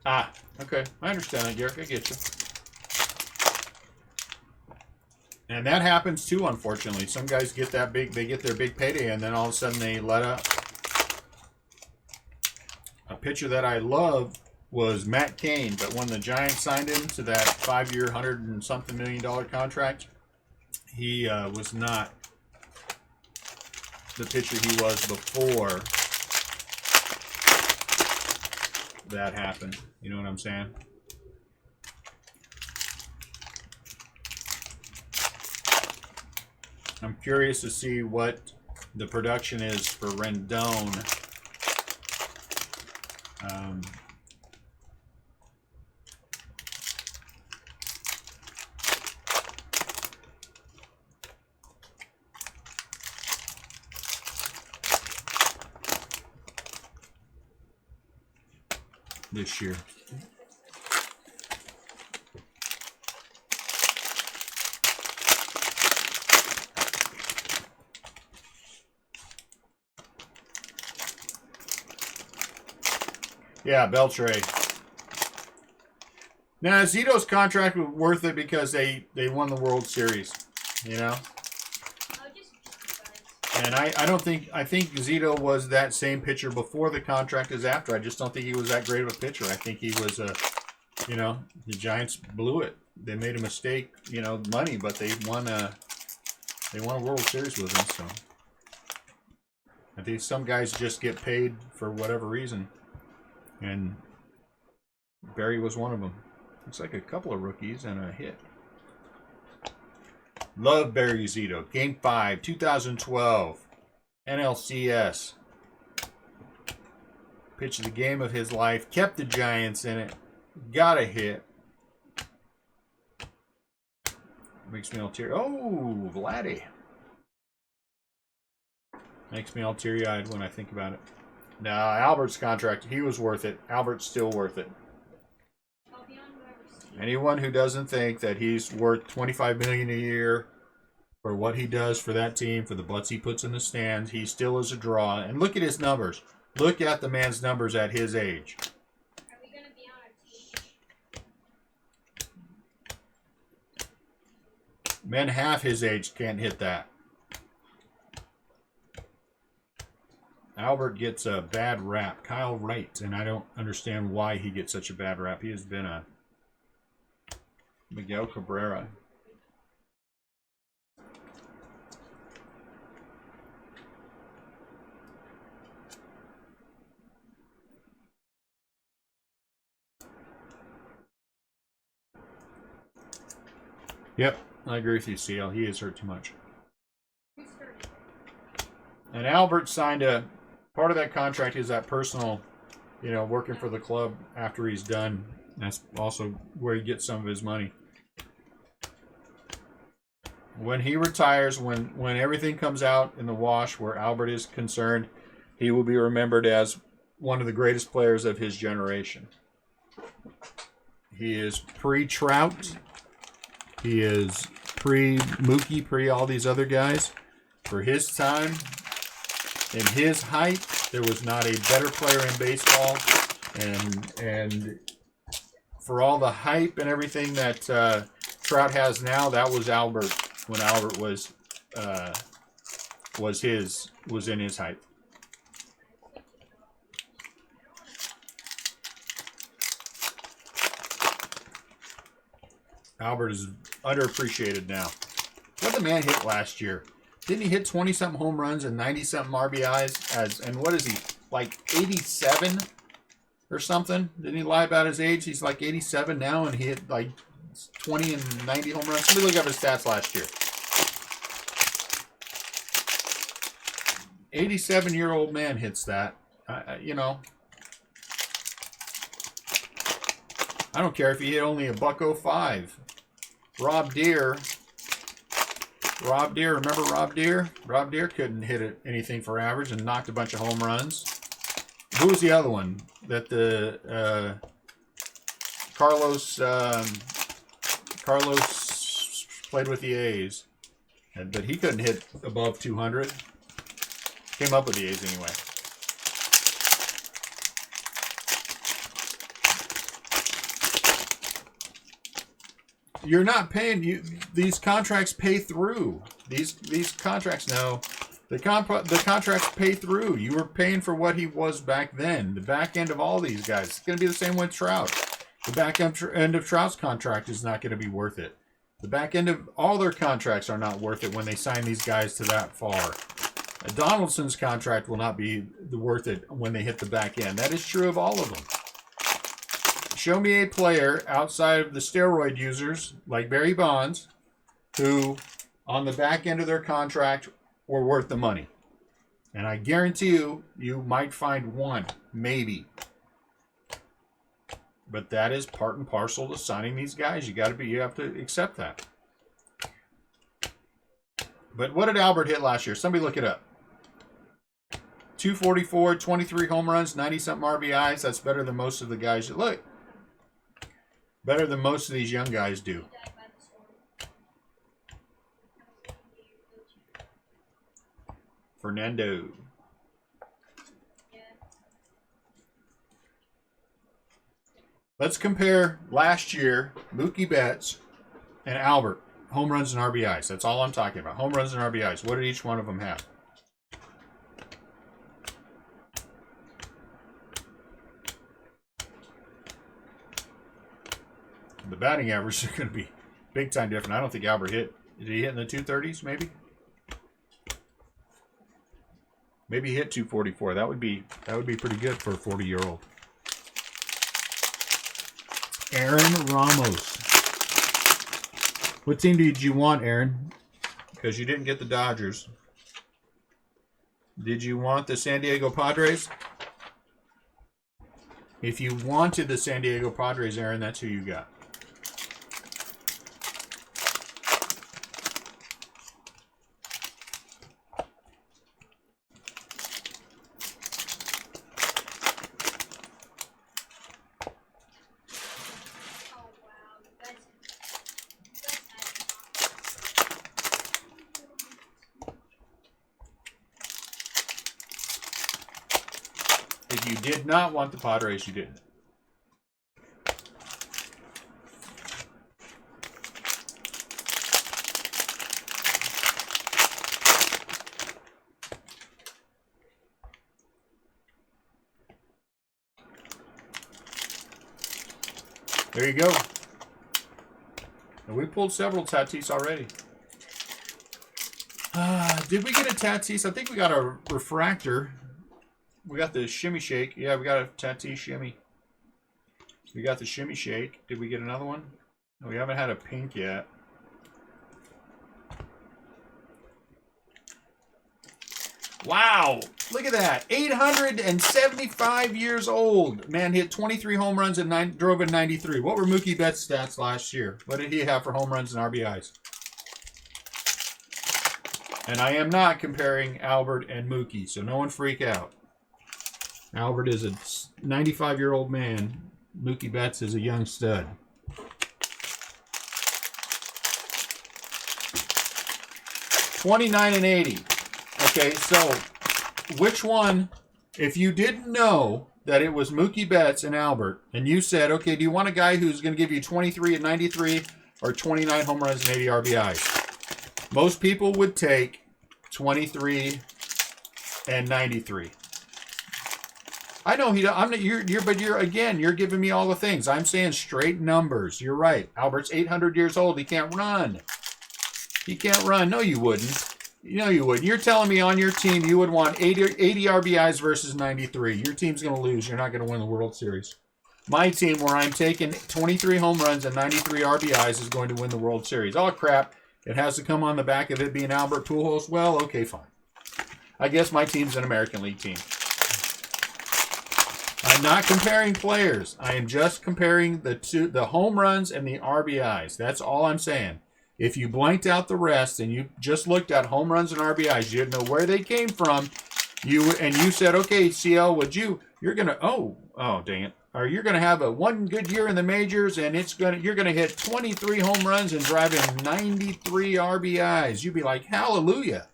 Ah, okay. I understand that, Garrick. I get you. And that happens too, unfortunately. Some guys get that big, they get their big payday, and then all of a sudden they let up. A pitcher that I love was Matt Cain, but when the Giants signed him to that 5-year, $100 and something million contract, he was not the pitcher he was before that happened. You know what I'm saying? I'm curious to see what the production is for Rendon. This year. Yeah, Beltray. Now, Zito's contract was worth it because they won the World Series, you know? And I don't think, I think Zito was that same pitcher before the contract as after. I just don't think he was that great of a pitcher. I think he was you know, the Giants blew it. They made a mistake, you know, money, but they won a World Series with him, so. I think some guys just get paid for whatever reason. And Barry was one of them. Looks like a couple of rookies and a hit. Love Barry Zito. Game 5, 2012. NLCS. Pitched the game of his life. Kept the Giants in it. Got a hit. Makes me all teary. Oh, Vladdy. Makes me all teary-eyed when I think about it. No, Albert's contract, he was worth it. Albert's still worth it. Anyone who doesn't think that he's worth $25 million a year for what he does for that team, for the butts he puts in the stands, he still is a draw. And look at his numbers. Look at the man's numbers at his age. Are we going to be on our team? Men half his age can't hit that. Albert gets a bad rap. Kyle Wright, and I don't understand why he gets such a bad rap. He has been a Miguel Cabrera. Yep, I agree with you, CL. He is hurt too much. And Albert signed a part of that contract is that personal, working for the club after he's done. That's also where he gets some of his money. When he retires, when everything comes out in the wash where Albert is concerned, he will be remembered as one of the greatest players of his generation. He is pre-Trout. He is pre-Mookie, pre all these other guys. For his time, in his height, there was not a better player in baseball. And for all the hype and everything that Trout has now, that was Albert when Albert was in his height. Albert is underappreciated now. What the man hit last year? Didn't he hit 20-something home runs and 90-something RBIs? And what is he, like 87 or something? Didn't he lie about his age? He's like 87 now, and he hit like 20 and 90 home runs. Let me look up his stats last year. 87-year-old man hits that. I don't care if he hit only $105. Rob Deere, remember Rob Deere? Rob Deere couldn't hit anything for average and knocked a bunch of home runs. Who was the other one that the Carlos played with the A's, but he couldn't hit above 200. Came up with the A's anyway. You're not paying these contracts pay through. These contracts the contracts pay through. You were paying for what he was back then. The back end of all these guys. It's going to be the same with Trout. The back end of Trout's contract is not going to be worth it. The back end of all their contracts are not worth it when they sign these guys to that far. Donaldson's contract will not be worth it when they hit the back end. That is true of all of them. Show me a player outside of the steroid users like Barry Bonds who, on the back end of their contract, were worth the money. And I guarantee you might find one, maybe. But that is part and parcel to signing these guys. You have to accept that. But what did Albert hit last year? Somebody look it up. 244, 23 home runs, 90-something RBIs. That's better than most of the guys. Look. Better than most of these young guys do. Fernando. Let's compare last year, Mookie Betts and Albert. Home runs and RBIs. That's all I'm talking about. Home runs and RBIs. What did each one of them have? The batting average is going to be big time different. I don't think Albert hit. Did he hit in the 230s, maybe? Maybe he hit 244. That would be pretty good for a 40-year-old. Aaron Ramos. What team did you want, Aaron? Because you didn't get the Dodgers. Did you want the San Diego Padres? If you wanted the San Diego Padres, Aaron, that's who you got. If you did not want the Padres, you didn't. There you go. And we pulled several Tatis already. Did we get a Tatis? I think we got a refractor. We got the shimmy shake. Yeah, we got a Tatis shimmy. We got the shimmy shake. Did we get another one? No, we haven't had a pink yet. Wow, look at that. 875 years old. Man hit 23 home runs and drove in 93. What were Mookie Betts' stats last year? What did he have for home runs and RBIs? And I am not comparing Albert and Mookie, so no one freak out. Albert is a 95-year-old man. Mookie Betts is a young stud. $29 and $80. Okay, so which one, if you didn't know that it was Mookie Betts and Albert, and you said, okay, do you want a guy who's going to give you 23 and 93 or 29 home runs and 80 RBIs? Most people would take 23 and 93. I know I'm not. You're giving me all the things. I'm saying straight numbers. You're right. Albert's 800 years old. He can't run. He can't run. No, you wouldn't. No, you wouldn't. You're telling me on your team you would want 80 RBIs versus 93. Your team's going to lose. You're not going to win the World Series. My team, where I'm taking 23 home runs and 93 RBIs, is going to win the World Series. Oh, crap. It has to come on the back of it being Albert Pujols. Well, okay, fine. I guess my team's an American League team. I'm not comparing players. I am just comparing the home runs and the RBIs. That's all I'm saying. If you blanked out the rest and you just looked at home runs and RBIs, you didn't know where they came from, you said, okay, CL, you're gonna dang it. Or you're gonna have one good year in the majors and you're gonna hit 23 home runs and drive in 93 RBIs. You'd be like, hallelujah.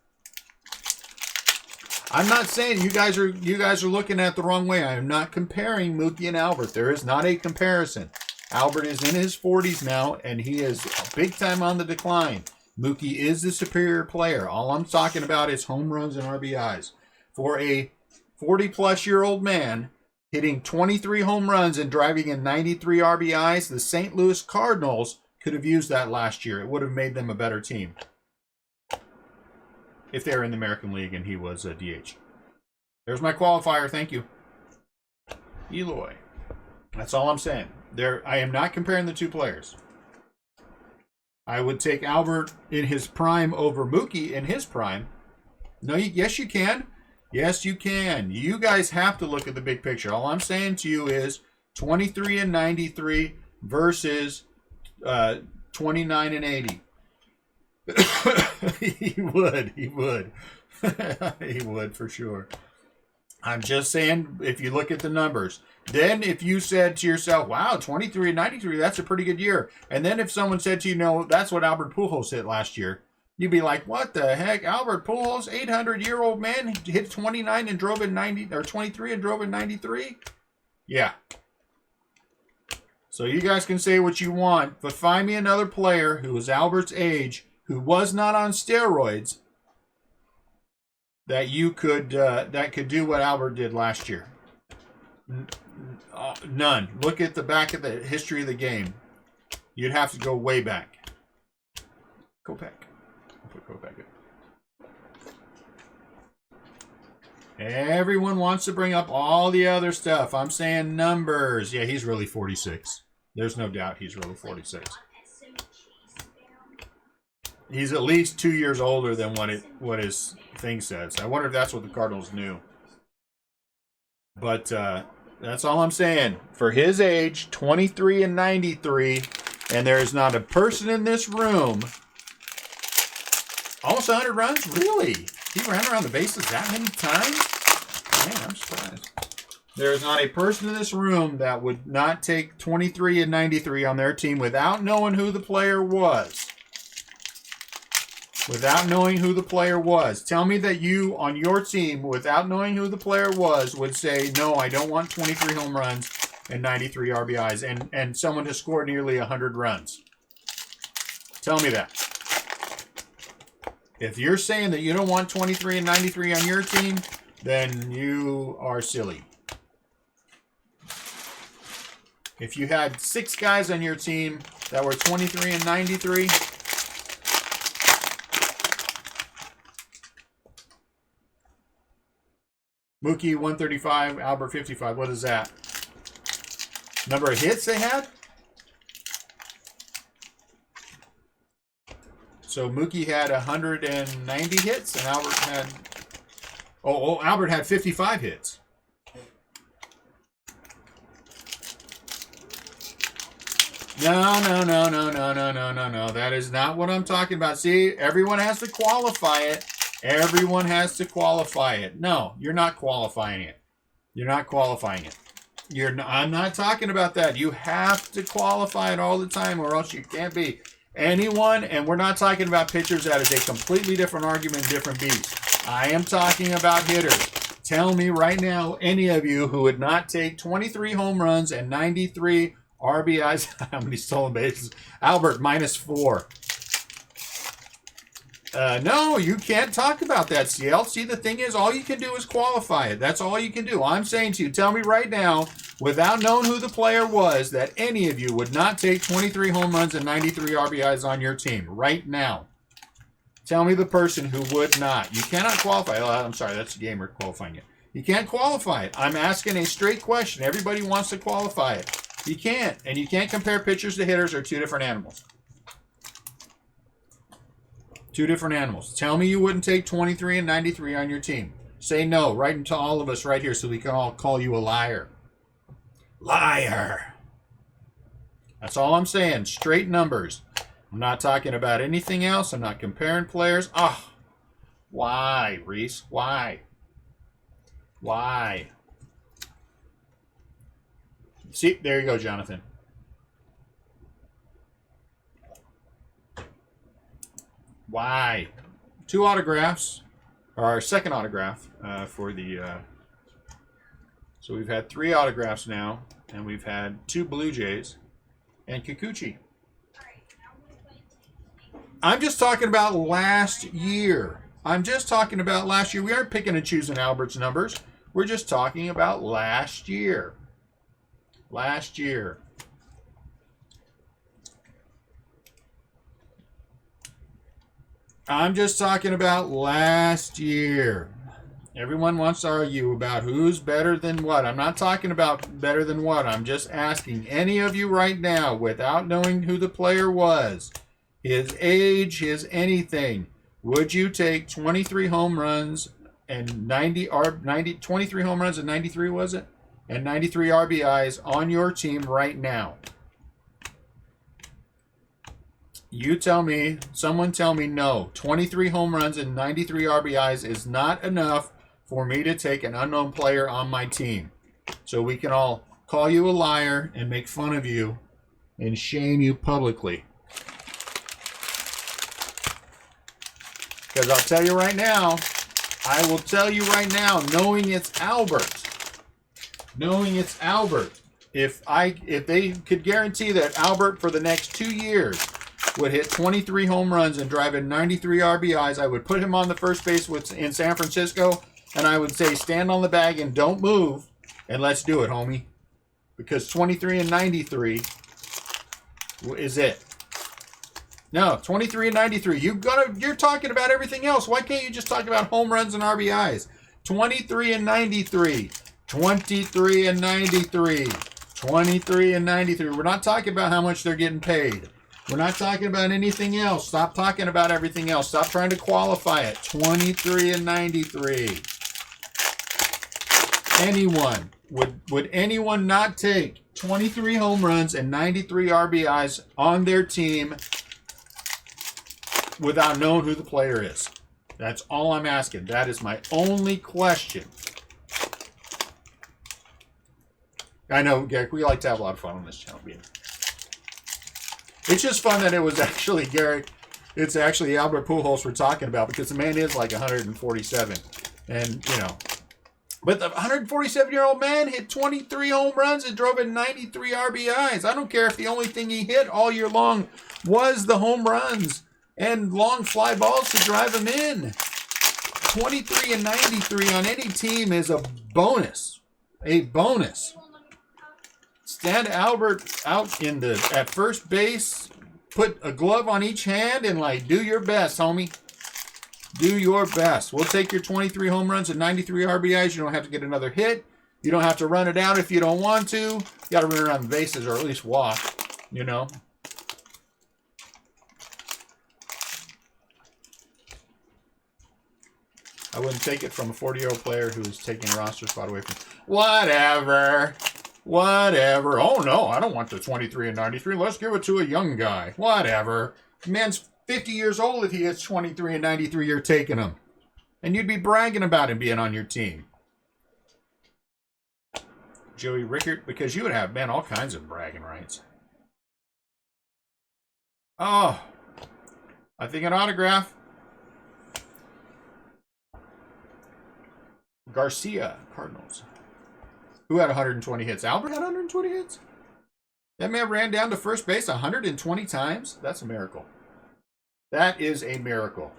I'm not saying you guys are looking at the wrong way. I am not comparing Mookie and Albert. There is not a comparison. Albert is in his 40s now, and he is big time on the decline. Mookie is the superior player. All I'm talking about is home runs and RBIs. For a 40-plus-year-old man hitting 23 home runs and driving in 93 RBIs, the St. Louis Cardinals could have used that last year. It would have made them a better team if they were in the American League and he was a DH. There's my qualifier. Thank you. Eloy. That's all I'm saying. I am not comparing the two players. I would take Albert in his prime over Mookie in his prime. No, yes, you can. Yes, you can. You guys have to look at the big picture. All I'm saying to you is 23 and 93 versus 29 and 80. He would. He would for sure. I'm just saying, if you look at the numbers, then if you said to yourself, wow, 23 and 93, that's a pretty good year. And then if someone said to you, no, that's what Albert Pujols hit last year, you'd be like, what the heck? Albert Pujols, 800-year-old man, hit 29 and drove in 90, or 23 and drove in 93? Yeah. So you guys can say what you want, but find me another player who was Albert's age, who was not on steroids, that you could that could do what Albert did last year. None. Look at the back of the history of the game. You'd have to go way back. Go back. I'll put go back in. Everyone wants to bring up all the other stuff. I'm saying numbers. Yeah, he's really 46. There's no doubt he's really 46. He's at least 2 years older than what his thing says. I wonder if that's what the Cardinals knew. But that's all I'm saying. For his age, 23 and 93, and there is not a person in this room. Almost 100 runs? Really? He ran around the bases that many times? Man, I'm surprised. There is not a person in this room that would not take 23 and 93 on their team without knowing who the player was. Without knowing who the player was. Tell me that you, on your team, without knowing who the player was, would say, no, I don't want 23 home runs and 93 RBIs and someone to score nearly 100 runs. Tell me that. If you're saying that you don't want 23 and 93 on your team, then you are silly. If you had 6 guys on your team that were 23 and 93, Mookie 135, Albert 55. What is that? Number of hits they had? So Mookie had 190 hits, and Albert had... Albert had 55 hits. No. That is not what I'm talking about. See, everyone has to qualify it. Everyone has to qualify it. No, you're not qualifying it. You're not qualifying it. I'm not talking about that. You have to qualify it all the time, or else you can't be anyone. And we're not talking about pitchers. That is a completely different argument, different beast. I am talking about hitters. Tell me right now, any of you who would not take 23 home runs and 93 RBIs. How many stolen bases? Albert, -4. No, you can't talk about that, CL. See, the thing is, all you can do is qualify it. That's all you can do. I'm saying to you, tell me right now, without knowing who the player was, that any of you would not take 23 home runs and 93 RBIs on your team right now. Tell me the person who would not. You cannot qualify. Oh, I'm sorry, that's the gamer qualifying it. You can't qualify it. I'm asking a straight question. Everybody wants to qualify it. You can't. And you can't compare pitchers to hitters. They're two different animals. Two different animals. Tell me you wouldn't take 23 and 93 on your team. Say no right into all of us right here so we can all call you a liar. Liar. That's all I'm saying. Straight numbers. I'm not talking about anything else. I'm not comparing players. Why, Reese? Why? Why? See, there you go, Jonathan. Why? 2 autographs. Or our second autograph for the... so we've had 3 autographs now. And we've had 2 Blue Jays. And Kikuchi. I'm just talking about last year. I'm just talking about last year. We aren't picking and choosing Albert's numbers. We're just talking about last year. Last year. I'm just talking about last year. Everyone wants to argue about who's better than what. I'm not talking about better than what. I'm just asking any of you right now, without knowing who the player was, his age, his anything, would you take 23 home runs and 23 home runs and 93, was it? And 93 RBIs on your team right now? You tell me, someone tell me no. 23 home runs and 93 RBIs is not enough for me to take an unknown player on my team. So we can all call you a liar and make fun of you and shame you publicly. Because I'll tell you right now, I will tell you right now, knowing it's Albert, if they could guarantee that Albert for the next 2 years would hit 23 home runs and drive in 93 RBIs, I would put him on the first base in San Francisco, and I would say, stand on the bag and don't move, and let's do it, homie. Because 23 and 93 is it. No, 23 and 93. You're talking about everything else. Why can't you just talk about home runs and RBIs? 23 and 93. 23 and 93. 23 and 93. We're not talking about how much they're getting paid. We're not talking about anything else. Stop talking about everything else. Stop trying to qualify it. 23 and 93. Anyone, would anyone not take 23 home runs and 93 RBIs on their team without knowing who the player is? That's all I'm asking. That is my only question. I know, Garrick, we like to have a lot of fun on this channel. It's just fun that it was actually Garrick. It's actually Albert Pujols we're talking about, because the man is like 147. And, you know. But the 147-year-old man hit 23 home runs and drove in 93 RBIs. I don't care if the only thing he hit all year long was the home runs and long fly balls to drive him in. 23 and 93 on any team is a bonus. A bonus. stand Albert out at first base, put a glove on each hand, and like do your best, homie. Do your best. We'll take your 23 home runs and 93 RBIs. You don't have to get another hit. You don't have to run it out if you don't want to. You got to run around the bases or at least walk, you know. I wouldn't take it from a 40-year-old player who's taking a roster spot away from. Whatever. Whatever. Oh, no, I don't want the 23 and 93. Let's give it to a young guy. Whatever. The man's 50 years old if he hits 23 and 93. You're taking him. And you'd be bragging about him being on your team. Joey Rickert, because you would have, man, all kinds of bragging rights. Oh. I think an autograph. Garcia, Cardinals. Who had 120 hits? Albert had 120 hits? That man ran down to first base 120 times? That's a miracle. That is a miracle.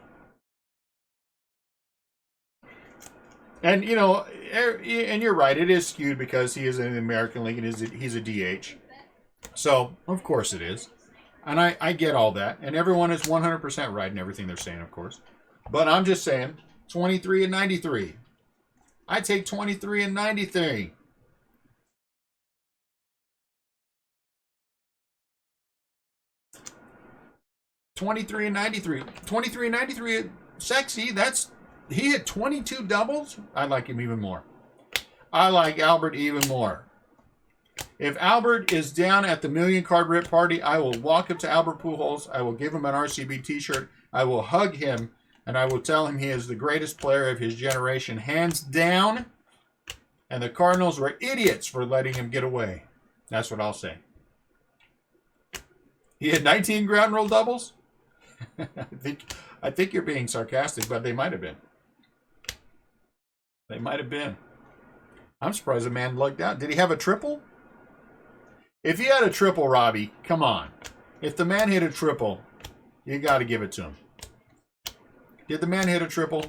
And, you know, and you're right, it is skewed because he is in the American League and he's a DH. So, of course it is. And I get all that. And everyone is 100% right in everything they're saying, of course. But I'm just saying, 23 and 93. I take 23 and 93. $23 and $93. $23 and $93, sexy. He hit 22 doubles. I like him even more. I like Albert even more. If Albert is down at the million card rip party, I will walk up to Albert Pujols. I will give him an RCB t-shirt. I will hug him, and I will tell him he is the greatest player of his generation, hands down. And the Cardinals were idiots for letting him get away. That's what I'll say. He had 19 ground rule doubles. I think you're being sarcastic, but they might have been. They might have been. I'm surprised the man lugged out. Did he have a triple? If he had a triple, Robbie, come on. If the man hit a triple, you got to give it to him. Did the man hit a triple?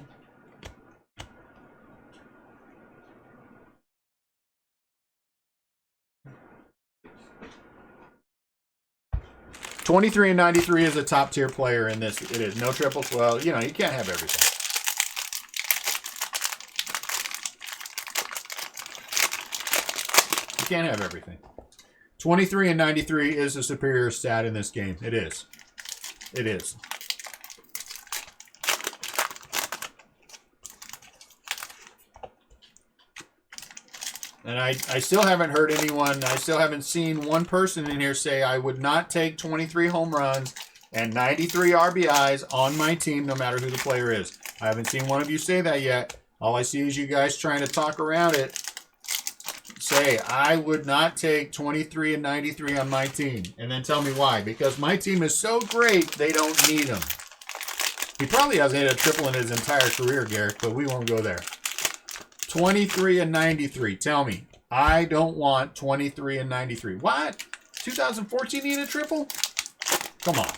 $23 and $93 is a top tier player in this. It is no triples. Well, you know, you can't have everything. You can't have everything. 23 and 93 is a superior stat in this game. It is. It is. And I still haven't heard anyone, I still haven't seen one person in here say I would not take 23 home runs and 93 RBIs on my team no matter who the player is. I haven't seen one of you say that yet. All I see is you guys trying to talk around it. Say, I would not take 23 and 93 on my team. And then tell me why. Because my team is so great, they don't need him. He probably hasn't hit a triple in his entire career, Garrett, but we won't go there. 23 and 93. Tell me. I don't want 23 and 93. What? 2014 he hit a triple? Come on.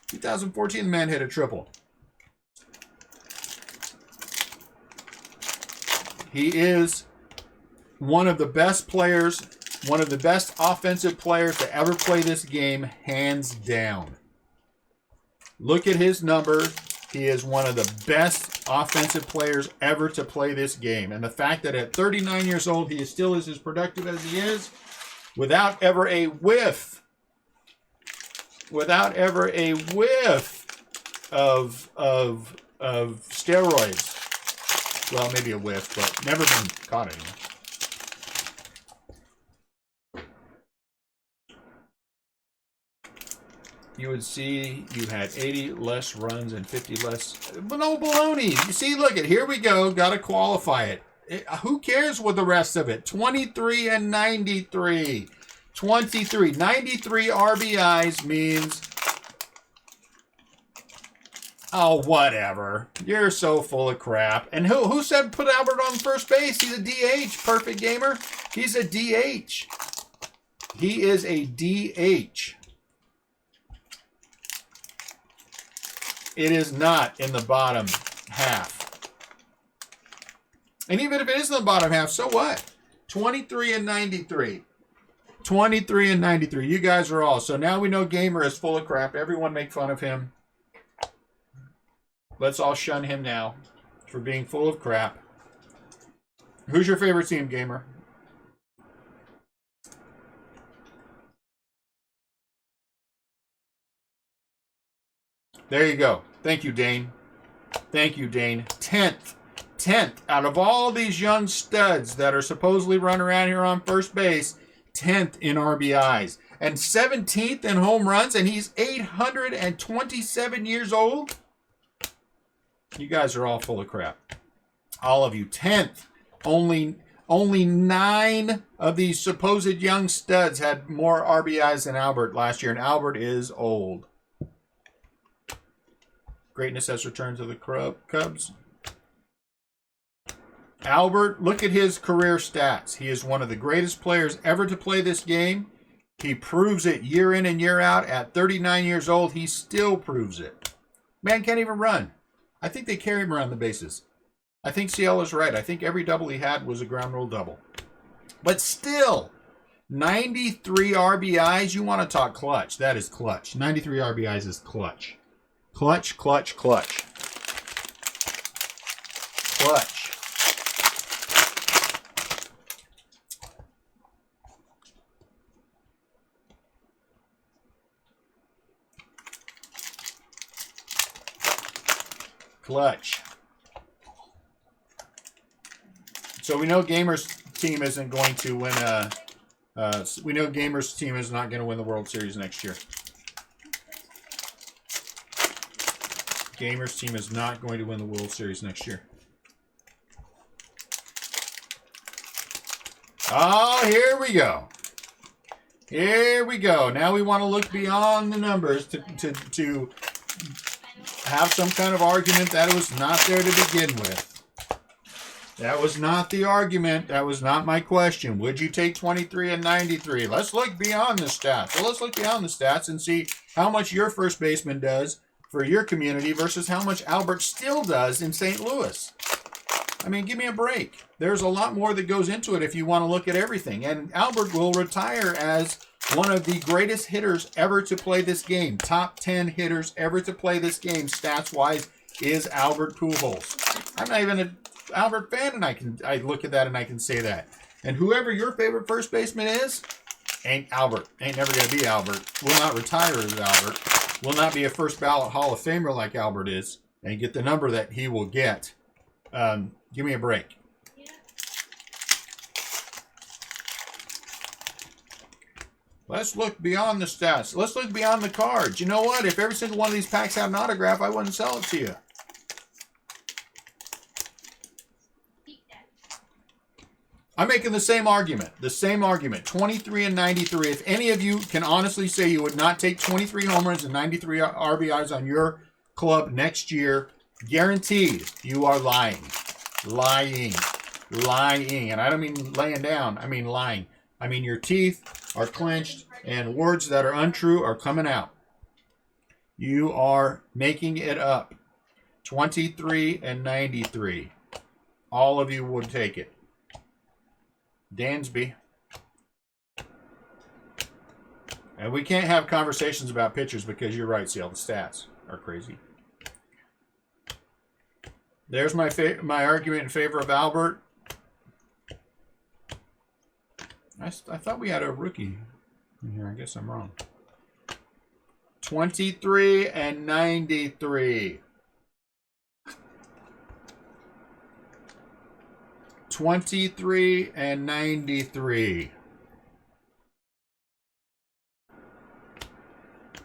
2014 the man hit a triple. He is one of the best players, one of the best offensive players to ever play this game, hands down. Look at his numbers. He is one of the best offensive players ever to play this game. And the fact that at 39 years old, he is still as productive as he is, without ever a whiff, of steroids. Well, maybe a whiff, but never been caught anymore. You would see you had 80 less runs and 50 less. But no baloney. You see, look at here we go. Got to qualify it. Who cares with the rest of it? 23 and 93. 23. 93 RBIs means. Oh, whatever. You're so full of crap. And who said put Albert on first base? He's a DH. Perfect gamer. He's a DH. He is a DH. It is not in the bottom half. And even if it is in the bottom half, so what? 23 and 93. 23 and 93. You guys are all. So now we know Gamer is full of crap. Everyone make fun of him. Let's all shun him now for being full of crap. Who's your favorite team, Gamer? There you go. Thank you, Dane. Thank you, Dane. 10th. 10th. Out of all these young studs that are supposedly running around here on first base, 10th in RBIs. And 17th in home runs, and he's 827 years old? You guys are all full of crap. All of you. 10th. Only 9 of these supposed young studs had more RBIs than Albert last year, and Albert is old. Greatness has returned to the Cubs. Albert, look at his career stats. He is one of the greatest players ever to play this game. He proves it year in and year out. At 39 years old, he still proves it. Man can't even run. I think they carry him around the bases. I think CL is right. I think every double he had was a ground rule double. But still, 93 RBIs. You want to talk clutch. That is clutch. 93 RBIs is clutch. Clutch, clutch, clutch. Clutch. Clutch. So we know Gamer's team isn't going to win we know Gamer's team is not going to win the World Series next year. Gamer's team is not going to win the World Series next year. Oh, here we go. Here we go. Now we want to look beyond the numbers to have some kind of argument that was not there to begin with. That was not the argument. That was not my question. Would you take 23 and 93? Let's look beyond the stats. So let's look beyond the stats and see how much your first baseman does for your community versus how much Albert still does in St. Louis. I mean, give me a break. There's a lot more that goes into it if you want to look at everything. And Albert will retire as one of the greatest hitters ever to play this game. Top 10 hitters ever to play this game, stats-wise, is Albert Pujols. I'm not even an Albert fan, and I look at that and I can say that. And whoever your favorite first baseman is, ain't Albert. Ain't never going to be Albert. Will not retire as Albert. Will not be a first ballot Hall of Famer like Albert is, and get the number that he will get. Give me a break. Yeah. Let's look beyond the stats. Let's look beyond the cards. You know what? If every single one of these packs had an autograph, I wouldn't sell it to you. I'm making the same argument. The same argument. 23 and 93. If any of you can honestly say you would not take 23 home runs and 93 RBIs on your club next year, guaranteed, you are lying. Lying. Lying. And I don't mean laying down. I mean lying. I mean your teeth are clenched and words that are untrue are coming out. You are making it up. 23 and 93. All of you would take it. Dansby. And we can't have conversations about pitchers because you're right, see, all the stats are crazy. There's my argument in favor of Albert. I thought we had a rookie in here. I guess I'm wrong. 23 and 93. 23 and 93.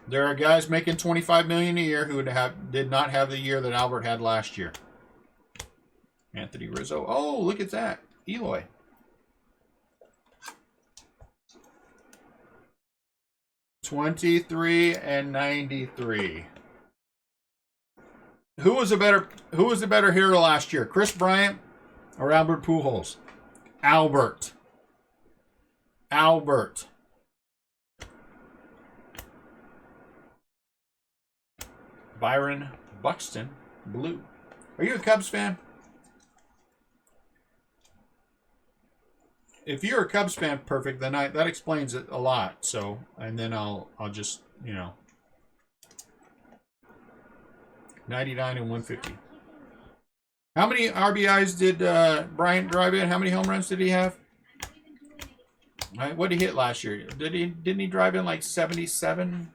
There are guys making $25 million a year who did not have the year that Albert had last year. Anthony Rizzo. Oh, look at that. Eloy. $23 and 93. Who was a better hero last year? Chris Bryant or Albert Pujols? Albert. Albert. Byron Buxton, blue. Are you a Cubs fan? if you're a Cubs fan, perfect. Then that explains it a lot. So, and then I'll just, you know, 99 and 150. How many RBIs did Bryant drive in? How many home runs did he have? Right, what did he hit last year? Didn't he drive in like 77?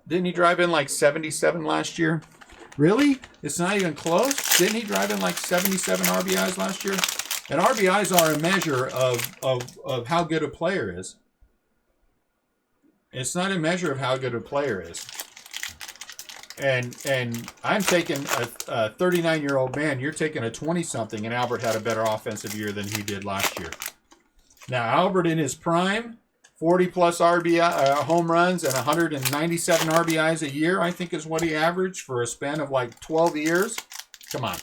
Didn't he drive in like 77 last year? Really? It's not even close? Didn't he drive in like 77 RBIs last year? And RBIs are a measure of how good a player is. It's not a measure of how good a player is. And I'm taking a 39-year-old man. You're taking a 20-something, and Albert had a better offensive year than he did last year. Now, Albert in his prime, 40-plus RBI home runs and 197 RBIs a year, I think is what he averaged for a span of like 12 years. Come on.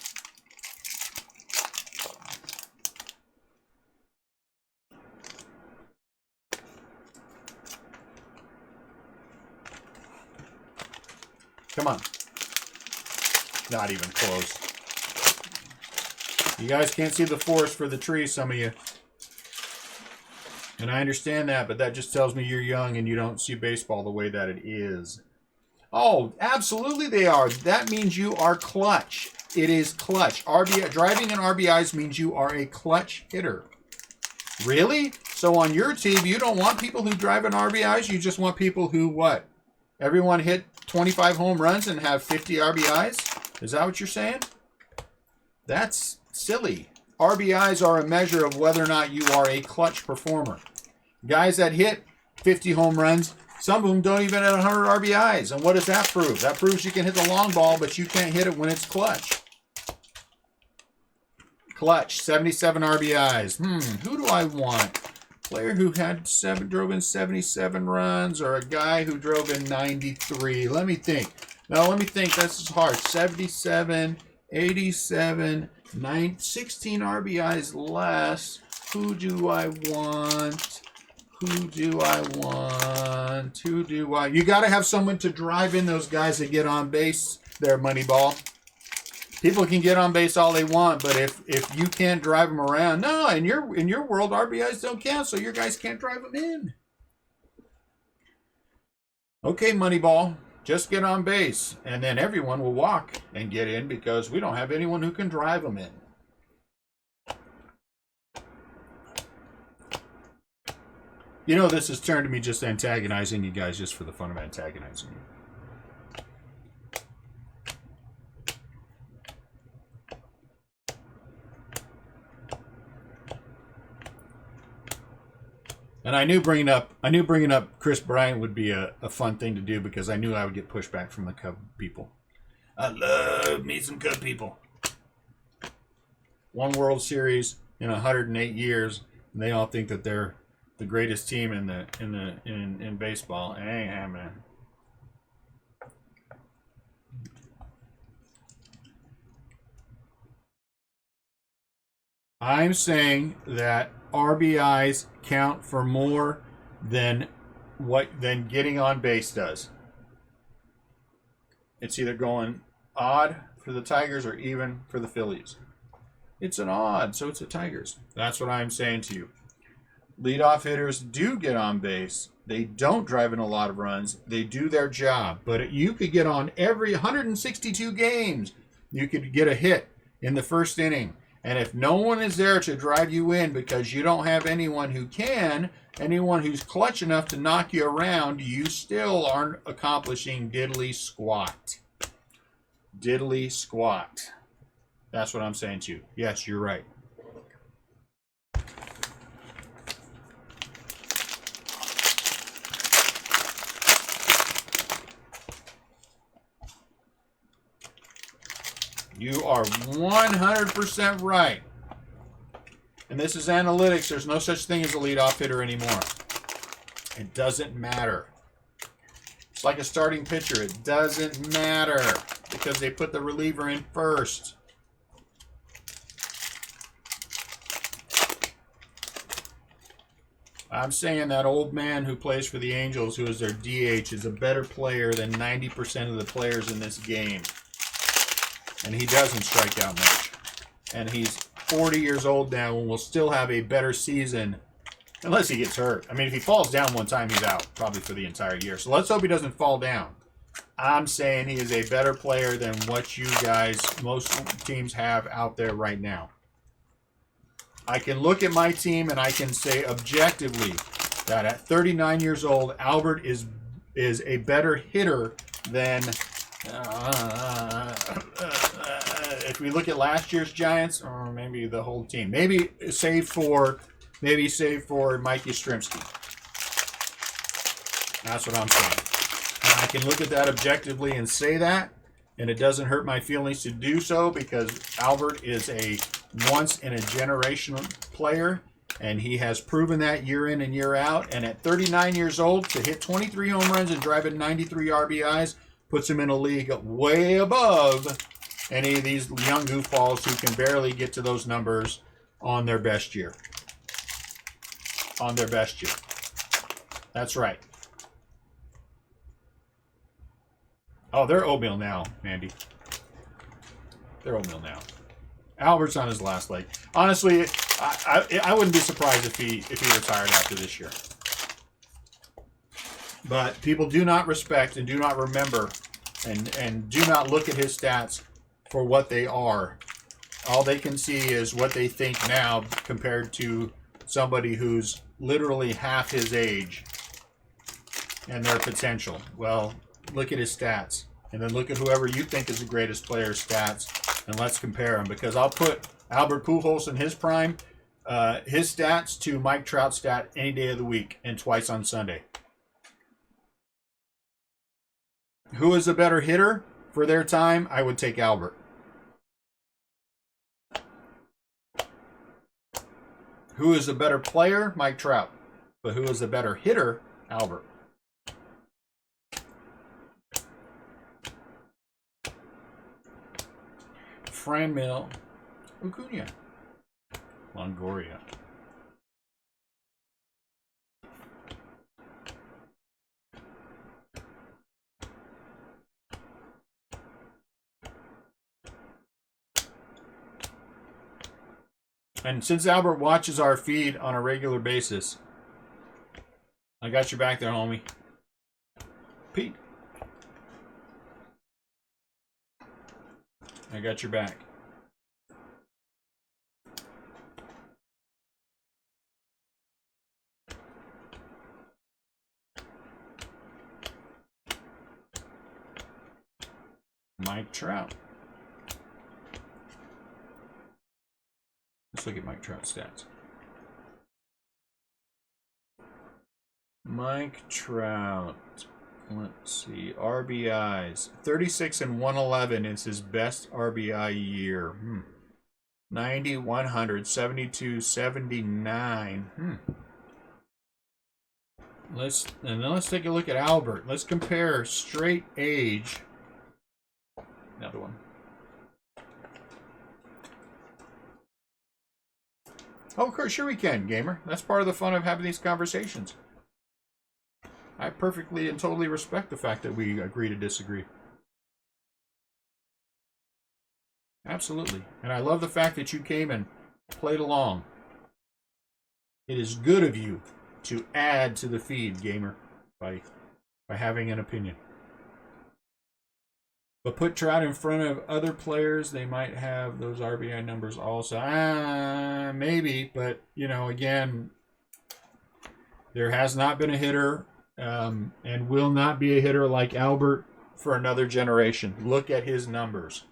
Come on. Not even close. You guys can't see the forest for the trees, some of you. And I understand that, but that just tells me you're young and you don't see baseball the way that it is. Oh, absolutely they are. That means you are clutch. It is clutch. RBI, driving in RBIs means you are a clutch hitter. Really? So on your team, you don't want people who drive in RBIs? You just want people who what? Everyone hit 25 home runs and have 50 RBIs? Is that what you're saying? That's silly. RBIs are a measure of whether or not you are a clutch performer. Guys that hit 50 home runs, some of them don't even hit 100 RBIs. And what does that prove? That proves you can hit the long ball, but you can't hit it when it's clutch. Clutch, 77 RBIs. Who do I want? Player who had drove in 77 runs, or a guy who drove in 93? Let me think. No, let me think. This is hard. 77, 87, 16 RBIs less. Who do I want? Who do I want? Who do I? You got to have someone to drive in those guys that get on base there, Moneyball. People can get on base all they want, but if you can't drive them around, no, in your world, RBIs don't count, so your guys can't drive them in. Okay, Moneyball, just get on base, and then everyone will walk and get in because we don't have anyone who can drive them in. You know, this has turned to me just antagonizing you guys just for the fun of antagonizing you. And I knew bringing up Chris Bryant would be a fun thing to do because I knew I would get pushback from the Cub people. I love me some Cub people. One World Series in 108 years, and they all think that they're the greatest team in baseball. It ain't happening. I'm saying that RBIs count for more than getting on base does. It's either going odd for the Tigers or even for the Phillies. It's an odd, so it's the Tigers. That's what I'm saying to you. Leadoff hitters do get on base. They don't drive in a lot of runs. They do their job. But you could get on every 162 games. You could get a hit in the first inning. And if no one is there to drive you in because you don't have anyone who can, anyone who's clutch enough to knock you around, you still aren't accomplishing diddly squat. Diddly squat. That's what I'm saying to you. Yes, you're right. You are 100% right. And this is analytics. There's no such thing as a leadoff hitter anymore. It doesn't matter. It's like a starting pitcher. It doesn't matter because they put the reliever in first. I'm saying that old man who plays for the Angels, who is their DH, is a better player than 90% of the players in this game. And he doesn't strike out much. And he's 40 years old now and will still have a better season unless he gets hurt. I mean, if he falls down one time, he's out probably for the entire year. So let's hope he doesn't fall down. I'm saying he is a better player than what you guys, most teams have out there right now. I can look at my team and I can say objectively that at 39 years old, Albert is a better hitter than if we look at last year's Giants, or maybe the whole team. Maybe save for Mikey Yastrzemski. That's what I'm saying. And I can look at that objectively and say that, and it doesn't hurt my feelings to do so because Albert is a once-in-a-generation player, and he has proven that year in and year out. And at 39 years old, to hit 23 home runs and drive in 93 RBIs puts him in a league way above any of these young goofballs who can barely get to those numbers on their best year. On their best year. That's right. Oh, they're oatmeal now, Mandy. They're oatmeal now. Albert's on his last leg. Honestly, I wouldn't be surprised if he retired after this year. But people do not respect and do not remember and do not look at his stats for what they are. All they can see is what they think now compared to somebody who's literally half his age and their potential. Well, look at his stats. And then look at whoever you think is the greatest player's stats, and let's compare them. Because I'll put Albert Pujols in his prime, his stats to Mike Trout's stat any day of the week and twice on Sunday. Who is a better hitter for their time? I would take Albert. Who is a better player? Mike Trout. But who is a better hitter? Albert. Franmil Acuna. Longoria. And since Albert watches our feed on a regular basis, I got your back there, homie. Pete. I got your back. Mike Trout. Let's look at Mike Trout's stats. Mike Trout. Let's see. RBIs. 36 and 111 is his best RBI year. 90, 100, 72, 79. Let's take a look at Albert. Let's compare straight age. Another one. Oh, of course, sure we can, gamer. That's part of the fun of having these conversations. I perfectly and totally respect the fact that we agree to disagree. Absolutely. And I love the fact that you came and played along. It is good of you to add to the feed, gamer, by having an opinion. But put Trout in front of other players, they might have those RBI numbers also. Maybe, but, you know, again, there has not been a hitter and will not be a hitter like Albert for another generation. Look at his numbers.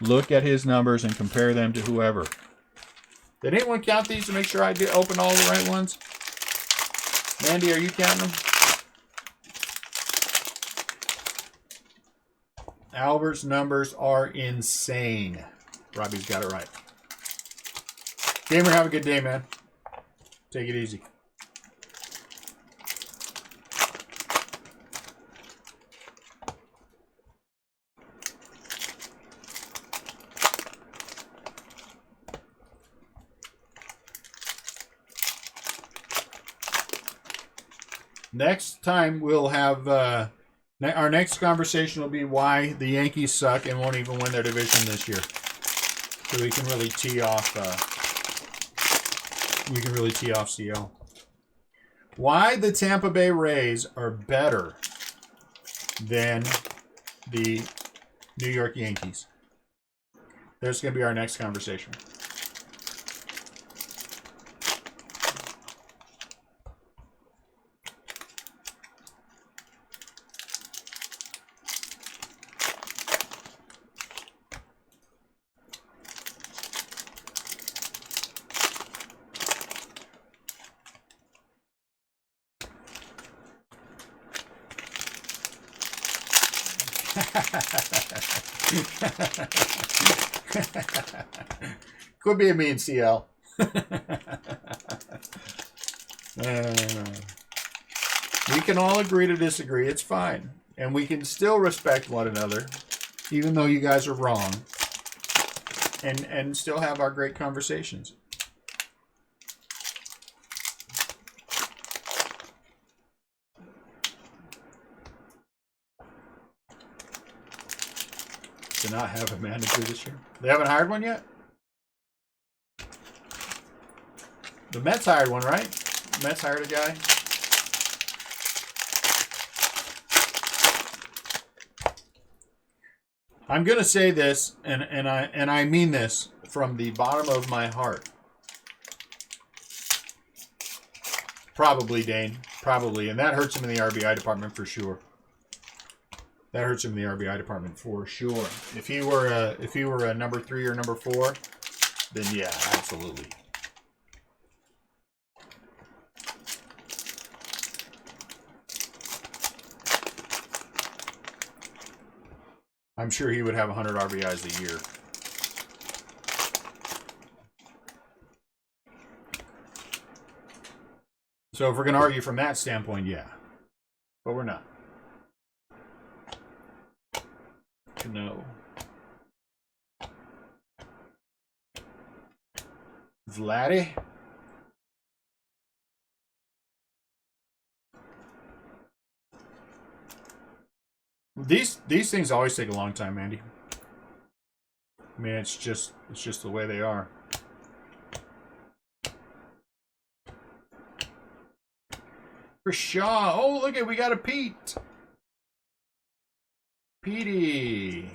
Look at his numbers and compare them to whoever. Did anyone count these to make sure I did open all the right ones? Mandy, are you counting them? Albert's numbers are insane. Robbie's got it right. Gamer, have a good day, man. Take it easy. Next time we'll have our next conversation will be why the Yankees suck and won't even win their division this year. So we can really tee off. We can really tee off CL. Why the Tampa Bay Rays are better than the New York Yankees. There's going to be our next conversation. Could be a mean CL. We can all agree to disagree. It's fine. And we can still respect one another, even though you guys are wrong. And still have our great conversations. To not have a manager this year. They haven't hired one yet? The Mets hired one, right? The Mets hired a guy. I'm gonna say this, and I mean this from the bottom of my heart. Probably, Dane. Probably, and that hurts him in the RBI department for sure. That hurts him in the RBI department for sure. If he were a number 3 or number 4, then yeah, absolutely. I'm sure he would have 100 RBIs a year. So if we're going to argue from that standpoint, yeah. But we're not. No. Vladdy? These things always take a long time, Andy. I mean, it's just the way they are. For Shaw. Oh, look at, we got a Pete. Petey.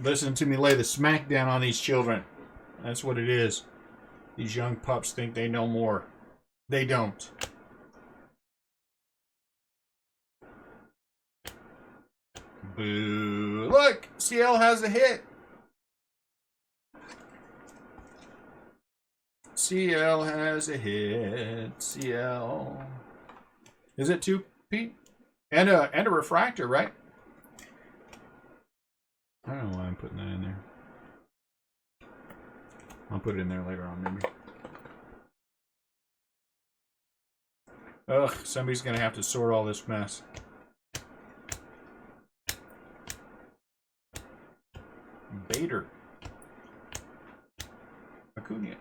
Listen to me lay the smack down on these children. That's what it is. These young pups think they know more. They don't. Boo. Look, CL has a hit. CL has a hit. CL. Is it 2, Pete? And a refractor, right? I don't know why I'm putting that in there. I'll put it in there later on, maybe. Ugh, somebody's gonna have to sort all this mess. Bader. Acuna.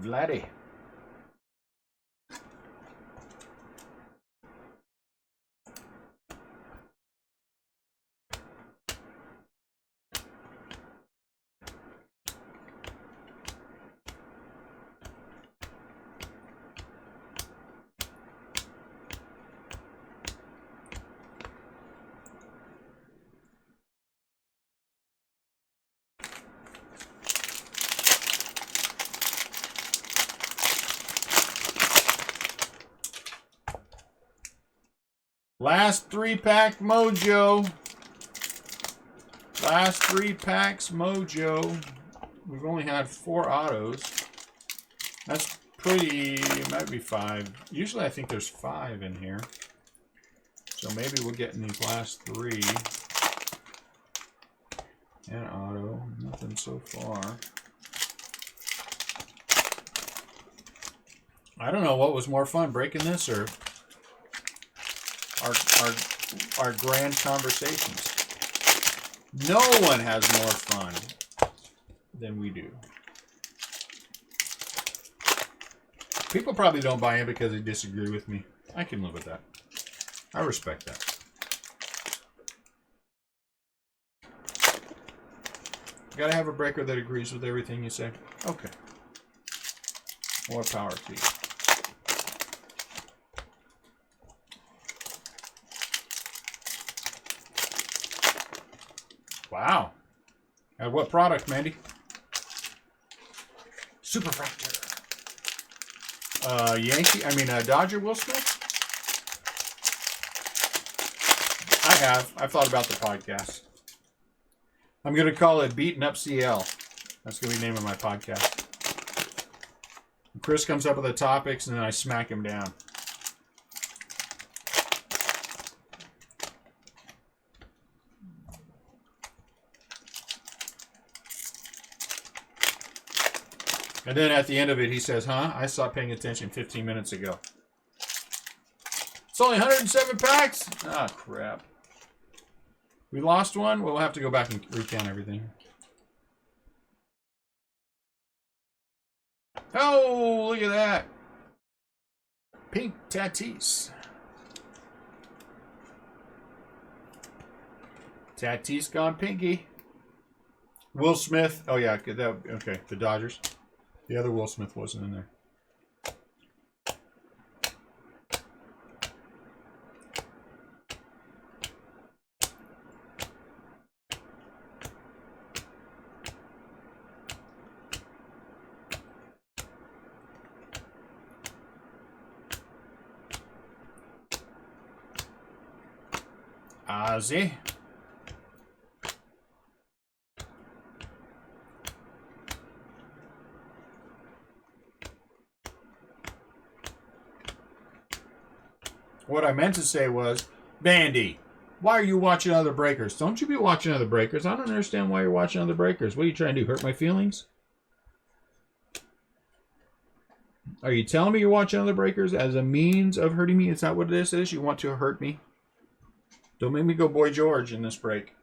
Vladdy. Last 3-pack mojo. Last 3 packs mojo. We've only had 4 autos. That's pretty, might be 5. Usually I think there's 5 in here. So maybe we'll get in these last 3. And auto, nothing so far. I don't know what was more fun, breaking this or our our grand conversations. No one has more fun than we do. People probably don't buy in because they disagree with me. I can live with that. I respect that. You gotta have a breaker that agrees with everything you say. Okay. More power to you. Wow. At what product, Mandy? Superfractor. Dodger Will Smith? I've thought about the podcast. I'm going to call it Beaten Up CL. That's going to be the name of my podcast. Chris comes up with the topics and then I smack him down. And then at the end of it, he says, huh? I stopped paying attention 15 minutes ago. It's only 107 packs? Ah, crap. We lost one? Well, we'll have to go back and recount everything. Oh, look at that. Pink Tatis. Tatis gone pinky. Will Smith. Oh, yeah. Okay, the Dodgers. The other Will Smith wasn't in there. Ozzy. What I meant to say was, Bandy, why are you watching other breakers? Don't you be watching other breakers. I don't understand why you're watching other breakers. What are you trying to do? Hurt my feelings? Are you telling me you're watching other breakers as a means of hurting me? Is that what this is? You want to hurt me? Don't make me go Boy George in this break.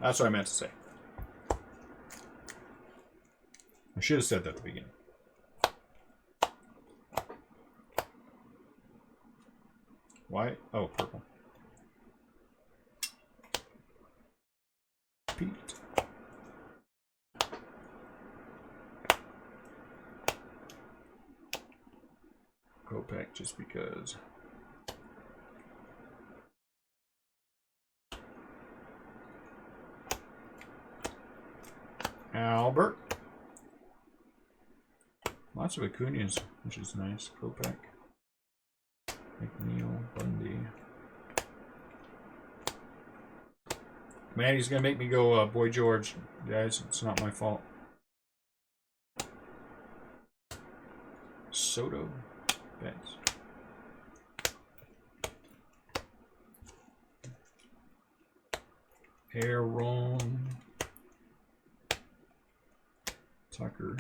That's what I meant to say. I should have said that at the beginning. Why? Oh, purple. Pete. Kopech just because. Albert. Lots of Acuñas, which is nice. Kopech. McNeil. Bundy. Man, he's going to make me go Boy George. Guys, it's not my fault. Soto. Betts. Aaron. Tucker.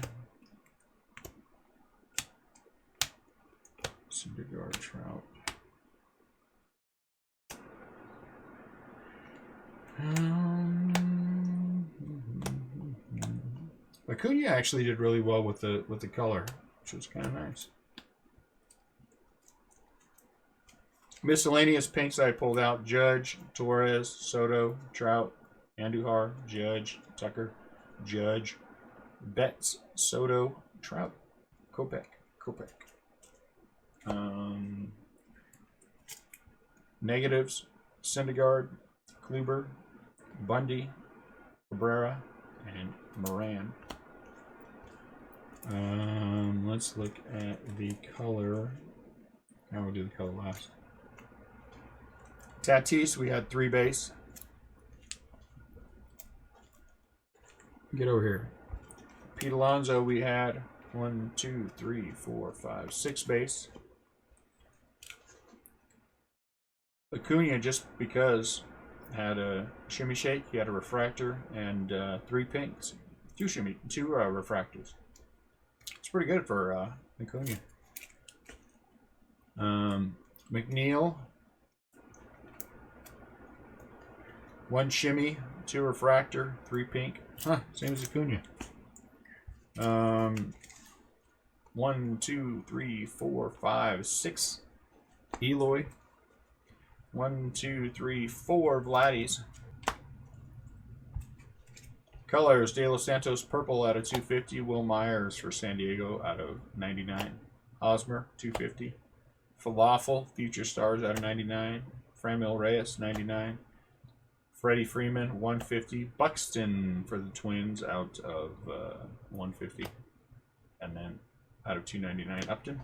Syndergaard, Trout. Acuña actually did really well with the color, which was kind of nice. Miscellaneous pinks I pulled out: Judge, Torres, Soto, Trout, Andujar, Judge, Tucker, Judge, Betts, Soto, Trout, Kopech. Negatives: Syndergaard, Kluber, Bundy, Cabrera, and Moran. Let's look at the color. Now we'll do the color last. Tatis, we had 3 base. Get over here. Pete Alonso, we had 1, 2, 3, 4, 5, 6 base. Acuña, just because, had a shimmy shake, he had a refractor, and 3 pinks. 2 refractors. It's pretty good for Acuna. McNeil. 1 shimmy, 2 refractor, 3 pink. Huh, same as Acuna. 1, 2, 3, 4, 5, 6 Eloy. 1, 2, 3, 4 Vladdies. Colors: De Los Santos purple out of 250. Will Myers for San Diego out of 99. Hosmer 250. Falafel Future Stars out of 99. Franmil Reyes 99. Freddie Freeman 150. Buxton for the Twins out of 150. And then out of 299 Upton.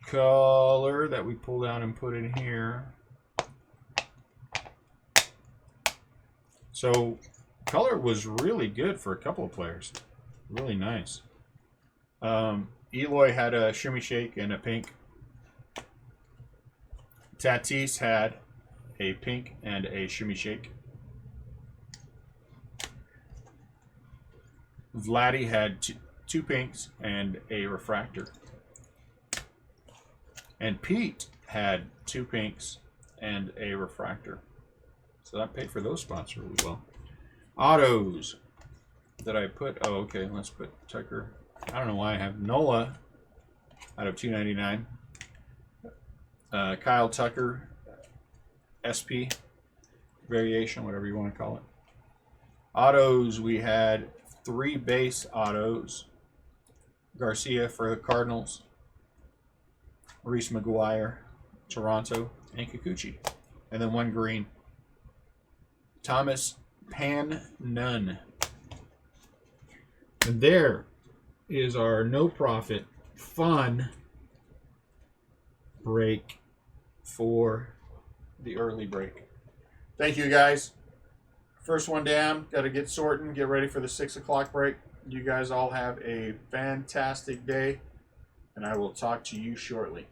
Color that we pulled out and put in here. So color was really good for a couple of players. Really nice. Eloy had a shimmy shake and a pink. Tatis had a pink and a shimmy shake. Vladdy had two pinks and a refractor. And Pete had 2 pinks and a refractor. So that paid for those spots really well. Autos that I put. Oh, okay. Let's put Tucker. I don't know why I have Nola out of 299. Kyle Tucker, SP variation, whatever you want to call it. Autos, we had 3 base autos. Garcia for the Cardinals. Reese McGuire, Toronto, and Kikuchi. And then 1 green. Thomas Pan Nunn. And there is our no profit fun break for the early break. Thank you guys. First one down. Got to get sorting. Get ready for the 6 o'clock break. You guys all have a fantastic day, and I will talk to you shortly.